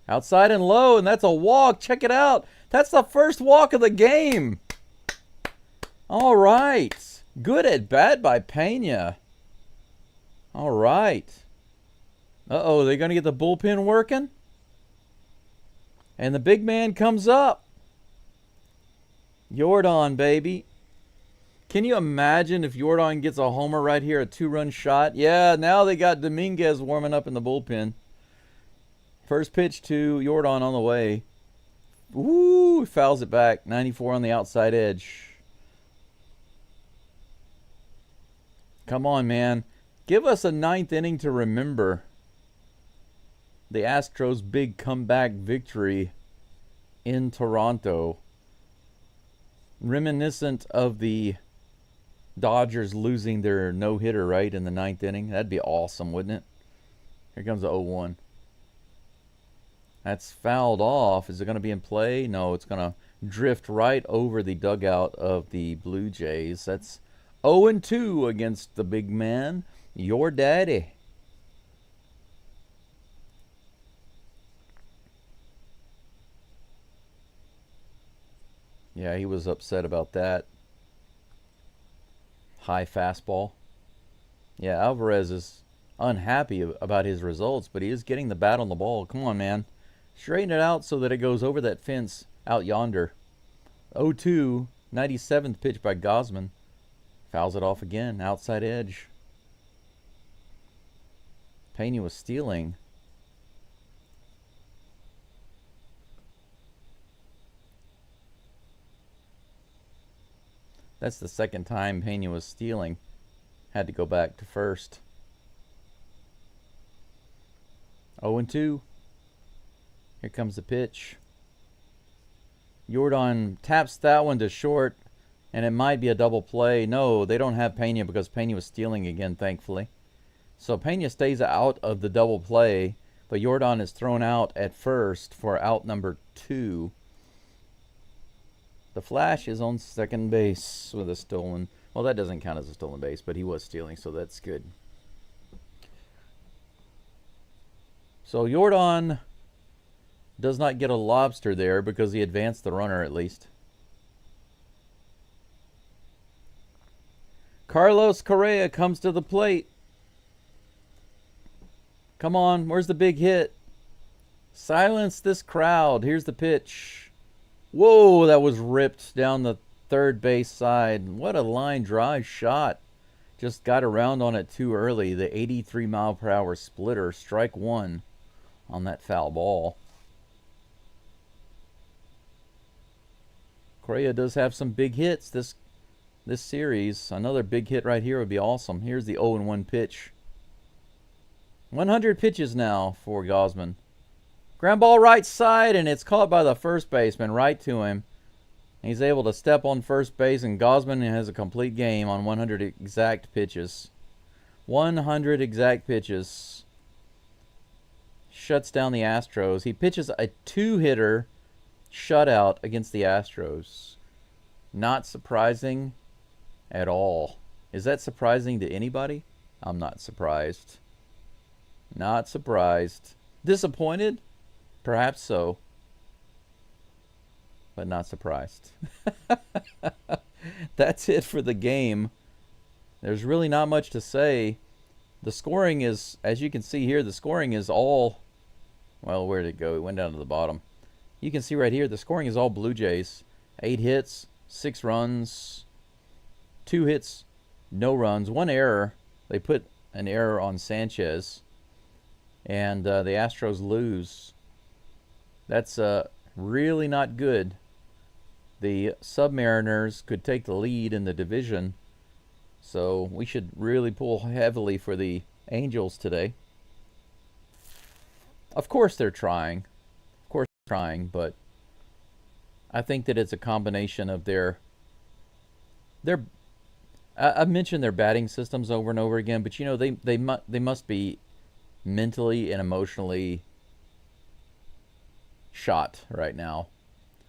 Outside and low, and that's a walk. Check it out. That's the first walk of the game. All right. Good at bat by Pena. All right. Uh-oh, they're going to get the bullpen working? And the big man comes up. Jordan, baby. Can you imagine if Jordan gets a homer right here, a 2-run shot? Yeah, now they got Dominguez warming up in the bullpen. First pitch to Jordan on the way. Ooh, fouls it back. 94 on the outside edge. Come on, man. Give us a 9th inning to remember. The Astros' big comeback victory in Toronto. Reminiscent of the Dodgers losing their no-hitter, right, in the 9th inning. That'd be awesome, wouldn't it? Here comes the 0-1. That's fouled off. Is it going to be in play? No, it's going to drift right over the dugout of the Blue Jays. That's 0-2 against the big man, your daddy. Yeah, he was upset about that. High fastball. Yeah, Alvarez is unhappy about his results, but he is getting the bat on the ball. Come on, man. Straighten it out so that it goes over that fence out yonder. 0-2, 97th pitch by Gausman. Fouls it off again, outside edge. Pena was stealing. That's the second time Pena was stealing. Had to go back to first. 0-2. Here comes the pitch. Jordan taps that one to short, and it might be a double play. No, they don't have Pena because Pena was stealing again, thankfully. So Pena stays out of the double play, but Jordan is thrown out at first for out number 2. The Flash is on second base with a stolen. Well, that doesn't count as a stolen base, but he was stealing, so that's good. So Jordan does not get a lobster there because he advanced the runner at least. Carlos Correa comes to the plate. Come on, where's the big hit? Silence this crowd. Here's the pitch. Whoa, that was ripped down the third base side. What a line drive shot. Just got around on it too early. The 83-mile-per-hour splitter, strike 1 on that foul ball. Correa does have some big hits this series. Another big hit right here would be awesome. Here's the 0-1 pitch. 100 pitches now for Gausman. Ground ball right side, and it's caught by the first baseman right to him. He's able to step on first base, and Gausman has a complete game on 100 exact pitches. 100 exact pitches. Shuts down the Astros. He pitches a 2-hitter shutout against the Astros. Not surprising at all. Is that surprising to anybody? I'm not surprised. Not surprised. Disappointed? Perhaps so. But not surprised. That's it for the game. There's really not much to say. The scoring is, as you can see here, the scoring is all, well, where did it go? It went down to the bottom. You can see right here, the scoring is all Blue Jays. 8 hits, 6 runs, 2 hits, no runs, 1 error. They put an error on Sanchez, and the Astros lose. That's really not good. The Submariners could take the lead in the division, so we should really pull heavily for the Angels today. Of course they're trying. Of course they're trying, but I think that it's a combination of their I've mentioned their batting systems over and over again, but you know they must be mentally and emotionally shot right now.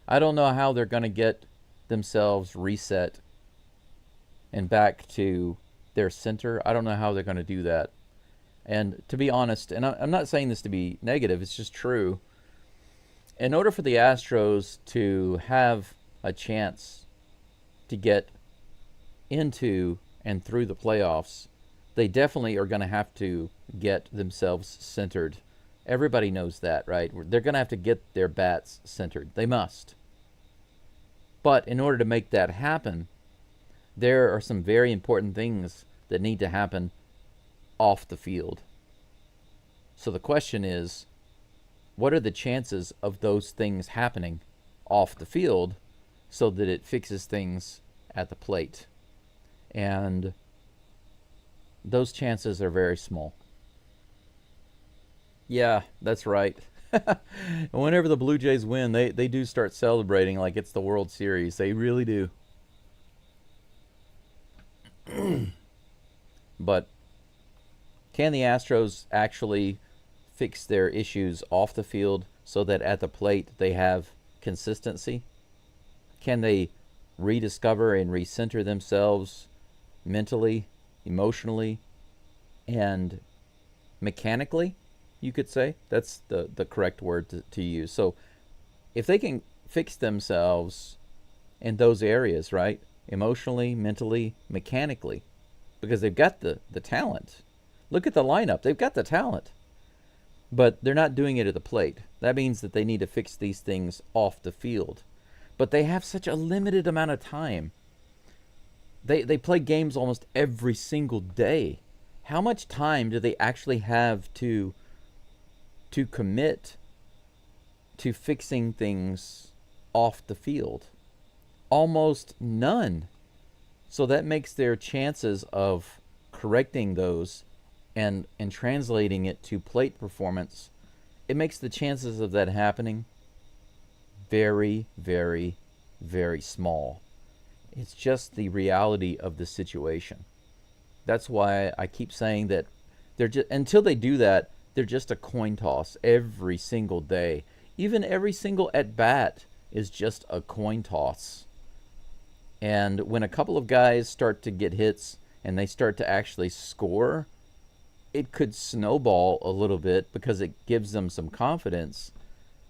I don't know how they're going to get themselves reset and back to their center. I don't know how they're going to do that. And to be honest, and I'm not saying this to be negative, it's just true. In order for the Astros to have a chance to get into and through the playoffs, they definitely are going to have to get themselves centered. Everybody knows that, right? They're going to have to get their bats centered. They must. But in order to make that happen, there are some very important things that need to happen off the field. So the question is, what are the chances of those things happening off the field so that it fixes things at the plate? And those chances are very small. Yeah, that's right. Whenever the Blue Jays win, they do start celebrating like it's the World Series. They really do. But can the Astros actually fix their issues off the field so that at the plate they have consistency? Can they rediscover and recenter themselves mentally, emotionally, and mechanically, you could say? That's the correct word to use. So if they can fix themselves in those areas, right? Emotionally, mentally, mechanically, because they've got the talent. Look at the lineup. They've got the talent. But they're not doing it at the plate. That means that they need to fix these things off the field. But they have such a limited amount of time. They play games almost every single day. How much time do they actually have to commit to fixing things off the field? Almost none. So that makes their chances of correcting those and translating it to plate performance, it makes the chances of that happening very, very, very small. It's just the reality of the situation. That's why I keep saying that they're just, until they do that, they're just a coin toss every single day. Even every single at bat is just a coin toss. And when a couple of guys start to get hits and they start to actually score, it could snowball a little bit because it gives them some confidence.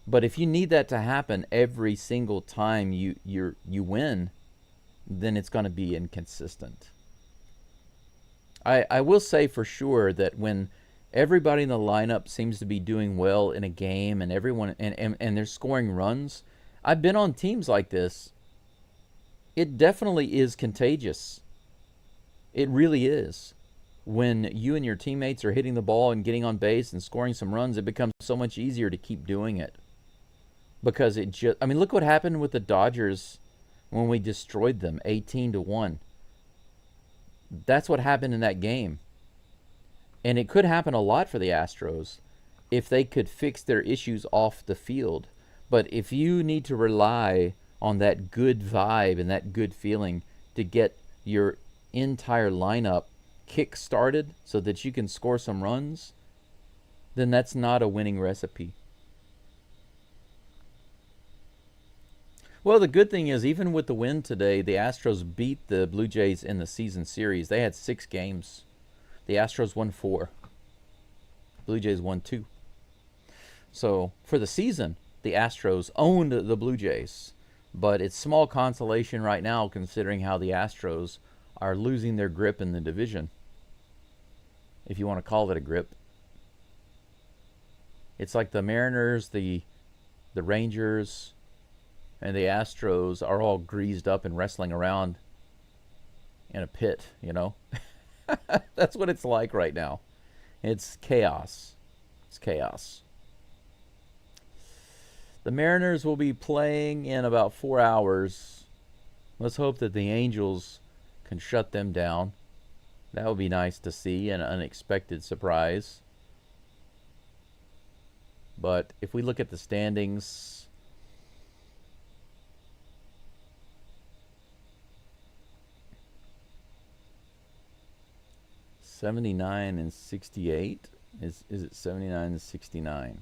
But if you need that to happen every single time you win, then it's going to be inconsistent. I will say for sure that when everybody in the lineup seems to be doing well in a game and everyone and they're scoring runs, I've been on teams like this. It definitely is contagious. It really is. When you and your teammates are hitting the ball and getting on base and scoring some runs, it becomes so much easier to keep doing it. Because it just, I mean, look what happened with the Dodgers when we destroyed them 18-1. That's what happened in that game. And it could happen a lot for the Astros if they could fix their issues off the field. But if you need to rely on that good vibe and that good feeling to get your entire lineup kick-started so that you can score some runs, then that's not a winning recipe. Well, the good thing is, even with the win today, the Astros beat the Blue Jays in the season series. They had 6 games. The Astros won 4. Blue Jays won 2. So, for the season, the Astros owned the Blue Jays. But it's small consolation right now considering how the Astros are losing their grip in the division, if you want to call it a grip. It's like the Mariners, the Rangers, and the Astros are all greased up and wrestling around in a pit, you know? That's what it's like right now. It's chaos. It's chaos. The Mariners will be playing in about 4 hours. Let's hope that the Angels can shut them down. That would be nice to see, an unexpected surprise. But if we look at the standings, '79 and '68. Is it 79 and 69?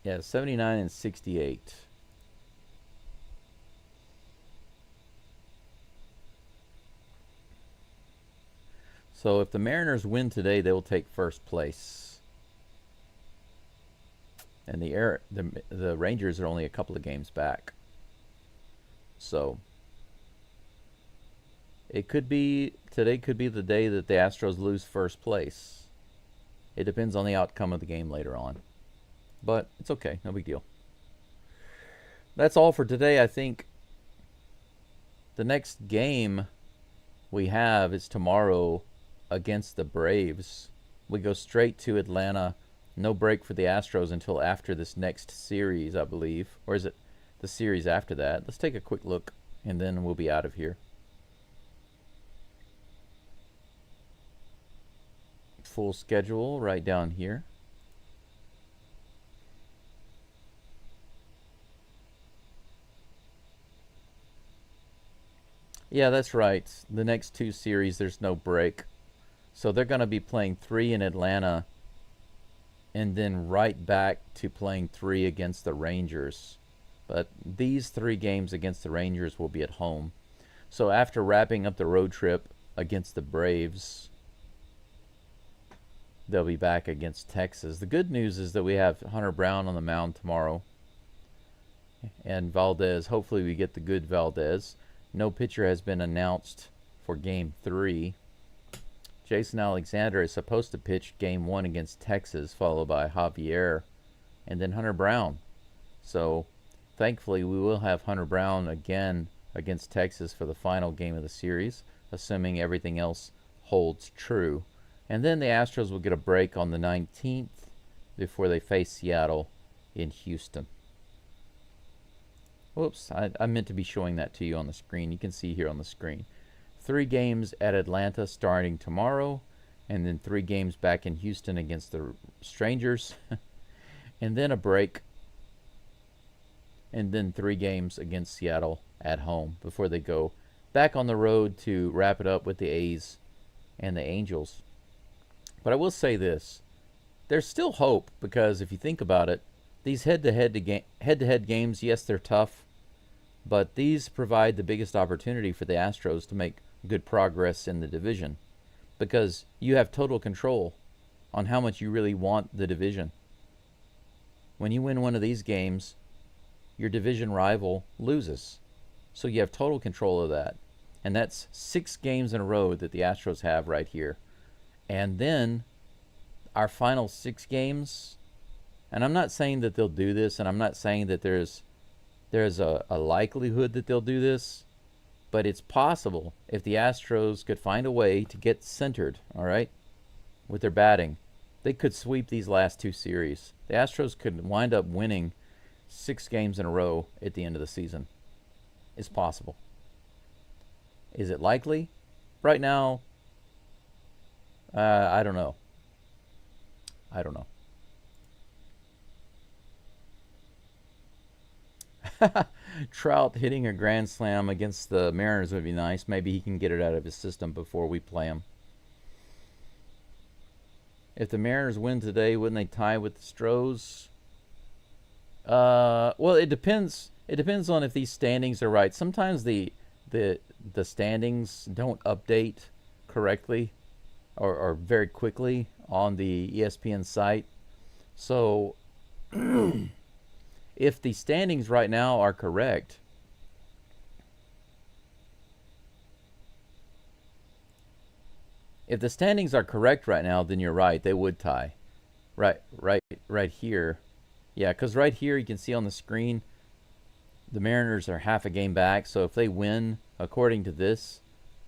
Yeah, 79 and 68. So if the Mariners win today, they will take first place. And the Rangers are only a couple of games back. So today could be the day that the Astros lose first place. It depends on the outcome of the game later on. But it's okay, no big deal. That's all for today. I think the next game we have is tomorrow against the Braves. We go straight to Atlanta. No break for the Astros until after this next series, I believe. Or is it the series after that? Let's take a quick look, and then we'll be out of here. Full schedule right down here. Yeah, that's right. The next two series, there's no break. So they're going to be playing 3 in Atlanta and then right back to playing 3 against the Rangers. But these 3 games against the Rangers will be at home. So after wrapping up the road trip against the Braves, they'll be back against Texas. The good news is that we have Hunter Brown on the mound tomorrow. And Valdez, hopefully we get the good Valdez. No pitcher has been announced for Game 3. Jason Alexander is supposed to pitch Game 1 against Texas, followed by Javier, and then Hunter Brown. So, thankfully, we will have Hunter Brown again against Texas for the final game of the series, assuming everything else holds true. And then the Astros will get a break on the 19th before they face Seattle in Houston. Whoops, I meant to be showing that to you on the screen. You can see here on the screen. 3 games at Atlanta starting tomorrow, and then 3 games back in Houston against the Strangers, and then a break, and then 3 games against Seattle at home before they go back on the road to wrap it up with the A's and the Angels. But I will say this, there's still hope, because if you think about it, these head-to-head games, yes, they're tough, but these provide the biggest opportunity for the Astros to make good progress in the division, because you have total control on how much you really want the division. When you win one of these games, your division rival loses. So you have total control of that. And that's 6 games in a row that the Astros have right here. And then our final 6 games, and I'm not saying that they'll do this, and I'm not saying that there's a likelihood that they'll do this, but it's possible if the Astros could find a way to get centered, all right, with their batting, they could sweep these last 2 series. The Astros could wind up winning 6 games in a row at the end of the season. It's possible. Is it likely? Right now, I don't know. I don't know. Trout hitting a grand slam against the Mariners would be nice. Maybe he can get it out of his system before we play him. If the Mariners win today, wouldn't they tie with the Astros? Well, it depends. It depends on if these standings are right. Sometimes the standings don't update correctly or very quickly on the ESPN site. So if the standings right now are correct, If the standings are correct right now, then you're right. They would tie. Right here. Yeah, because right here you can see on the screen the Mariners are half a game back. So if they win, according to this,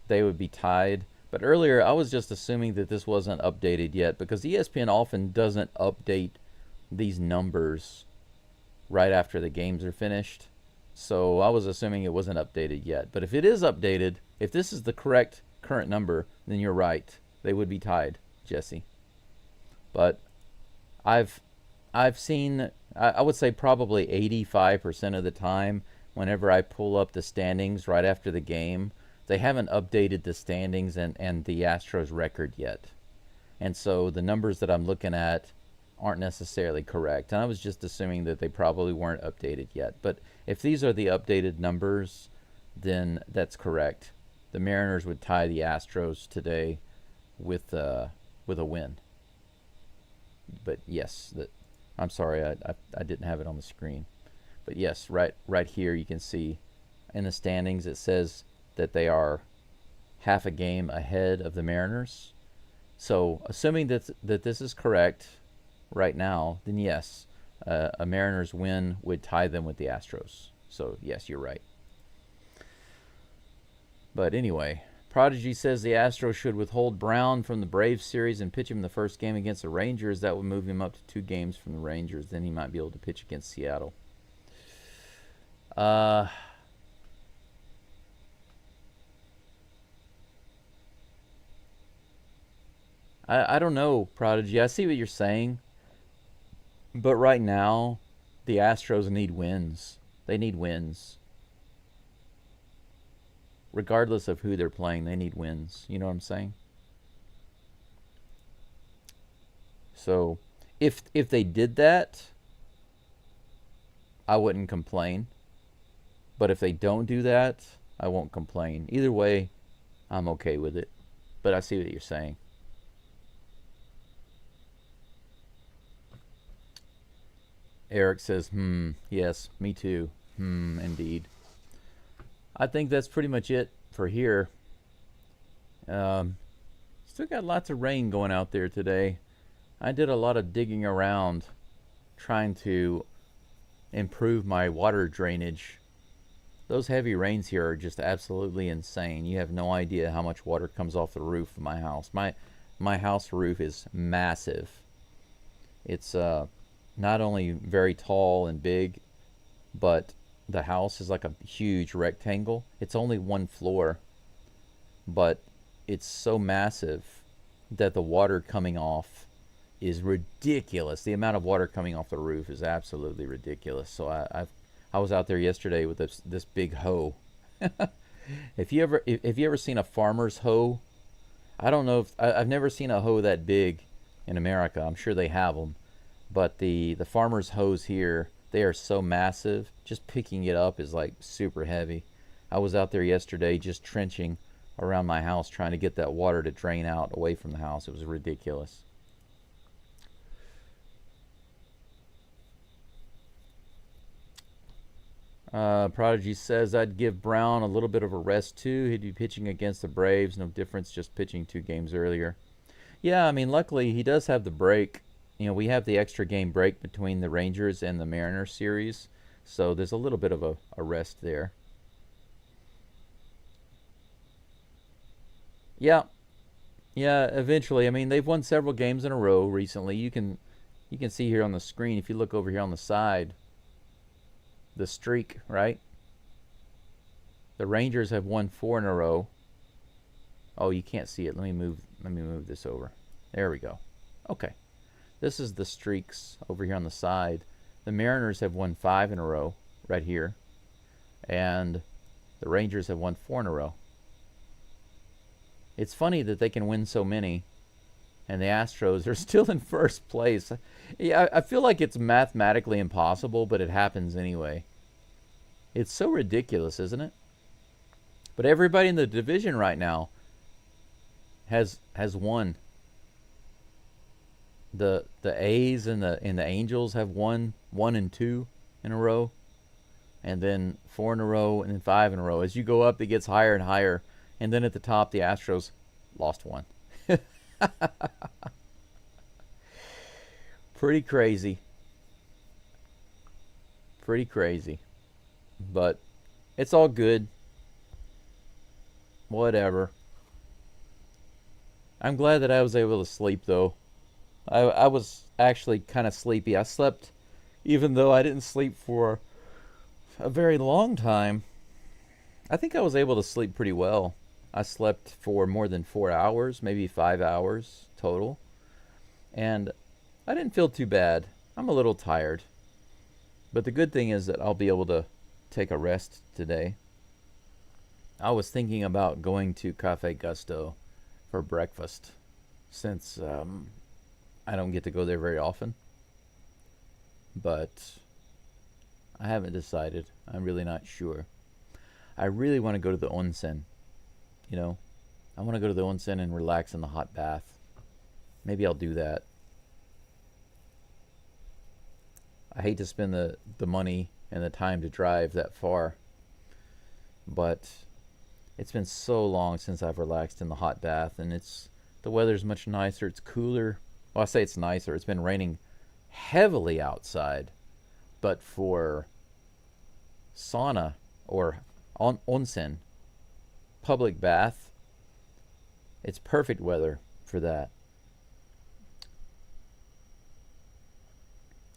they would be tied. But earlier I was just assuming that this wasn't updated yet because ESPN often doesn't update these numbers right after the games are finished. So I was assuming it wasn't updated yet. But if it is updated, if this is the correct current number, then you're right. They would be tied, Jesse. But I've seen, I would say probably 85% of the time, whenever I pull up the standings right after the game, they haven't updated the standings and the Astros record yet. And so the numbers that I'm looking at aren't necessarily correct. And I was just assuming that they probably weren't updated yet. But if these are the updated numbers, then that's correct. The Mariners would tie the Astros today with a win. But yes, I'm sorry, I didn't have it on the screen. But yes, right here you can see in the standings it says that they are half a game ahead of the Mariners. So assuming that this is correct right now, then yes, a Mariners win would tie them with the Astros. So yes, you're right. But anyway, Prodigy says the Astros should withhold Brown from the Braves series and pitch him the first game against the Rangers. That would move him up to 2 games from the Rangers. Then he might be able to pitch against Seattle. I don't know, Prodigy. I see what you're saying. But right now, the Astros need wins. They need wins. Regardless of who they're playing, they need wins. You know what I'm saying? So, if they did that, I wouldn't complain. But if they don't do that, I won't complain. Either way, I'm okay with it. But I see what you're saying. Eric says, yes, me too. Indeed. I think that's pretty much it for here. Still got lots of rain going out there today. I did a lot of digging around trying to improve my water drainage. Those heavy rains here are just absolutely insane. You have no idea how much water comes off the roof of my house. My house roof is massive. It's not only very tall and big, but the house is like a huge rectangle. It's only 1 floor, but it's so massive that the water coming off is ridiculous. The amount of water coming off the roof is absolutely ridiculous. So I was out there yesterday with this big hoe. If you ever seen a farmer's hoe, I don't know if I've never seen a hoe that big in America. I'm sure they have them, but the farmer's hoes here, they are so massive. Just picking it up is like super heavy. I was out there yesterday just trenching around my house trying to get that water to drain out away from the house. It was ridiculous. Prodigy says I'd give Brown a little bit of a rest too. He'd be pitching against the Braves. No difference, just pitching 2 games earlier. Yeah, I mean, luckily he does have the break. You know, we have the extra game break between the Rangers and the Mariners series. So there's a little bit of a rest there. Yeah, yeah, eventually. I mean, they've won several games in a row recently. You can see here on the screen, if you look over here on the side, the streak, right? The Rangers have won 4 in a row. Oh, you can't see it. Let me move this over. There we go. Okay. This is the streaks over here on the side. The Mariners have won 5 in a row right here. And the Rangers have won 4 in a row. It's funny that they can win so many and the Astros are still in first place. Yeah, I feel like it's mathematically impossible, but it happens anyway. It's so ridiculous, isn't it? But everybody in the division right now has won. The A's and the Angels have won 1 and 2 in a row, and then 4 in a row, and then 5 in a row. As you go up, it gets higher and higher, and then at the top, the Astros lost 1. Pretty crazy. Pretty crazy. But it's all good. Whatever. I'm glad that I was able to sleep, though. I was actually kind of sleepy. I slept, even though I didn't sleep for a very long time. I think I was able to sleep pretty well. I slept for more than 4 hours, maybe 5 hours total. And I didn't feel too bad. I'm a little tired. But the good thing is that I'll be able to take a rest today. I was thinking about going to Cafe Gusto for breakfast since I don't get to go there very often. But I haven't decided. I'm really not sure. I really want to go to the onsen. You know, I want to go to the onsen and relax in the hot bath. Maybe I'll do that. I hate to spend the money and the time to drive that far, but it's been so long since I've relaxed in the hot bath, and the weather's much nicer. It's cooler. Well, I say it's nicer. It's been raining heavily outside, but for sauna or onsen, public bath, it's perfect weather for that.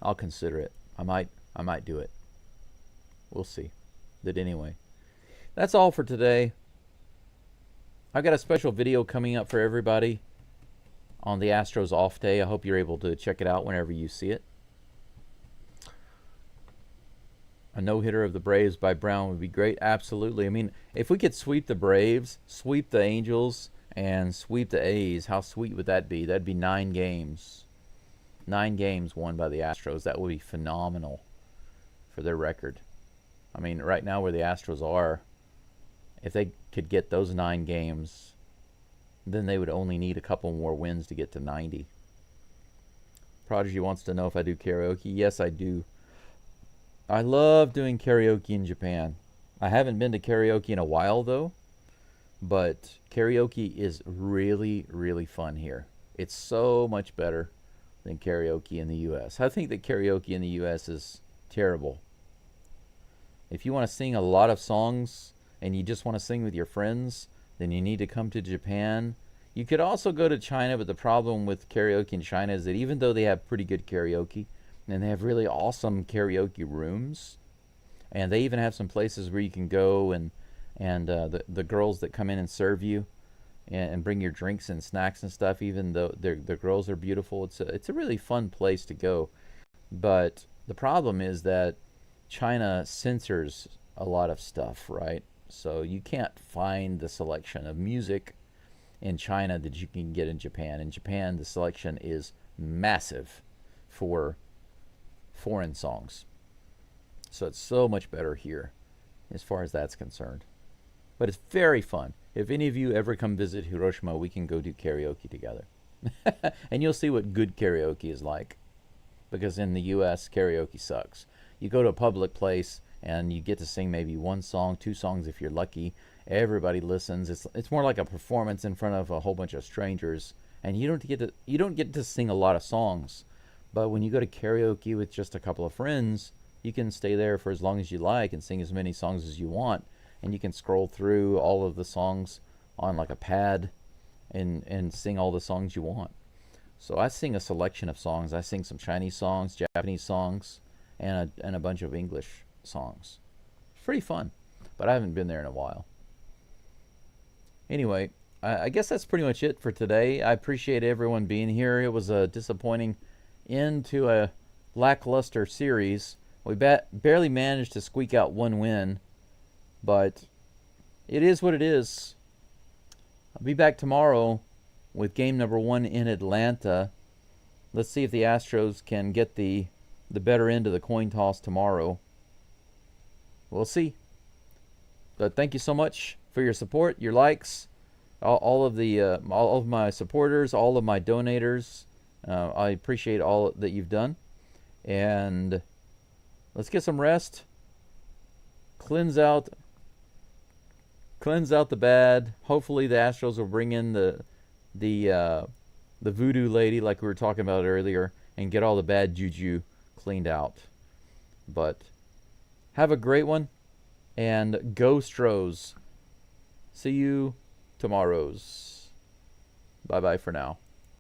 I'll consider it. I might do it. We'll see. But anyway, that's all for today. I've got a special video coming up for everybody on the Astros off day. I hope you're able to check it out whenever you see it. A no-hitter of the Braves by Brown would be great. Absolutely. I mean, if we could sweep the Braves, sweep the Angels, and sweep the A's, how sweet would that be? That'd be 9 games. 9 games won by the Astros. That would be phenomenal for their record. I mean, right now where the Astros are, if they could get those 9 games, then they would only need a couple more wins to get to 90. Prodigy wants to know if I do karaoke. Yes, I do. I love doing karaoke in Japan. I haven't been to karaoke in a while, though, but karaoke is really, really fun here. It's so much better than karaoke in the U.S. I think that karaoke in the U.S. is terrible. If you want to sing a lot of songs and you just want to sing with your friends, then you need to come to Japan. You could also go to China, but the problem with karaoke in China is that even though they have pretty good karaoke, and they have really awesome karaoke rooms, and they even have some places where you can go and the girls that come in and serve you and bring your drinks and snacks and stuff, even though the girls are beautiful. It's a really fun place to go. But the problem is that China censors a lot of stuff, right? So you can't find the selection of music in China that you can get in Japan. In Japan, the selection is massive for foreign songs. So it's so much better here as far as that's concerned. But it's very fun. If any of you ever come visit Hiroshima, we can go do karaoke together. And you'll see what good karaoke is like. Because in the U.S., karaoke sucks. You go to a public place and you get to sing maybe 1 song, 2 songs if you're lucky. Everybody listens. It's more like a performance in front of a whole bunch of strangers. And you don't get to sing a lot of songs. But when you go to karaoke with just a couple of friends, you can stay there for as long as you like and sing as many songs as you want. And you can scroll through all of the songs on like a pad and sing all the songs you want. So I sing a selection of songs. I sing some Chinese songs, Japanese songs, and a bunch of English songs. It's pretty fun, but I haven't been there in a while. Anyway, I guess that's pretty much it for today. I appreciate everyone being here. It was a disappointing end to a lackluster series. We barely managed to squeak out 1 win. But it is what it is. I'll be back tomorrow with game number 1 in Atlanta. Let's see if the Astros can get the better end of the coin toss tomorrow. We'll see. But thank you so much for your support, your likes, all of my supporters, all of my donators. I appreciate all that you've done. And let's get some rest. Cleanse out the bad. Hopefully the Astros will bring in the the voodoo lady like we were talking about earlier and get all the bad juju cleaned out. But have a great one, and go Astros. See you tomorrows. Bye-bye for now.